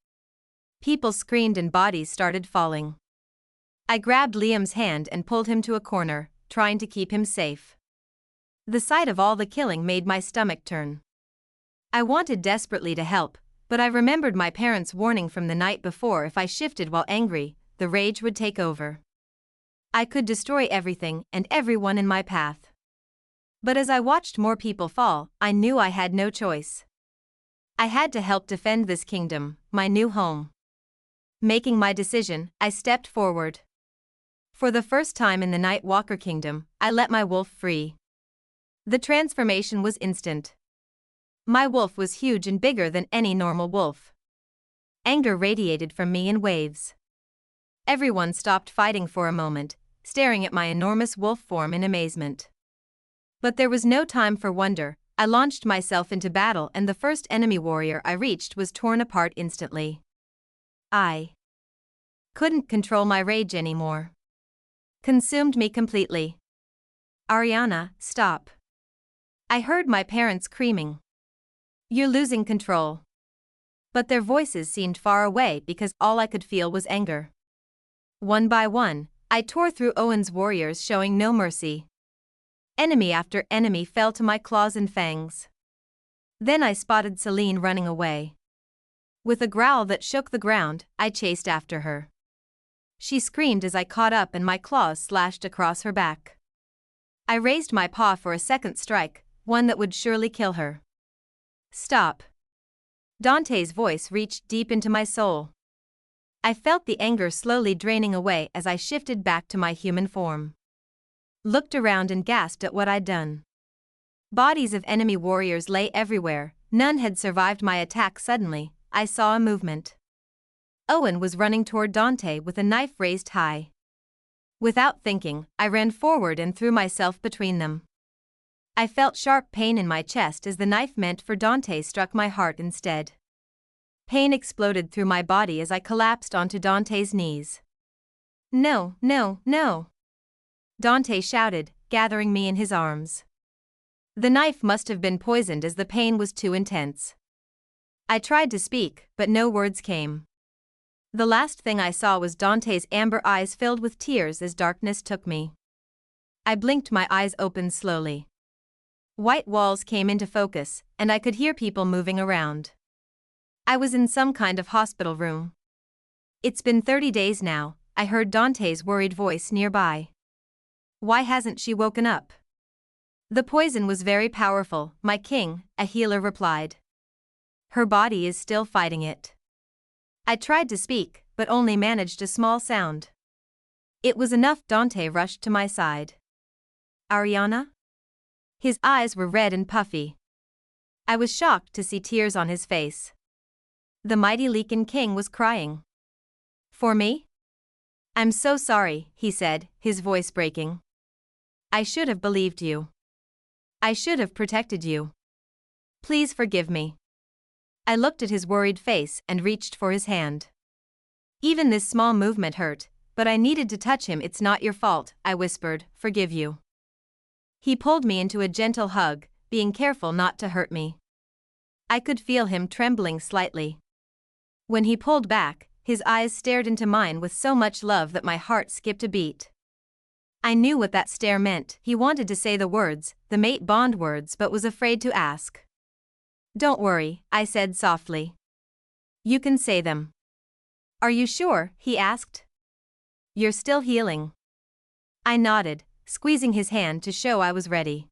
People screamed and bodies started falling. I grabbed Liam's hand and pulled him to a corner, trying to keep him safe. The sight of all the killing made my stomach turn. I wanted desperately to help, but I remembered my parents' warning from the night before: if I shifted while angry, the rage would take over. I could destroy everything and everyone in my path. But as I watched more people fall, I knew I had no choice. I had to help defend this kingdom, my new home. Making my decision, I stepped forward. For the first time in the Nightwalker kingdom, I let my wolf free. The transformation was instant. My wolf was huge and bigger than any normal wolf. Anger radiated from me in waves. Everyone stopped fighting for a moment, staring at my enormous wolf form in amazement. But there was no time for wonder. I launched myself into battle, and the first enemy warrior I reached was torn apart instantly. I couldn't control my rage anymore. Consumed me completely. Ariana, stop. I heard my parents screaming. You're losing control. But their voices seemed far away because all I could feel was anger. One by one, I tore through Owen's warriors, showing no mercy. Enemy after enemy fell to my claws and fangs. Then I spotted Celine running away. With a growl that shook the ground, I chased after her. She screamed as I caught up and my claws slashed across her back. I raised my paw for a second strike, one that would surely kill her. Stop. Dante's voice reached deep into my soul. I felt the anger slowly draining away as I shifted back to my human form. Looked around and gasped at what I'd done. Bodies of enemy warriors lay everywhere, none had survived my attack. Suddenly, I saw a movement. Owen was running toward Dante with a knife raised high. Without thinking, I ran forward and threw myself between them. I felt sharp pain in my chest as the knife meant for Dante struck my heart instead. Pain exploded through my body as I collapsed onto Dante's knees. No, no, no! Dante shouted, gathering me in his arms. The knife must have been poisoned as the pain was too intense. I tried to speak, but no words came. The last thing I saw was Dante's amber eyes filled with tears as darkness took me. I blinked my eyes open slowly. White walls came into focus, and I could hear people moving around. I was in some kind of hospital room. It's been 30 days now, I heard Dante's worried voice nearby. Why hasn't she woken up? The poison was very powerful, my king, a healer replied. Her body is still fighting it. I tried to speak, but only managed a small sound. It was enough. Dante rushed to my side. Ariana? His eyes were red and puffy. I was shocked to see tears on his face. The mighty Lycan King was crying. For me? I'm so sorry, he said, his voice breaking. I should have believed you. I should have protected you. Please forgive me. I looked at his worried face and reached for his hand. Even this small movement hurt, but I needed to touch him. It's not your fault, I whispered, forgive you. He pulled me into a gentle hug, being careful not to hurt me. I could feel him trembling slightly. When he pulled back, his eyes stared into mine with so much love that my heart skipped a beat. I knew what that stare meant. He wanted to say the words, the mate bond words, but was afraid to ask. Don't worry, I said softly. You can say them. Are you sure? He asked. You're still healing. I nodded, squeezing his hand to show I was ready.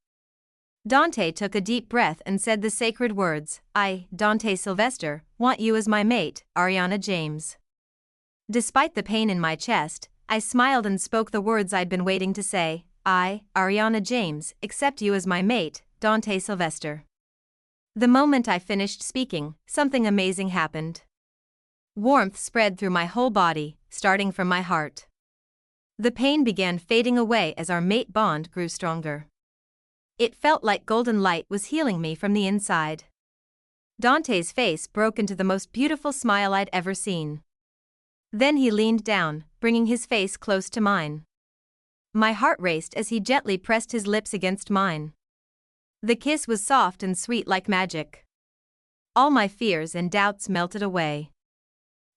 Dante took a deep breath and said the sacred words, I, Dante Sylvester, want you as my mate, Ariana James. Despite the pain in my chest, I smiled and spoke the words I'd been waiting to say, I, Ariana James, accept you as my mate, Dante Sylvester. The moment I finished speaking, something amazing happened. Warmth spread through my whole body, starting from my heart. The pain began fading away as our mate bond grew stronger. It felt like golden light was healing me from the inside. Dante's face broke into the most beautiful smile I'd ever seen. Then he leaned down, bringing his face close to mine. My heart raced as he gently pressed his lips against mine. The kiss was soft and sweet like magic. All my fears and doubts melted away.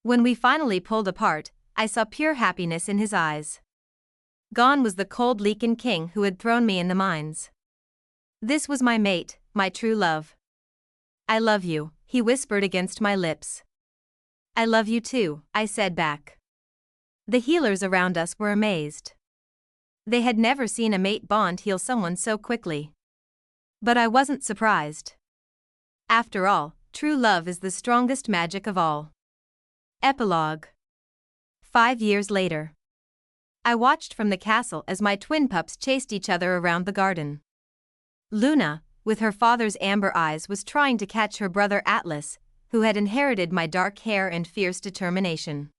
When we finally pulled apart, I saw pure happiness in his eyes. Gone was the cold Lycan King who had thrown me in the mines. This was my mate, my true love. I love you, he whispered against my lips. I love you too, I said back. The healers around us were amazed. They had never seen a mate bond heal someone so quickly. But I wasn't surprised. After all, true love is the strongest magic of all. Epilogue. 5 years later. I watched from the castle as my twin pups chased each other around the garden. Luna, with her father's amber eyes, was trying to catch her brother Atlas, who had inherited my dark hair and fierce determination.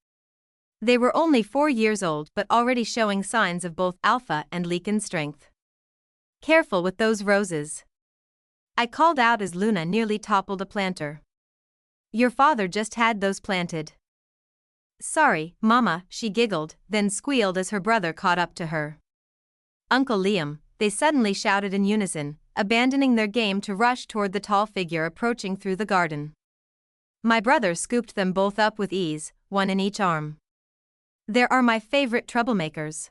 They were only 4 years old but already showing signs of both alpha and Lycan strength. Careful with those roses. I called out as Luna nearly toppled a planter. Your father just had those planted. Sorry, Mama, she giggled, then squealed as her brother caught up to her. Uncle Liam, they suddenly shouted in unison, abandoning their game to rush toward the tall figure approaching through the garden. My brother scooped them both up with ease, one in each arm. There are my favorite troublemakers.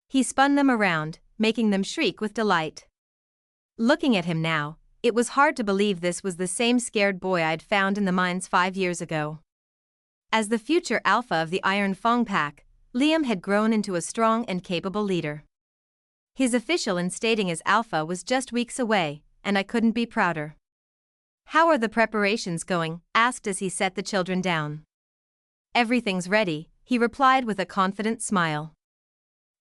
He spun them around, making them shriek with delight. Looking at him now, it was hard to believe this was the same scared boy I'd found in the mines 5 years ago. As the future alpha of the Iron Fang pack, Liam had grown into a strong and capable leader. His official instating as alpha was just weeks away, and I couldn't be prouder. How are the preparations going? Asked as he set the children down. Everything's ready, he replied with a confident smile.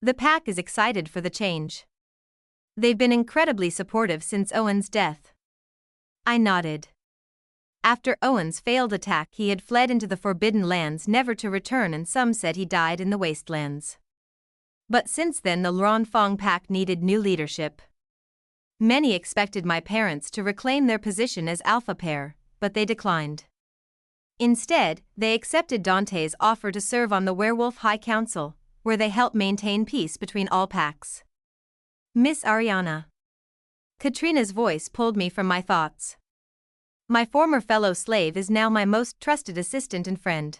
The pack is excited for the change. They've been incredibly supportive since Owen's death. I nodded. After Owen's failed attack, he had fled into the Forbidden Lands never to return, and some said he died in the Wastelands. But since then the Wrongfully pack needed new leadership. Many expected my parents to reclaim their position as alpha pair, but they declined. Instead, they accepted Dante's offer to serve on the Werewolf High Council, where they help maintain peace between all packs. Miss Ariana. Katrina's voice pulled me from my thoughts. My former fellow slave is now my most trusted assistant and friend.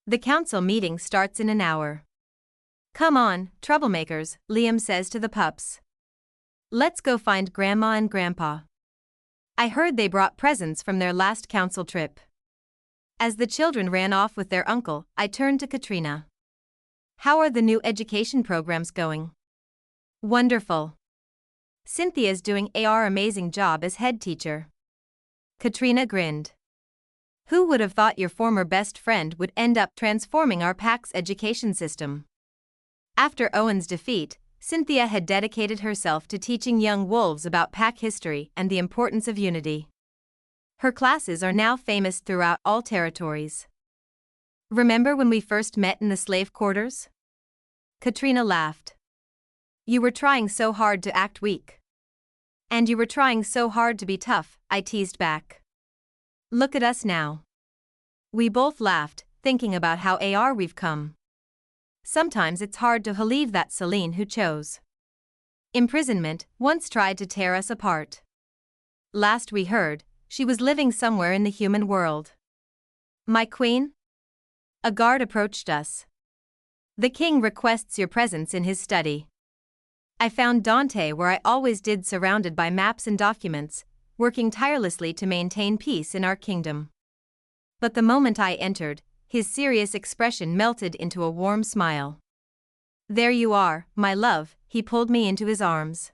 The council meeting starts in an hour. Come on, troublemakers, Liam says to the pups. Let's go find Grandma and Grandpa. I heard they brought presents from their last council trip. As the children ran off with their uncle, I turned to Katrina. How are the new education programs going? Wonderful. Cynthia's doing an amazing job as head teacher. Katrina grinned. Who would have thought your former best friend would end up transforming our pack's education system? After Owen's defeat, Cynthia had dedicated herself to teaching young wolves about pack history and the importance of unity. Her classes are now famous throughout all territories. Remember when we first met in the slave quarters? Katrina laughed. You were trying so hard to act weak. And you were trying so hard to be tough, I teased back. Look at us now. We both laughed, thinking about how far we've come. Sometimes it's hard to believe that Celine who chose imprisonment once tried to tear us apart. Last we heard, she was living somewhere in the human world. My queen? A guard approached us. The king requests your presence in his study. I found Dante where I always did, surrounded by maps and documents, working tirelessly to maintain peace in our kingdom. But the moment I entered, his serious expression melted into a warm smile. There you are, my love, he pulled me into his arms.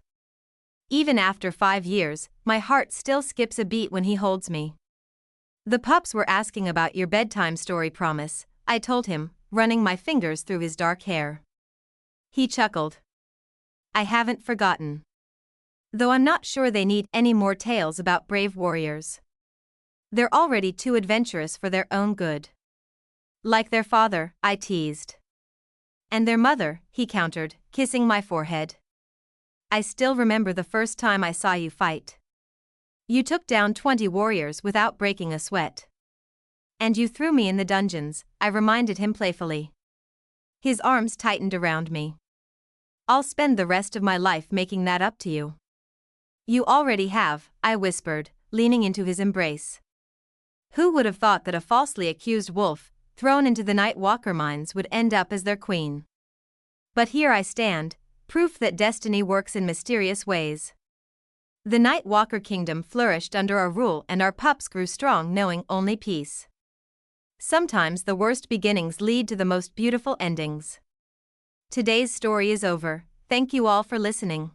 Even after 5 years, my heart still skips a beat when he holds me. The pups were asking about your bedtime story promise, I told him, running my fingers through his dark hair. He chuckled. I haven't forgotten. Though I'm not sure they need any more tales about brave warriors. They're already too adventurous for their own good. Like their father, I teased. And their mother, he countered, kissing my forehead. I still remember the first time I saw you fight. You took down 20 warriors without breaking a sweat. And you threw me in the dungeons, I reminded him playfully. His arms tightened around me. I'll spend the rest of my life making that up to you. You already have, I whispered, leaning into his embrace. Who would have thought that a falsely accused wolf, thrown into the Nightwalker mines, would end up as their queen? But here I stand, proof that destiny works in mysterious ways. The Nightwalker kingdom flourished under our rule and our pups grew strong knowing only peace. Sometimes the worst beginnings lead to the most beautiful endings. Today's story is over, thank you all for listening.